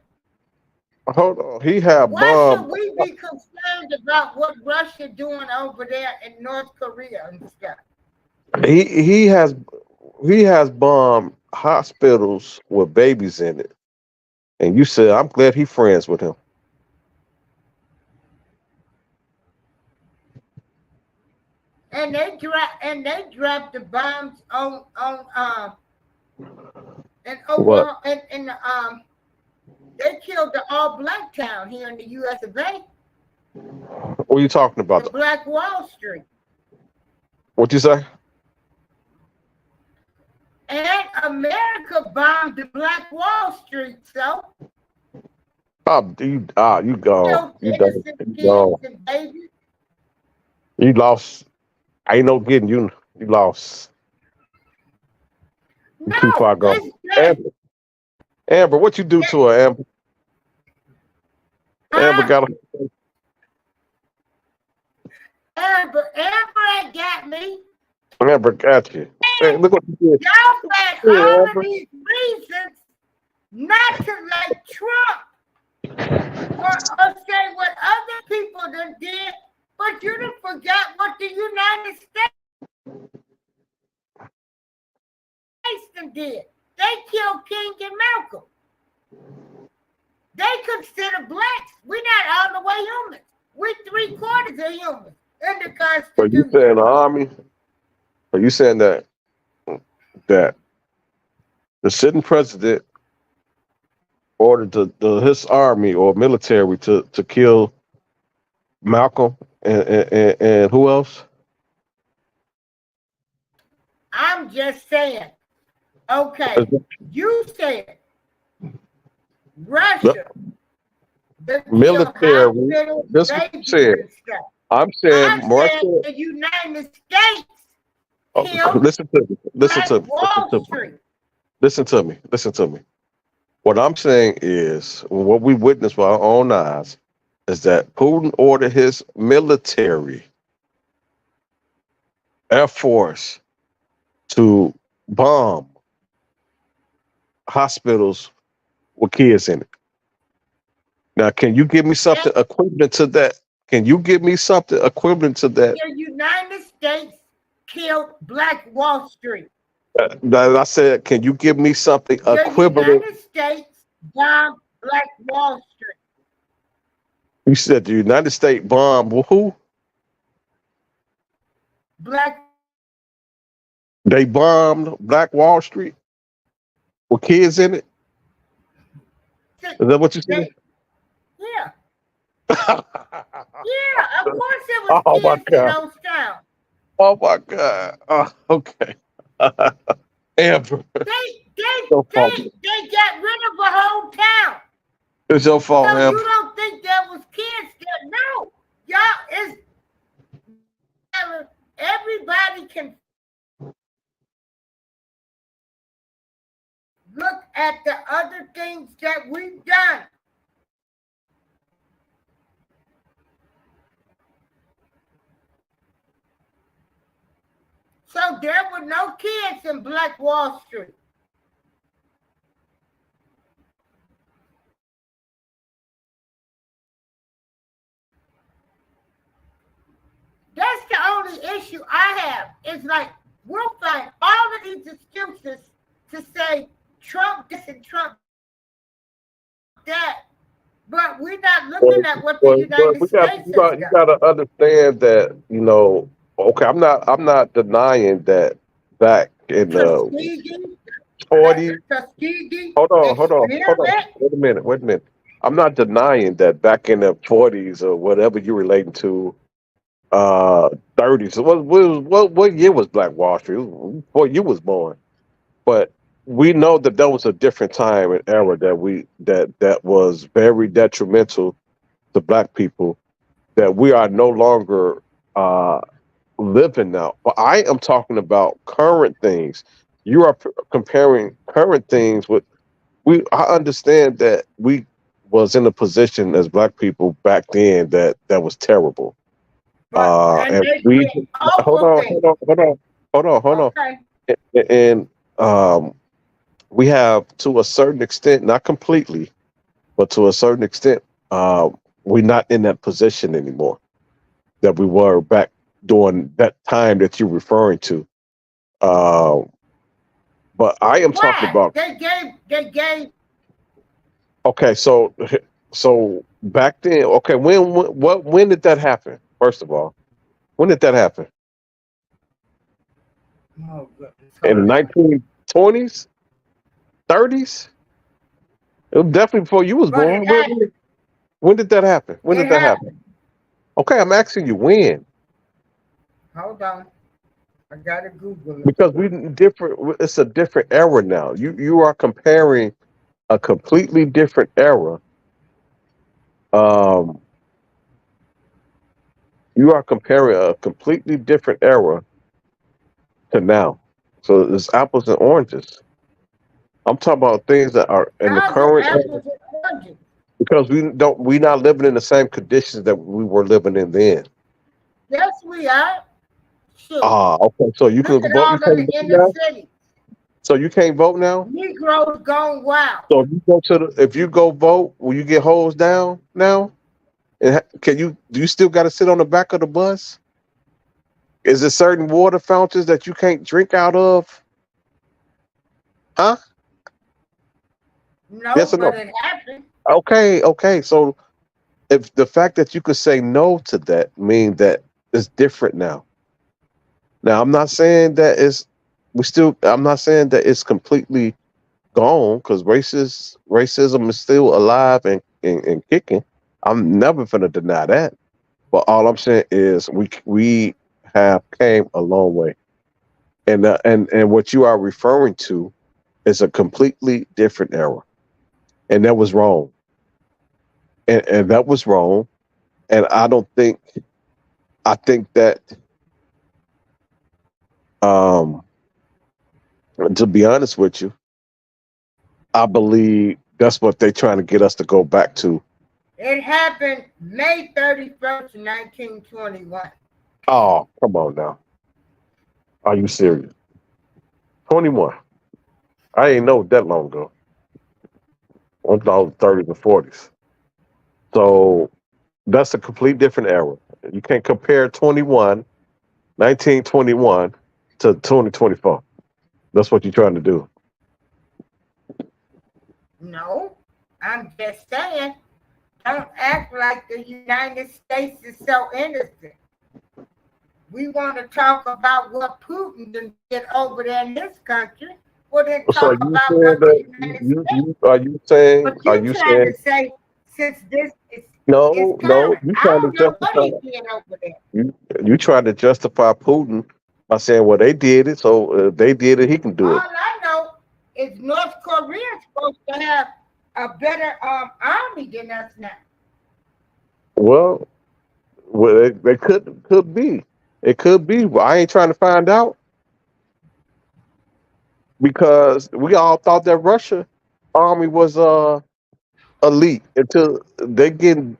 [SPEAKER 5] hold on. He had
[SPEAKER 1] Why should
[SPEAKER 5] bombed.
[SPEAKER 1] we be concerned about what Russia doing over there in North Korea and stuff?
[SPEAKER 5] He has bombed hospitals with babies in it. And you said, I'm glad he friends with him.
[SPEAKER 1] And they dropped the bombs on in
[SPEAKER 5] What?
[SPEAKER 1] Oklahoma and they killed the all black town here in the US of A.
[SPEAKER 5] What are you talking about?
[SPEAKER 1] The Black Wall Street.
[SPEAKER 5] What you say?
[SPEAKER 1] And America bombed the Black Wall Street, so
[SPEAKER 5] You gone. You done.
[SPEAKER 1] innocent
[SPEAKER 5] You
[SPEAKER 1] kids
[SPEAKER 5] gone.
[SPEAKER 1] and babies.
[SPEAKER 5] You lost. Ain't no getting you. You lost. You too far gone.
[SPEAKER 1] It's just,
[SPEAKER 5] Amber, what you do to her, Amber? Amber got a.
[SPEAKER 1] Amber ain't got me.
[SPEAKER 5] Amber got you. Hey, look what you did.
[SPEAKER 1] Y'all had all of these reasons not to like Trump or say what other people done did, but you done forgot what the United States done did. They killed King and Malcolm. They consider blacks. We're not all the way humans. We're 3/4 of humans in the Constitution.
[SPEAKER 5] Are you saying the army? Are you saying that the sitting president ordered his army or military to kill Malcolm and who else?
[SPEAKER 1] I'm just saying. Okay, you said Russia. the
[SPEAKER 5] Military.
[SPEAKER 1] hospitals,
[SPEAKER 5] This is what I'm
[SPEAKER 1] babies
[SPEAKER 5] saying.
[SPEAKER 1] and stuff.
[SPEAKER 5] I'm saying
[SPEAKER 1] I'm
[SPEAKER 5] Russia.
[SPEAKER 1] saying the United States
[SPEAKER 5] Oh,
[SPEAKER 1] killed
[SPEAKER 5] listen to me. Listen to me.
[SPEAKER 1] Wall Street.
[SPEAKER 5] Listen to me. Listen to me. What I'm saying is, what we witnessed with our own eyes is that Putin ordered his military, Air Force, to bomb hospitals with kids in it. Now, can you give me something equivalent to that? Can you give me something equivalent to that?
[SPEAKER 1] The United States killed Black Wall Street.
[SPEAKER 5] I said, can you give me something
[SPEAKER 1] The
[SPEAKER 5] equivalent?
[SPEAKER 1] United States bombed Black Wall Street.
[SPEAKER 5] You said the United States bombed who? They bombed Black Wall Street with kids in it? Is that what you said?
[SPEAKER 1] Yeah. Yeah, of course it was
[SPEAKER 5] Oh, my
[SPEAKER 1] kids in
[SPEAKER 5] God.
[SPEAKER 1] those towns.
[SPEAKER 5] Oh my God. Oh, okay. Amber,
[SPEAKER 1] They
[SPEAKER 5] your fault.
[SPEAKER 1] got rid of a whole town.
[SPEAKER 5] It's your fault,
[SPEAKER 1] So
[SPEAKER 5] Amber.
[SPEAKER 1] you don't think there was kids there? No. Y'all is everybody can look at the other things that we've done. So there were no kids in Black Wall Street. That's the only issue I have. It's like we'll find all of these excuses to say Trump this and Trump that, but we're not looking at what the United States has
[SPEAKER 5] You
[SPEAKER 1] done.
[SPEAKER 5] got to understand that, okay, I'm not denying that back in the
[SPEAKER 1] Tuskegee,
[SPEAKER 5] 40s.
[SPEAKER 1] Tuskegee,
[SPEAKER 5] Hold on.
[SPEAKER 1] experiment.
[SPEAKER 5] Wait a minute. I'm not denying that back in the 40s or whatever you're relating to, 30s. What year was Black Wall Street? What you was born? But we know that was a different time and era that was very detrimental to Black people. That we are no longer living now. But I am talking about current things. You are comparing current things with. I understand that we was in a position as Black people back then that was terrible. And we hold on.
[SPEAKER 1] Okay.
[SPEAKER 5] and we have, to a certain extent, not completely, but to a certain extent, we're not in that position anymore that we were back during that time that you're referring to. Uh, but I am talking
[SPEAKER 1] Why?
[SPEAKER 5] about,
[SPEAKER 1] They gave,
[SPEAKER 5] okay, so back then, okay, when did that happen? First of all, when did that happen?
[SPEAKER 1] oh, goodness,
[SPEAKER 5] In the
[SPEAKER 1] hold on.
[SPEAKER 5] 1920s, 30s? It was definitely before you was
[SPEAKER 1] But
[SPEAKER 5] born. When did that happen? When
[SPEAKER 1] it
[SPEAKER 5] did that happen?
[SPEAKER 1] happened.
[SPEAKER 5] Okay, I'm asking you when,
[SPEAKER 1] Hold on. I gotta Google it.
[SPEAKER 5] because we different. It's a different era now. You are comparing a completely different era. Um, you are comparing a completely different era to now. So it's apples and oranges. I'm talking about things that are in the
[SPEAKER 1] How's it
[SPEAKER 5] current era,
[SPEAKER 1] apples and oranges?
[SPEAKER 5] because we not living in the same conditions that we were living in then.
[SPEAKER 1] Yes, we are. Shoot.
[SPEAKER 5] Ah, okay. So you can
[SPEAKER 1] Look at
[SPEAKER 5] vote. You
[SPEAKER 1] all of
[SPEAKER 5] can't
[SPEAKER 1] the
[SPEAKER 5] vote
[SPEAKER 1] inner
[SPEAKER 5] now.
[SPEAKER 1] city.
[SPEAKER 5] So you can't vote now.
[SPEAKER 1] Negroes gone wild.
[SPEAKER 5] So if you go vote, will you get hosed down now? And can you do you still got to sit on the back of the bus? Is there certain water fountains that you can't drink out of? Huh? Yes
[SPEAKER 1] No,
[SPEAKER 5] or
[SPEAKER 1] but
[SPEAKER 5] no?
[SPEAKER 1] it happened.
[SPEAKER 5] Okay. So if the fact that you could say no to that mean that it's different now. Now I'm not saying that I'm not saying that it's completely gone, because racism is still alive and kicking. I'm never gonna deny that. But all I'm saying is we have came a long way, and what you are referring to is a completely different era, and that was wrong, and that was wrong. And I think that, um, to be honest with you, I believe that's what they're trying to get us to go back to.
[SPEAKER 1] It happened May 31st, 1921.
[SPEAKER 5] Oh, come on now, are you serious? 21. I ain't know that long ago. I thought 30s and 40s. So that's a complete different era. You can't compare 1921 to 2024. That's what you're trying to do.
[SPEAKER 1] No, I'm just saying, don't act like the United States is so innocent. We want to talk about what Putin did over there in this country. Well, then
[SPEAKER 5] So
[SPEAKER 1] talk
[SPEAKER 5] you
[SPEAKER 1] about
[SPEAKER 5] saying
[SPEAKER 1] what the
[SPEAKER 5] that
[SPEAKER 1] United States.
[SPEAKER 5] are
[SPEAKER 1] But
[SPEAKER 5] you
[SPEAKER 1] you trying
[SPEAKER 5] saying
[SPEAKER 1] to say, since this is
[SPEAKER 5] no,
[SPEAKER 1] current,
[SPEAKER 5] you
[SPEAKER 1] I
[SPEAKER 5] trying to
[SPEAKER 1] don't know what
[SPEAKER 5] justify
[SPEAKER 1] he did over there.
[SPEAKER 5] you trying to justify Putin by saying, well, they did it, so they did it, he can do
[SPEAKER 1] All
[SPEAKER 5] it.
[SPEAKER 1] I know is North Korea is supposed to have a better army than us now.
[SPEAKER 5] Well, they could be. It could be. Well, I ain't trying to find out, because we all thought that Russia army was elite until they getting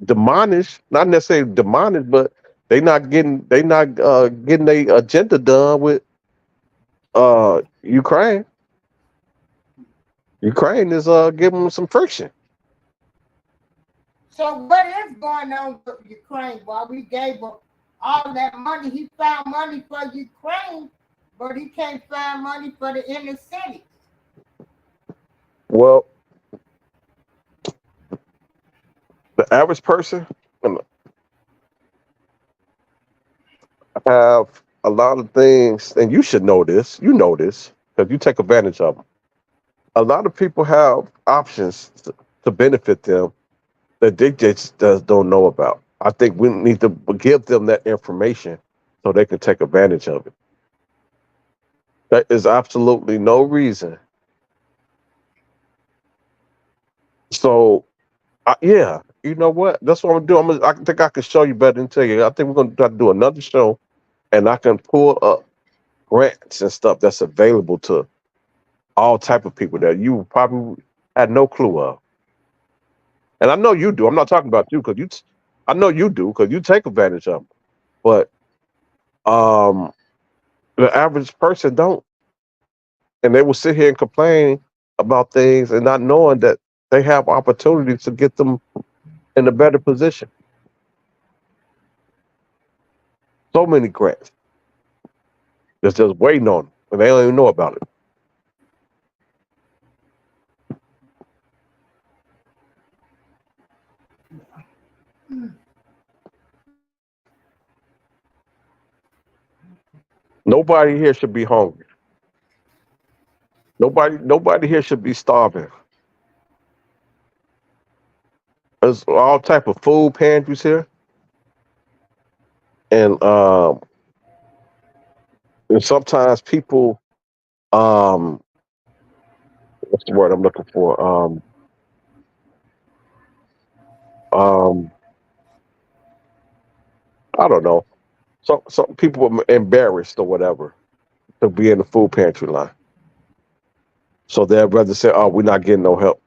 [SPEAKER 5] demolished. Not necessarily demolished, but they not getting their agenda done with Ukraine. Ukraine is giving them some friction.
[SPEAKER 1] So what is going on with Ukraine? While we gave him all that money, he found money for Ukraine, but he can't find money for the inner city.
[SPEAKER 5] Well, the average person have a lot of things, and you should know this. You know this because you take advantage of them. A lot of people have options to benefit them that they just don't know about. I think we need to give them that information so they can take advantage of it. There is absolutely no reason. So, yeah, you know what? That's what I'm gonna do. I think I can show you better than tell you. I think we're gonna try to do another show, and I can pull up grants and stuff that's available to all type of people that you probably had no clue of. And I know you do. I'm not talking about you because I know you do because you take advantage of them. But um, The average person don't, and they will sit here and complain about things and not knowing that they have opportunities to get them in a better position. So many grants that's just waiting on them, and they don't even know about it. Nobody here should be hungry. Nobody here should be starving. There's all type of food pantries here, and and sometimes people, um, what's the word I'm looking for? Um, I don't know. Some people are embarrassed or whatever to be in the food pantry line, so they'd rather say, "Oh, we're not getting no help."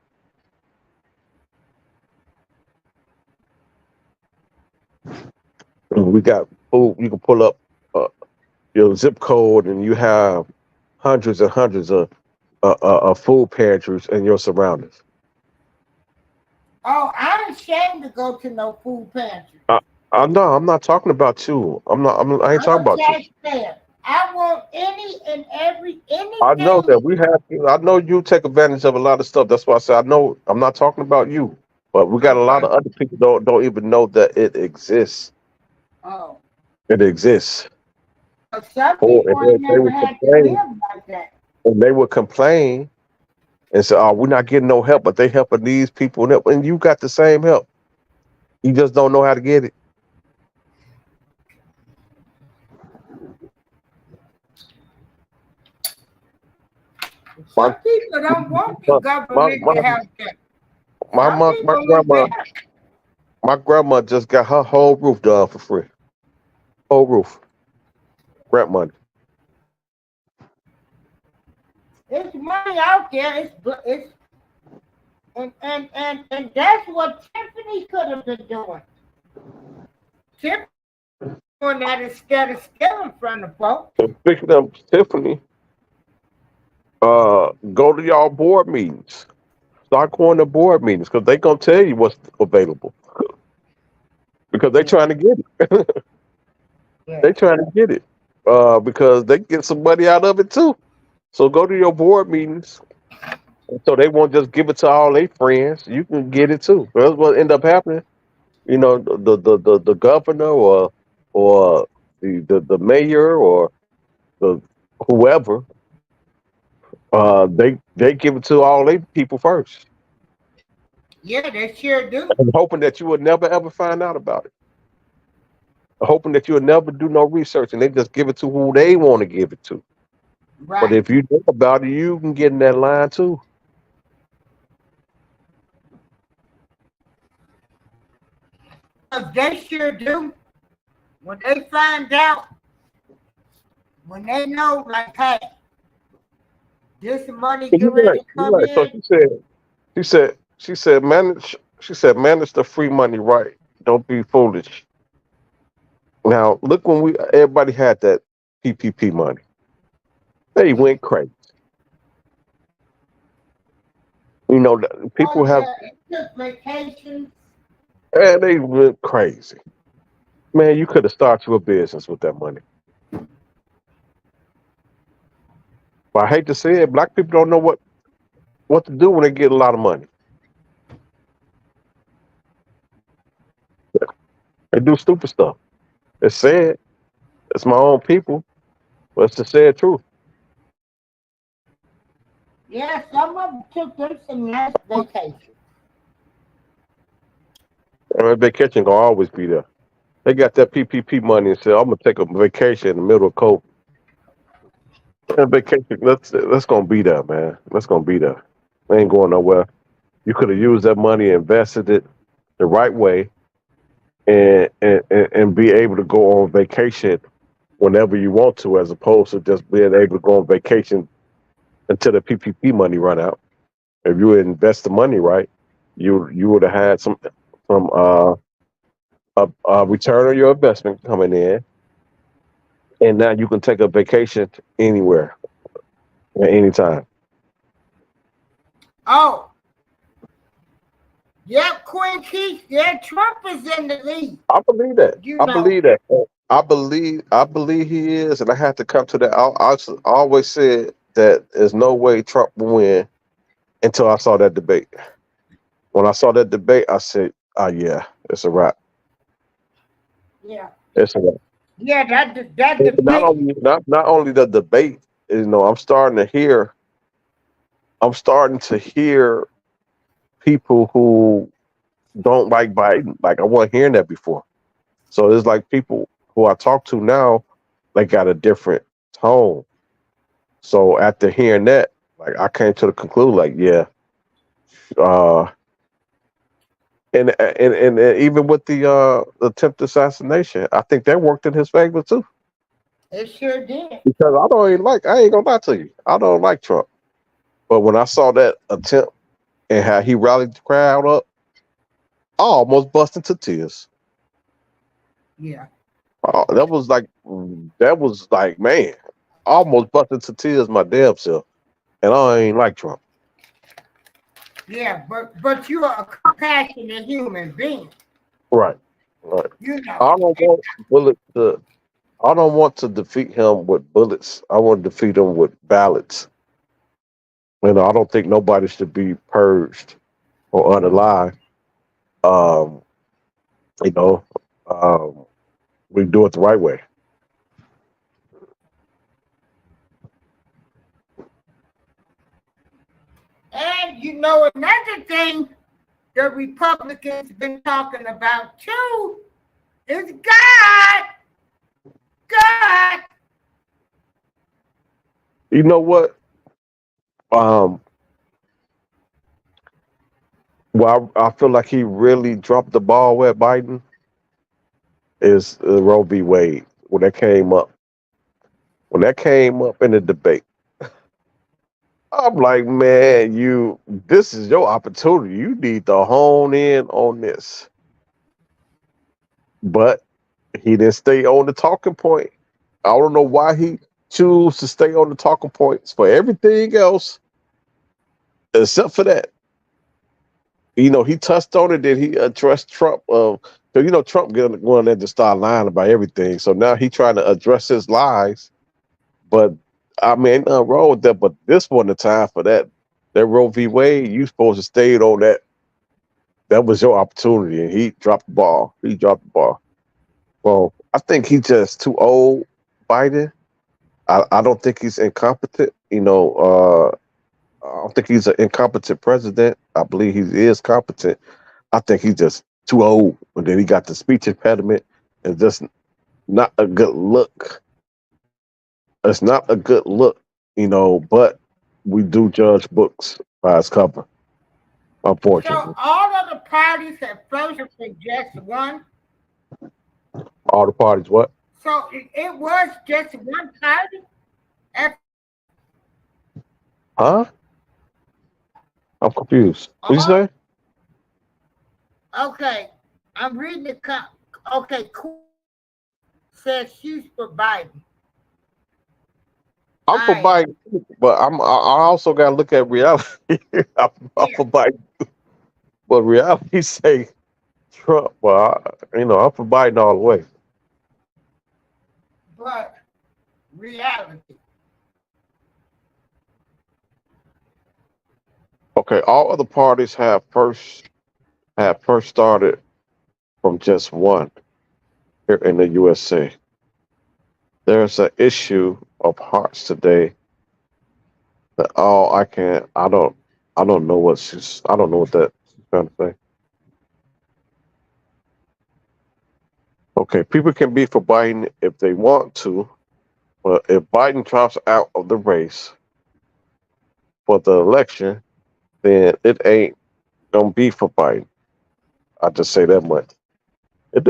[SPEAKER 5] We got food. You can pull up your zip code, and you have hundreds and hundreds of food pantries in your surroundings.
[SPEAKER 1] Oh, I'm ashamed to go to no food pantry.
[SPEAKER 5] No, I'm not talking about you. I ain't
[SPEAKER 1] I'm
[SPEAKER 5] talking
[SPEAKER 1] a
[SPEAKER 5] about you.
[SPEAKER 1] taxpayer. I want any and every
[SPEAKER 5] I know
[SPEAKER 1] anything.
[SPEAKER 5] that we have. I know you take advantage of a lot of stuff. That's why I said I know. I'm not talking about you, but we got a lot
[SPEAKER 1] Okay.
[SPEAKER 5] of other people don't even know that it exists.
[SPEAKER 1] Oh,
[SPEAKER 5] It exists.
[SPEAKER 1] but some
[SPEAKER 5] Or
[SPEAKER 1] people ain't
[SPEAKER 5] they
[SPEAKER 1] never
[SPEAKER 5] would
[SPEAKER 1] had to
[SPEAKER 5] complain,
[SPEAKER 1] live like that.
[SPEAKER 5] and they would complain and say, "Oh, we're not getting no help," but they helping these people, and you got the same help. You just don't know how to get it. My
[SPEAKER 1] Some people don't want the
[SPEAKER 5] my my
[SPEAKER 1] government
[SPEAKER 5] my,
[SPEAKER 1] to help them.
[SPEAKER 5] my,
[SPEAKER 1] Some
[SPEAKER 5] my, my
[SPEAKER 1] people are
[SPEAKER 5] grandma
[SPEAKER 1] better.
[SPEAKER 5] my grandma just got her whole roof done for free. Whole roof, grant money.
[SPEAKER 1] It's money out there. It's and that's what Tiffany could have been doing. Tiffany doing that instead of stealing from the folks.
[SPEAKER 5] So speaking of Tiffany, go to y'all board meetings. Start going to board meetings because they gonna tell you what's available because they
[SPEAKER 1] Yeah,
[SPEAKER 5] trying to get it.
[SPEAKER 1] yeah.
[SPEAKER 5] They trying to get it because they get some money out of it too. So go to your board meetings so they won't just give it to all their friends. You can get it too. That's what end up happening. You know, the governor or the mayor or the whoever, they give it to all their people first,
[SPEAKER 1] Yeah, they sure do.
[SPEAKER 5] and hoping that you would never ever find out about it. Hoping that you would never do no research, and they just give it to who they want to give it to. But
[SPEAKER 1] Right.
[SPEAKER 5] if you know about it, you can get in that line too.
[SPEAKER 1] 'Cause they sure do. When they find out, when they know, like, hey, this money get
[SPEAKER 5] You're
[SPEAKER 1] ready
[SPEAKER 5] right.
[SPEAKER 1] to
[SPEAKER 5] You're
[SPEAKER 1] come
[SPEAKER 5] right. So
[SPEAKER 1] in.
[SPEAKER 5] manage the free money right. Don't be foolish. Now look when everybody had that PPP money, they went crazy. You know,
[SPEAKER 1] Oh,
[SPEAKER 5] people have,
[SPEAKER 1] yeah, it took vacations.
[SPEAKER 5] and they went crazy. Man, you could have started your business with that money. But I hate to say it, black people don't know what to do when they get a lot of money. They do stupid stuff. It's sad. It's my own people, but it's the sad truth.
[SPEAKER 1] Yeah, some of them took them some nice vacations.
[SPEAKER 5] And vacation gonna always be there. They got that PPP money and said, "I'm gonna take a vacation in the middle of COVID." And vacation, that's gonna be there, man. That's gonna be there. They ain't going nowhere. You could have used that money, invested it the right way, and be able to go on vacation whenever you want to, as opposed to just being able to go on vacation until the PPP money run out. If you invest the money right, you would have had some a return on your investment coming in, and now you can take a vacation anywhere at any time.
[SPEAKER 1] Oh, yep, Queen Keith. Yeah, Trump is in the lead.
[SPEAKER 5] I believe that.
[SPEAKER 1] You
[SPEAKER 5] I
[SPEAKER 1] know,
[SPEAKER 5] believe that. I believe he is, and I have to come to that. I always said that there's no way Trump will win until I saw that debate. When I saw that debate, I said, "Oh yeah, it's a wrap.
[SPEAKER 1] yeah,
[SPEAKER 5] It's a wrap."
[SPEAKER 1] yeah. That
[SPEAKER 5] Not
[SPEAKER 1] debate.
[SPEAKER 5] only not only the debate, I'm starting to hear people who don't like Biden. Like I wasn't hearing that before. So it's like people who I talk to now, they got a different tone. So after hearing that, like I came to the conclusion, like yeah, uh, and even with the attempted assassination, I think that worked in his favor too.
[SPEAKER 1] It sure did.
[SPEAKER 5] Because I ain't gonna lie to you, I don't like Trump. But when I saw that attempt and how he rallied the crowd up, I almost bust into tears.
[SPEAKER 1] Yeah,
[SPEAKER 5] That was like man, I almost bust into tears my damn self, and I ain't like Trump.
[SPEAKER 1] yeah. But you are a compassionate human being.
[SPEAKER 5] Right, right.
[SPEAKER 1] You know.
[SPEAKER 5] I don't want bullets to. I don't want to defeat him with bullets. I want to defeat him with ballots. I don't think nobody should be purged or unalive. Um, you know, um, we do it the right way.
[SPEAKER 1] And you know another thing the Republicans been talking about too is God. God.
[SPEAKER 5] You know what? Um, well, I feel like he really dropped the ball with Biden is Roe v. Wade when that came up. When that came up in the debate, I'm like, man, this is your opportunity. You need to hone in on this. But he didn't stay on the talking point. I don't know why he chose to stay on the talking points for everything else except for that. He touched on it. Then he addressed Trump. So Trump going there to start lying about everything. So now he trying to address his lies. But I mean, ain't nothing wrong with that. But this wasn't the time for that. That Roe v. Wade, you supposed to stay on that. That was your opportunity, and he dropped the ball. He dropped the ball. Well, I think he's just too old, Biden. I don't think he's incompetent. I don't think he's an incompetent president. I believe he is competent. I think he's just too old. And then he got the speech impediment and just not a good look. It's not a good look, but we do judge books by its cover,
[SPEAKER 1] So
[SPEAKER 5] unfortunately.
[SPEAKER 1] all of the parties have floated for just one.
[SPEAKER 5] All the parties, what?
[SPEAKER 1] So it was just one party. At
[SPEAKER 5] Huh? I'm confused. What you
[SPEAKER 1] all.
[SPEAKER 5] say?
[SPEAKER 1] Okay, I'm reading the. Okay, cool. Says she's for Biden.
[SPEAKER 5] I'm for
[SPEAKER 1] I
[SPEAKER 5] Biden, but I also got to look at reality. I'm
[SPEAKER 1] yeah,
[SPEAKER 5] for Biden, but reality say Trump. Well, I'm for Biden all the way.
[SPEAKER 1] but reality.
[SPEAKER 5] Okay, all other parties have first started from just one here in the USA. There's an issue of hearts today that I don't know what that she's trying to say. Okay, people can be for Biden if they want to, but if Biden drops out of the race for the election, then it ain't gonna be for Biden. I just say that much. It,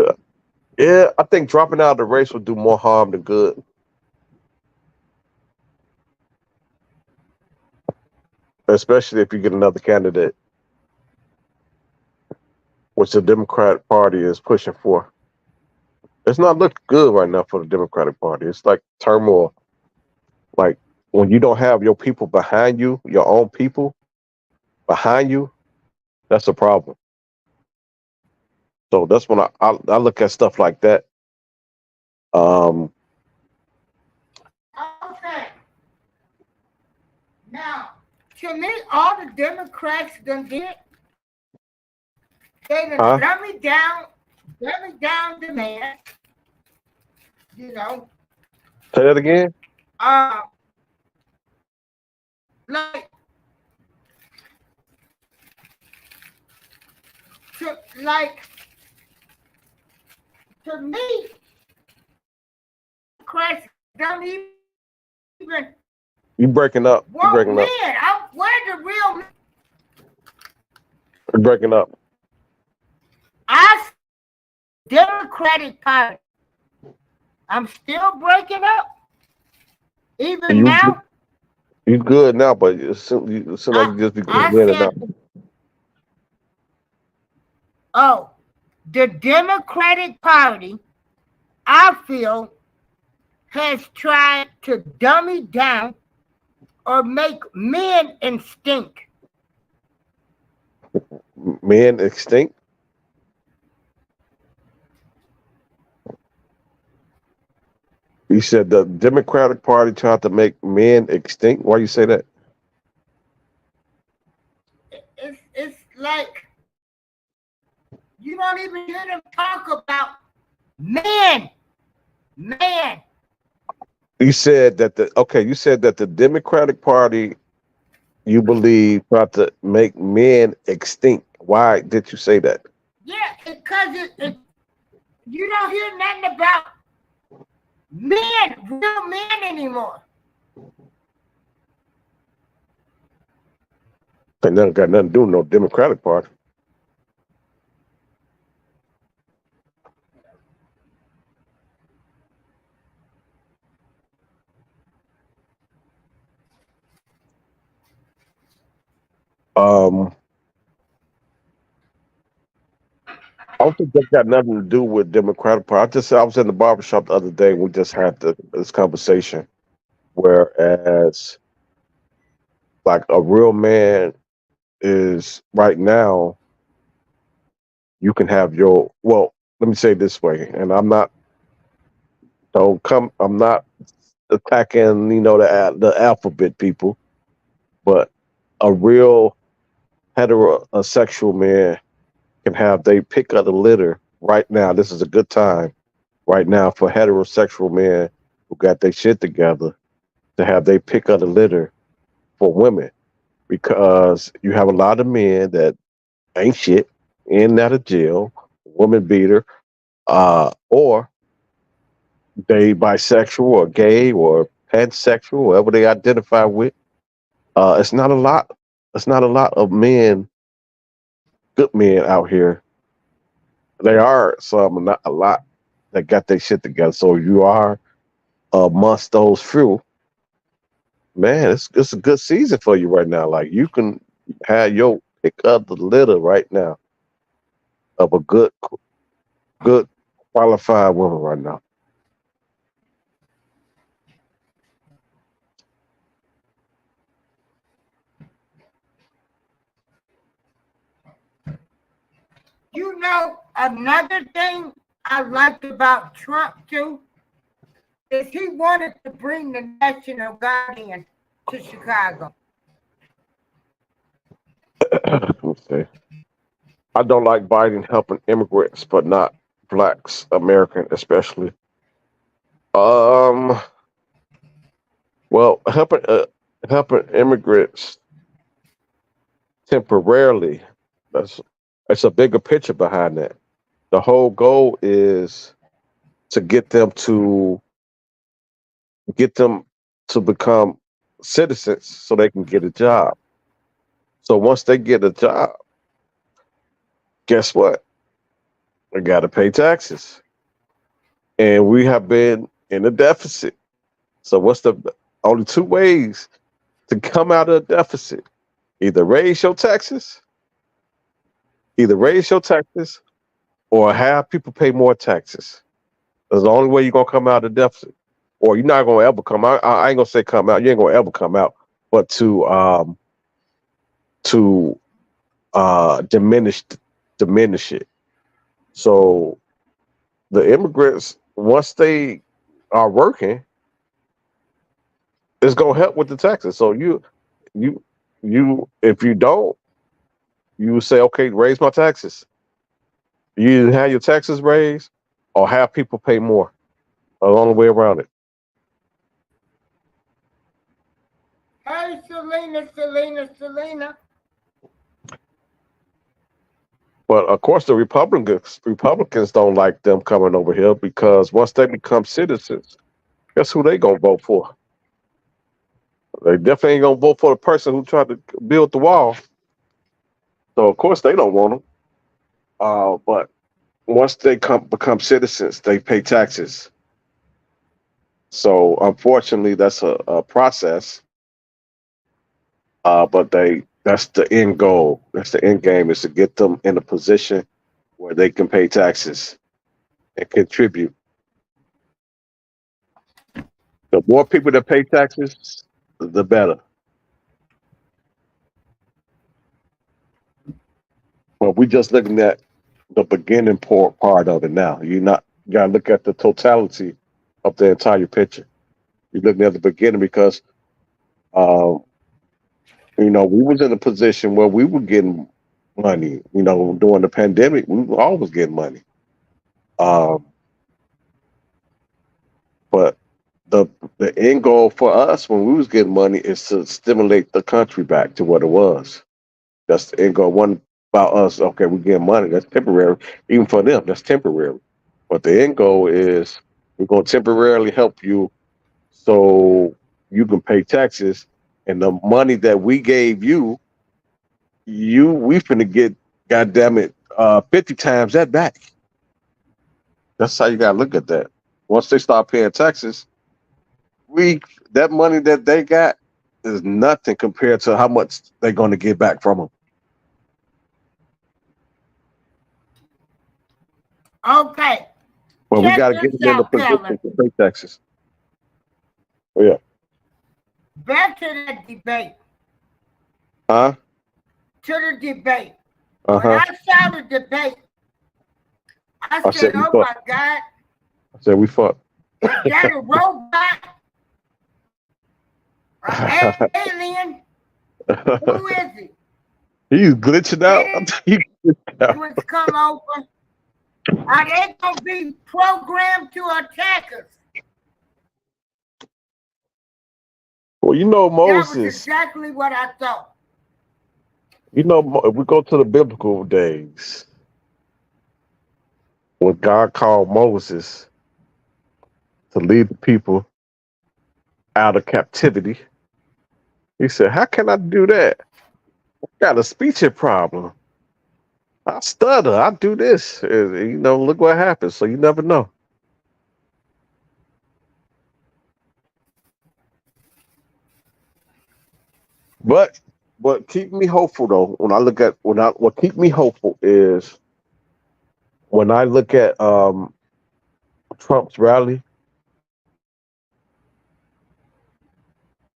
[SPEAKER 5] yeah, I think dropping out of the race would do more harm than good, especially if you get another candidate, which the Democrat Party is pushing for. It's not looking good right now for the Democratic Party. It's like turmoil. Like when you don't have your people behind you, your own people behind you, that's a problem. So that's when I look at stuff like that. Um,
[SPEAKER 1] Okay. Now, to me, all the Democrats done did, they done
[SPEAKER 5] huh?
[SPEAKER 1] dummy down the man, you know,
[SPEAKER 5] Say that again.
[SPEAKER 1] uh, like, to, like, to me, Democrats don't even
[SPEAKER 5] You breaking up. You
[SPEAKER 1] want
[SPEAKER 5] breaking
[SPEAKER 1] men.
[SPEAKER 5] up.
[SPEAKER 1] Where's the real men?
[SPEAKER 5] You breaking up.
[SPEAKER 1] I Democratic Party. I'm still breaking up. Even
[SPEAKER 5] You
[SPEAKER 1] now,
[SPEAKER 5] you good now, but it seems like
[SPEAKER 1] I
[SPEAKER 5] you just be going
[SPEAKER 1] I
[SPEAKER 5] in and out.
[SPEAKER 1] said, oh, the Democratic Party, I feel, has tried to dummy down or make men extinct.
[SPEAKER 5] Men extinct. You said the Democratic Party tried to make men extinct. Why you say that?
[SPEAKER 1] It's like you don't even hear them talk about men. Man.
[SPEAKER 5] You said that you said that the Democratic Party, you believe, tried to make men extinct. Why did you say that?
[SPEAKER 1] Yeah, because you don't hear nothing about men, real men anymore.
[SPEAKER 5] That nothing got nothing to do with no Democratic Party. Um, I don't think that got nothing to do with Democratic Party. I was in the barbershop the other day. We just had this conversation. Whereas, like a real man is right now, you can have your well. Let me say it this way, and I'm not attacking the alphabet people, but a real heterosexual man can have they pick of the litter right now. This is a good time right now for heterosexual men who got their shit together to have they pick of the litter for women because you have a lot of men that ain't shit in and out of jail, woman beater, or they bisexual or gay or pansexual, whatever they identify with. It's not a lot. It's not a lot of men, good men out here. There are some, not a lot, that got their shit together. So you are amongst those few. Man, it's a good season for you right now. Like you can have your pick of the litter right now of a good qualified woman right now.
[SPEAKER 1] You know, another thing I liked about Trump too is he wanted to bring the National Guard in to Chicago.
[SPEAKER 5] Let me see. I don't like Biden helping immigrants, but not blacks, American especially. Um, well, helping immigrants temporarily. That's it's a bigger picture behind that. The whole goal is to get them to become citizens so they can get a job. So once they get a job, guess what? They got to pay taxes, and we have been in a deficit. So what's the only two ways to come out of a deficit? Either raise your taxes, either raise your taxes, or have people pay more taxes. That's the only way you're gonna come out of the deficit, or you're not gonna ever come out. I ain't gonna say come out. You ain't gonna ever come out, but to diminish it. So the immigrants, once they are working, it's gonna help with the taxes. So you if you don't, you say, okay, raise my taxes. You either have your taxes raised or have people pay more. The only way around it.
[SPEAKER 1] Hey, Selena.
[SPEAKER 5] But of course, the Republicans don't like them coming over here because once they become citizens, guess who they gonna vote for? They definitely ain't gonna vote for the person who tried to build the wall. So of course they don't want them. But once they become citizens, they pay taxes. So unfortunately, that's a process. But that's the end goal. That's the end game, is to get them in a position where they can pay taxes and contribute. The more people that pay taxes, the better. But we just looking at the beginning part of it now. You gotta look at the totality of the entire picture. You're looking at the beginning because uh, we was in a position where we were getting money. During the pandemic, we were always getting money. Um, but the end goal for us when we was getting money is to stimulate the country back to what it was. That's the end goal. One about us, okay, we get money. That's temporary. Even for them, that's temporary. But the end goal is we're going to temporarily help you so you can pay taxes, and the money that we gave you, we finna get, goddamn it, 50 times that back. That's how you gotta look at that. Once they start paying taxes, that money that they got is nothing compared to how much they're going to get back from them.
[SPEAKER 1] Okay.
[SPEAKER 5] Well, we
[SPEAKER 1] Check
[SPEAKER 5] got to get
[SPEAKER 1] this
[SPEAKER 5] them in the
[SPEAKER 1] out,
[SPEAKER 5] position
[SPEAKER 1] Kellen.
[SPEAKER 5] to pay taxes. Oh, yeah.
[SPEAKER 1] Back to that debate.
[SPEAKER 5] Huh?
[SPEAKER 1] To the debate.
[SPEAKER 5] Uh
[SPEAKER 1] When
[SPEAKER 5] huh.
[SPEAKER 1] I saw the debate, I
[SPEAKER 5] I
[SPEAKER 1] said,
[SPEAKER 5] said we
[SPEAKER 1] oh
[SPEAKER 5] fuck.
[SPEAKER 1] my God,
[SPEAKER 5] I said we fuck.
[SPEAKER 1] is that a robot? An alien? Who is it?
[SPEAKER 5] He's glitching out.
[SPEAKER 1] Didn't
[SPEAKER 5] He glitching out.
[SPEAKER 1] humans come over? Are they going to be programmed to attack us?
[SPEAKER 5] Well,
[SPEAKER 1] That was
[SPEAKER 5] Moses.
[SPEAKER 1] exactly what I thought.
[SPEAKER 5] If we go to the biblical days, when God called Moses to lead the people out of captivity, he said, how can I do that? I got a speech problem. I stutter. I do this. And, look what happens. So you never know. But keep me hopeful though. What keep me hopeful is when I look at Trump's rally,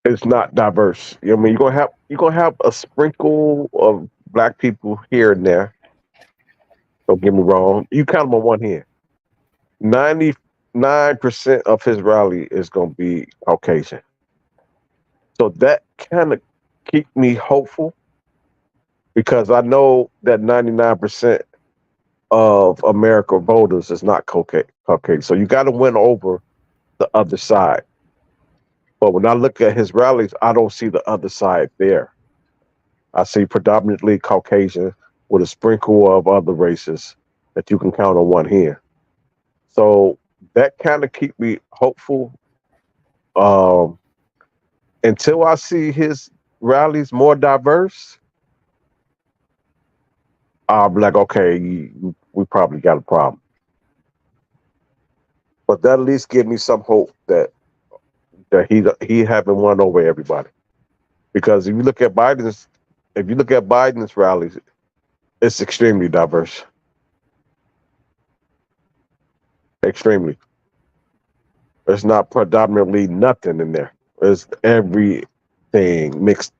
[SPEAKER 5] it's not diverse. I mean, you're gonna have a sprinkle of black people here and there. Don't get me wrong. You count them on one hand. 99% of his rally is gonna be Caucasian. So that kind of keep me hopeful because I know that 99% of America voters is not Caucasian. So you got to win over the other side. But when I look at his rallies, I don't see the other side there. I see predominantly Caucasian with a sprinkle of other races that you can count on one hand. So that kind of keep me hopeful. Um, until I see his rallies more diverse, I'll be like, okay, we probably got a problem. But that at least give me some hope that he haven't won over everybody. Because if you look at Biden's rallies, it's extremely diverse. Extremely. It's not predominantly nothing in there. It's everything mix.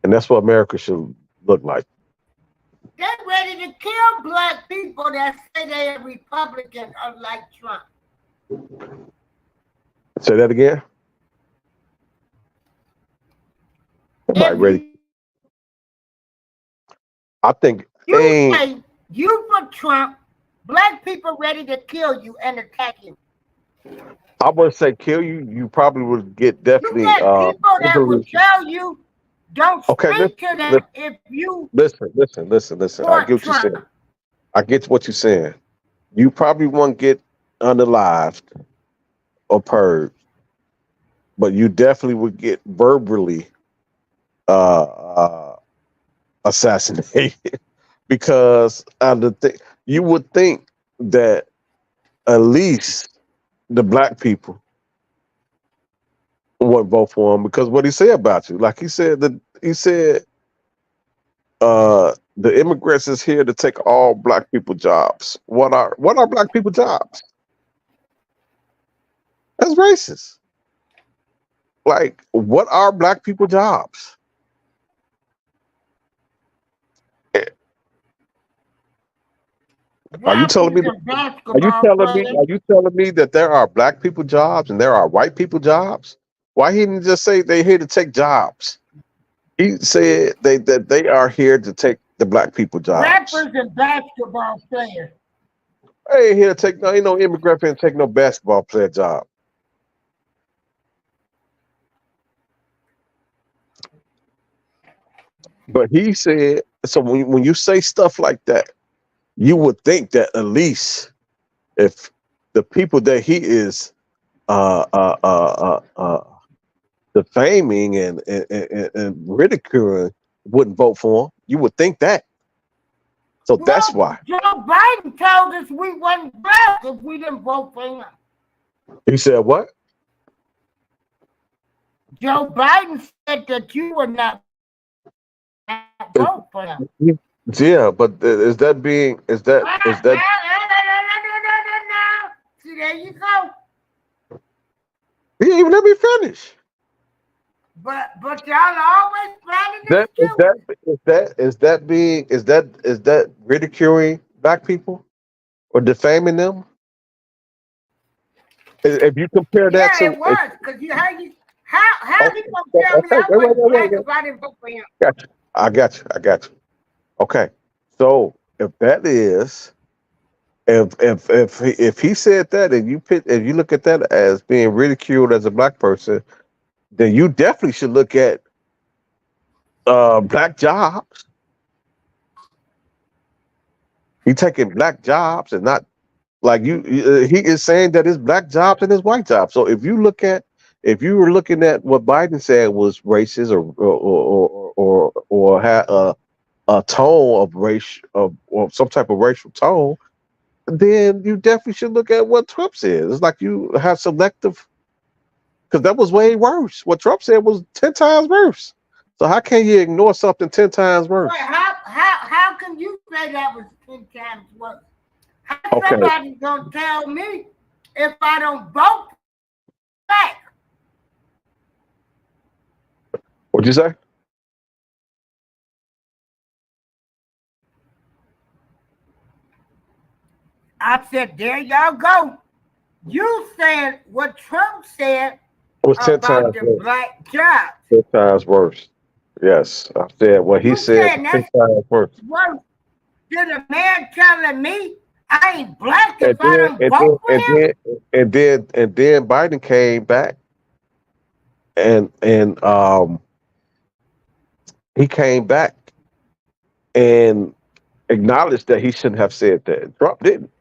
[SPEAKER 5] And that's what America should look like.
[SPEAKER 1] They're ready to kill black people that say they're Republican, unlike Trump.
[SPEAKER 5] Say that again. Somebody ready. I think
[SPEAKER 1] You
[SPEAKER 5] ain't
[SPEAKER 1] say you for Trump, black people ready to kill you and attack you.
[SPEAKER 5] I would say kill you. You probably would get
[SPEAKER 1] You
[SPEAKER 5] definitely
[SPEAKER 1] got people that will
[SPEAKER 5] liberation.
[SPEAKER 1] tell you don't
[SPEAKER 5] Okay,
[SPEAKER 1] speak to them
[SPEAKER 5] listen,
[SPEAKER 1] if you
[SPEAKER 5] listen. I
[SPEAKER 1] support
[SPEAKER 5] get what you're
[SPEAKER 1] Trump.
[SPEAKER 5] saying. I get what you're saying. You probably won't get unalived or purged, but you definitely would get verbally assassinated because you would think that at least the black people wouldn't vote for him because what he said about you, like he said the immigrants is here to take all black people jobs. What are black people jobs? That's racist. Like, what are black people jobs? Are you telling me? Are you telling me that there are black people jobs and there are white people jobs? Why he didn't just say they here to take jobs? He said that they are here to take the black people jobs.
[SPEAKER 1] Rappers and basketball players.
[SPEAKER 5] I ain't here to take ain't no immigrant here to take no basketball player job. But he said, so when you say stuff like that, you would think that at least if the people that he is defaming and ridiculing wouldn't vote for him, you would think that. So that's why.
[SPEAKER 1] Joe Biden told us we wasn't black if we didn't vote for him.
[SPEAKER 5] He said what?
[SPEAKER 1] Joe Biden said that you would not vote for him.
[SPEAKER 5] Yeah, but is that being
[SPEAKER 1] No. See, there you go.
[SPEAKER 5] He didn't even let me finish.
[SPEAKER 1] But y'all always finding
[SPEAKER 5] Is that ridiculing black people or defaming them? If you compare that to
[SPEAKER 1] it was because how he gonna tell me I wasn't black if I didn't vote for him?
[SPEAKER 5] I got you. Okay, so if that is if he said that and if you look at that as being ridiculed as a black person, then you definitely should look at black jobs. He taking black jobs and not like you. He is saying that it's black jobs and it's white jobs. So if you were looking at what Biden said was racist or had a tone of race or some type of racial tone, then you definitely should look at what Trump said. It's like you have selective, because that was way worse. What Trump said was 10 times worse. So how can you ignore something 10 times worse?
[SPEAKER 1] Wait, how can you say that was 10 times worse? How
[SPEAKER 5] Okay.
[SPEAKER 1] somebody's gonna tell me if I don't vote back?
[SPEAKER 5] What'd you say?
[SPEAKER 1] I said, there y'all go. You said what Trump said
[SPEAKER 5] It was 10
[SPEAKER 1] about
[SPEAKER 5] times
[SPEAKER 1] the
[SPEAKER 5] worse.
[SPEAKER 1] black jobs.
[SPEAKER 5] 10 times worse. Yes, I said what he
[SPEAKER 1] You
[SPEAKER 5] said.
[SPEAKER 1] said
[SPEAKER 5] 10
[SPEAKER 1] that's
[SPEAKER 5] times worse.
[SPEAKER 1] worse than a man telling me I ain't black
[SPEAKER 5] And
[SPEAKER 1] if I don't vote for him.
[SPEAKER 5] then Biden came back and he came back and acknowledged that he shouldn't have said that. Trump didn't.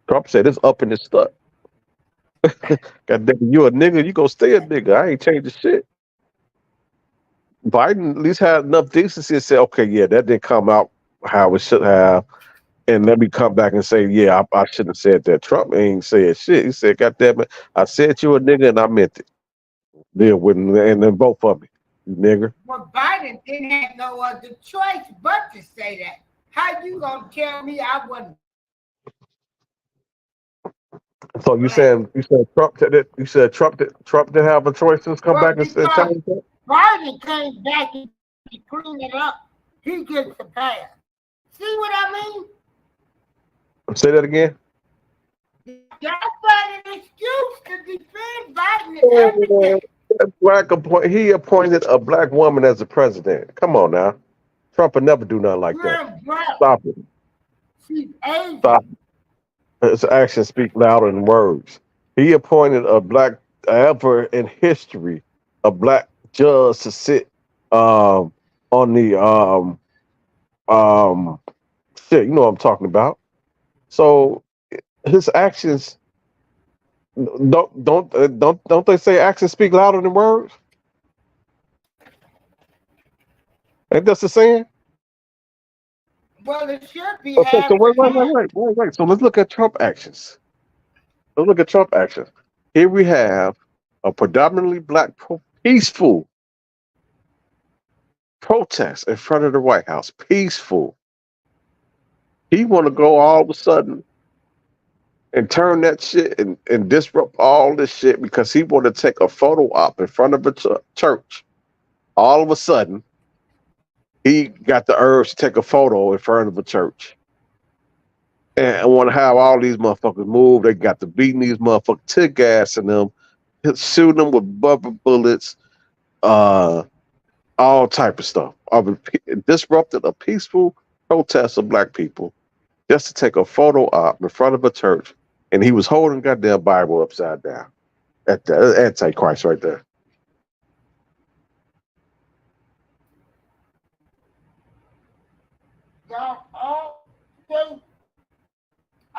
[SPEAKER 5] Trump said it's up and it's stuck. God damn, you a nigga, you gonna stay a nigga. I ain't changing shit. Biden at least had enough decency to say, okay, yeah, that didn't come out how it should have. And let me come back and say, yeah, I shouldn't have said that. Trump ain't said shit. He said, God damn it, I said you a nigga and I meant it. Deal with him and then vote for me, you nigger.
[SPEAKER 1] Well, Biden didn't have no other choice but to say that. How you gonna tell me I wasn't
[SPEAKER 5] So you
[SPEAKER 1] black?
[SPEAKER 5] said Trump did you said Trump didn't have a choice to come
[SPEAKER 1] Well,
[SPEAKER 5] back and
[SPEAKER 1] because
[SPEAKER 5] change that?
[SPEAKER 1] Biden came back and he cleaned it up. He gets the pass. See what I mean?
[SPEAKER 5] Say that again.
[SPEAKER 1] That's not an excuse to defend Biden and everything.
[SPEAKER 5] He appointed a black woman as the president. Come on now. Trump would never do nothing like that.
[SPEAKER 1] Girl, black.
[SPEAKER 5] Stop it.
[SPEAKER 1] She's Asian.
[SPEAKER 5] Stop it. His actions speak louder than words. He appointed a black, ever in history, a black judge to sit on the shit. You know what I'm talking about. So his actions don't they say actions speak louder than words? Ain't that the saying?
[SPEAKER 1] Well, it should be
[SPEAKER 5] Okay,
[SPEAKER 1] half
[SPEAKER 5] so
[SPEAKER 1] and half.
[SPEAKER 5] wait. So let's look at Trump actions. Let's look at Trump actions. Here we have a predominantly black peaceful protest in front of the White House. Peaceful. He want to go all of a sudden and turn that shit and disrupt all this shit because he want to take a photo op in front of a church. All of a sudden, he got the urge to take a photo in front of a church. And I want to have all these motherfuckers move. They got to beating these motherfuckers, tear gas in them, shooting them with rubber bullets, all type of stuff. Disrupted a peaceful protest of black people just to take a photo op in front of a church, and he was holding goddamn Bible upside down. That's Antichrist right there.
[SPEAKER 1] Y'all all think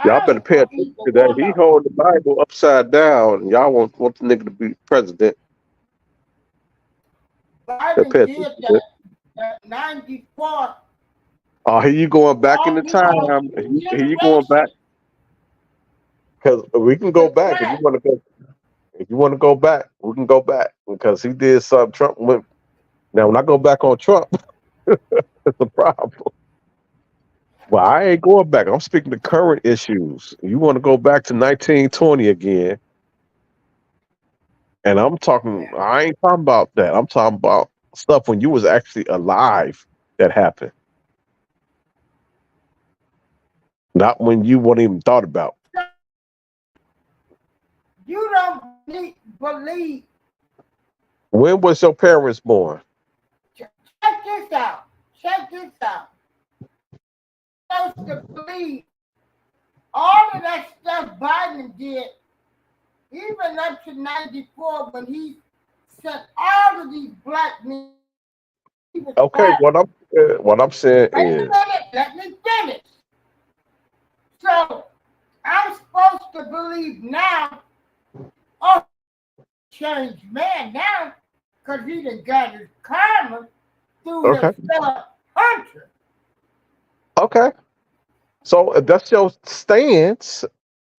[SPEAKER 5] Y'all better pay attention to that. He hold the Bible upside down, and y'all want the nigga to be president.
[SPEAKER 1] Biden
[SPEAKER 5] Pay
[SPEAKER 1] did
[SPEAKER 5] attention to
[SPEAKER 1] that 94.
[SPEAKER 5] Oh, here you going back in the time. Here you going back. Because we can go back if you want to go. If you want to go back, we can go back because he did something. Trump went. Now, when I go back on Trump, it's a problem. Well, I ain't going back. I'm speaking to current issues. You want to go back to 1920 again, and I'm talking. I ain't talking about that. I'm talking about stuff when you was actually alive that happened, not when you weren't even thought about.
[SPEAKER 1] You don't believe.
[SPEAKER 5] When was your parents born?
[SPEAKER 1] Check this out. Check this out. You're supposed to believe all of that stuff Biden did, even up to 94 when he sent all of these black men.
[SPEAKER 5] Okay, what I'm saying
[SPEAKER 1] Wait a
[SPEAKER 5] is.
[SPEAKER 1] minute, let me finish. So I'm supposed to believe now, oh, changed man now, because he done got his karma through his son Hunter.
[SPEAKER 5] Okay. So if that's your stance,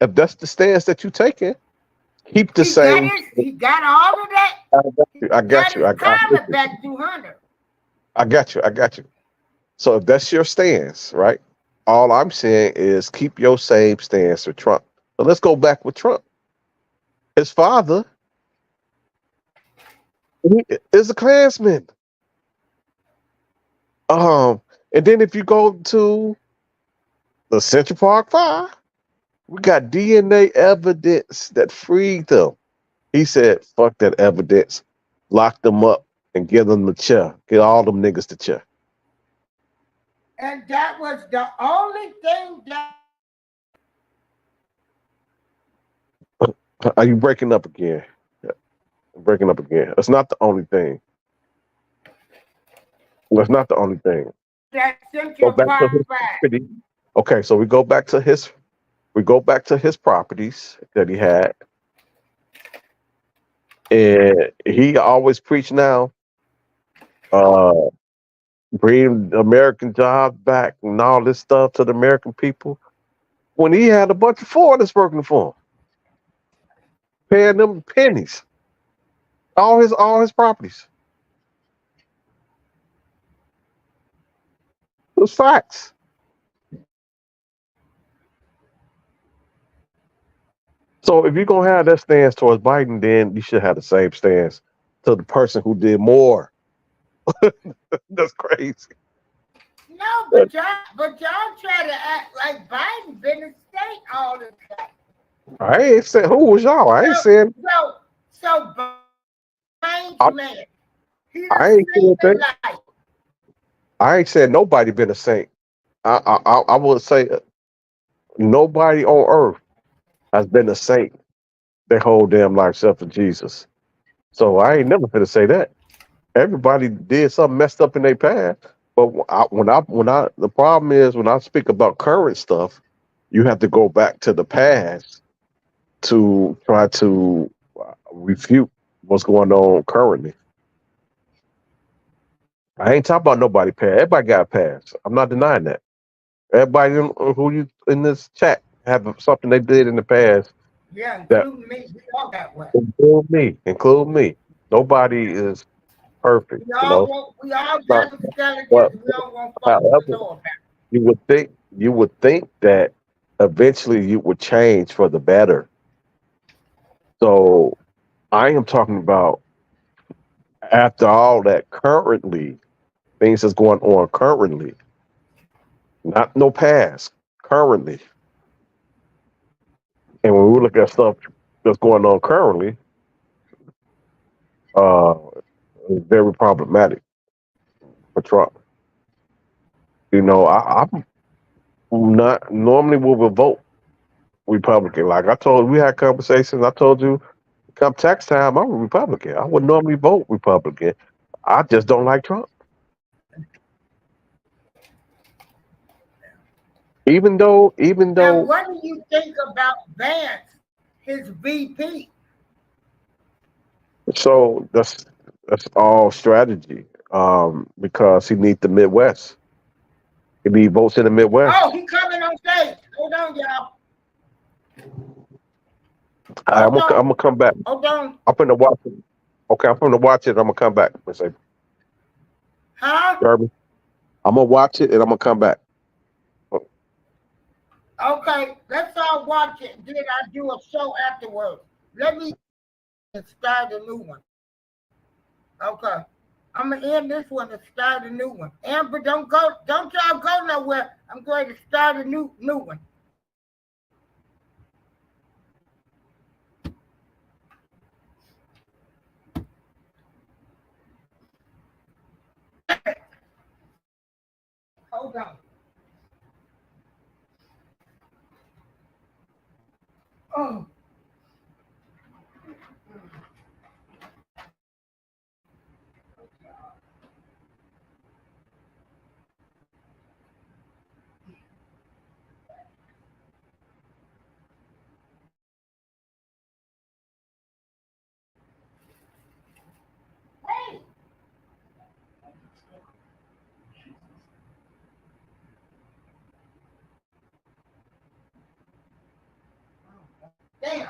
[SPEAKER 5] if that's the stance that you taking, keep the same.
[SPEAKER 1] He got all of that.
[SPEAKER 5] I got you.
[SPEAKER 1] His karma back through Hunter.
[SPEAKER 5] I got you. So if that's your stance, right? All I'm saying is keep your same stance with Trump. So let's go back with Trump. His father is a Klansman. And then if you go to the Central Park Five, we got DNA evidence that freed them. He said, fuck that evidence, lock them up and give them the chair. Get all them niggas the chair.
[SPEAKER 1] And that was the only thing that...
[SPEAKER 5] Are you breaking up again? Breaking up again. That's not the only thing. That's not the only thing.
[SPEAKER 1] That Central Park Five.
[SPEAKER 5] Okay, so we go back to his properties that he had. And he always preached now, bring American jobs back and all this stuff to the American people. When he had a bunch of foreigners working for him, paying them pennies, all his properties. It was facts. So if you're gonna have that stance towards Biden, then you should have the same stance to the person who did more. That's crazy.
[SPEAKER 1] No, but y'all try to act like Biden been in state all the time.
[SPEAKER 5] I ain't said who was y'all. I ain't
[SPEAKER 1] So
[SPEAKER 5] saying
[SPEAKER 1] so Biden's
[SPEAKER 5] I,
[SPEAKER 1] man, he
[SPEAKER 5] I
[SPEAKER 1] done
[SPEAKER 5] ain't
[SPEAKER 1] saved
[SPEAKER 5] said
[SPEAKER 1] the
[SPEAKER 5] that.
[SPEAKER 1] life.
[SPEAKER 5] I ain't said nobody been a saint. I would say nobody on earth has been a saint their whole damn life except for Jesus. So I ain't never gonna say that. Everybody did something messed up in their past. But the problem is when I speak about current stuff, you have to go back to the past to try to refute what's going on currently. I ain't talking about nobody past. Everybody got a past. I'm not denying that. Everybody who you in this chat have something they did in the past
[SPEAKER 1] Yeah,
[SPEAKER 5] that
[SPEAKER 1] including me. We all got one.
[SPEAKER 5] include me. Nobody is perfect, you know.
[SPEAKER 1] We all
[SPEAKER 5] Not,
[SPEAKER 1] got the skeletons.
[SPEAKER 5] but
[SPEAKER 1] We all want folks to
[SPEAKER 5] however,
[SPEAKER 1] know about.
[SPEAKER 5] you would think that eventually you would change for the better. So I am talking about after all that currently things that's going on currently, not no past, currently. And when we look at stuff that's going on currently, uh, it's very problematic for Trump. You know, I'm not normally will vote Republican. Like I told, we had conversations. I told you, come tax time, I'm a Republican. I would normally vote Republican. I just don't like Trump. Even
[SPEAKER 1] Now,
[SPEAKER 5] though,
[SPEAKER 1] what do you think about Vance, his VP?
[SPEAKER 5] so that's all strategy. Because he needs the Midwest. He need votes in the
[SPEAKER 1] Oh,
[SPEAKER 5] Midwest.
[SPEAKER 1] he coming on stage. Hold on, y'all.
[SPEAKER 5] I'm
[SPEAKER 1] Hold
[SPEAKER 5] gonna, I'm
[SPEAKER 1] on.
[SPEAKER 5] gonna come back.
[SPEAKER 1] Hold on.
[SPEAKER 5] I'm gonna watch it. Okay, I'm gonna watch it. I'm gonna come back. Let's say,
[SPEAKER 1] Huh?
[SPEAKER 5] Jeremy, I'm gonna watch it and I'm gonna come back.
[SPEAKER 1] Okay, let's all watch it. Then I do a show afterwards. Let me start a new one. Okay. I'm gonna end this one and start a new one. Amber, don't y'all go nowhere. I'm going to start a new one. Hold on. Oh. Hey. Damn.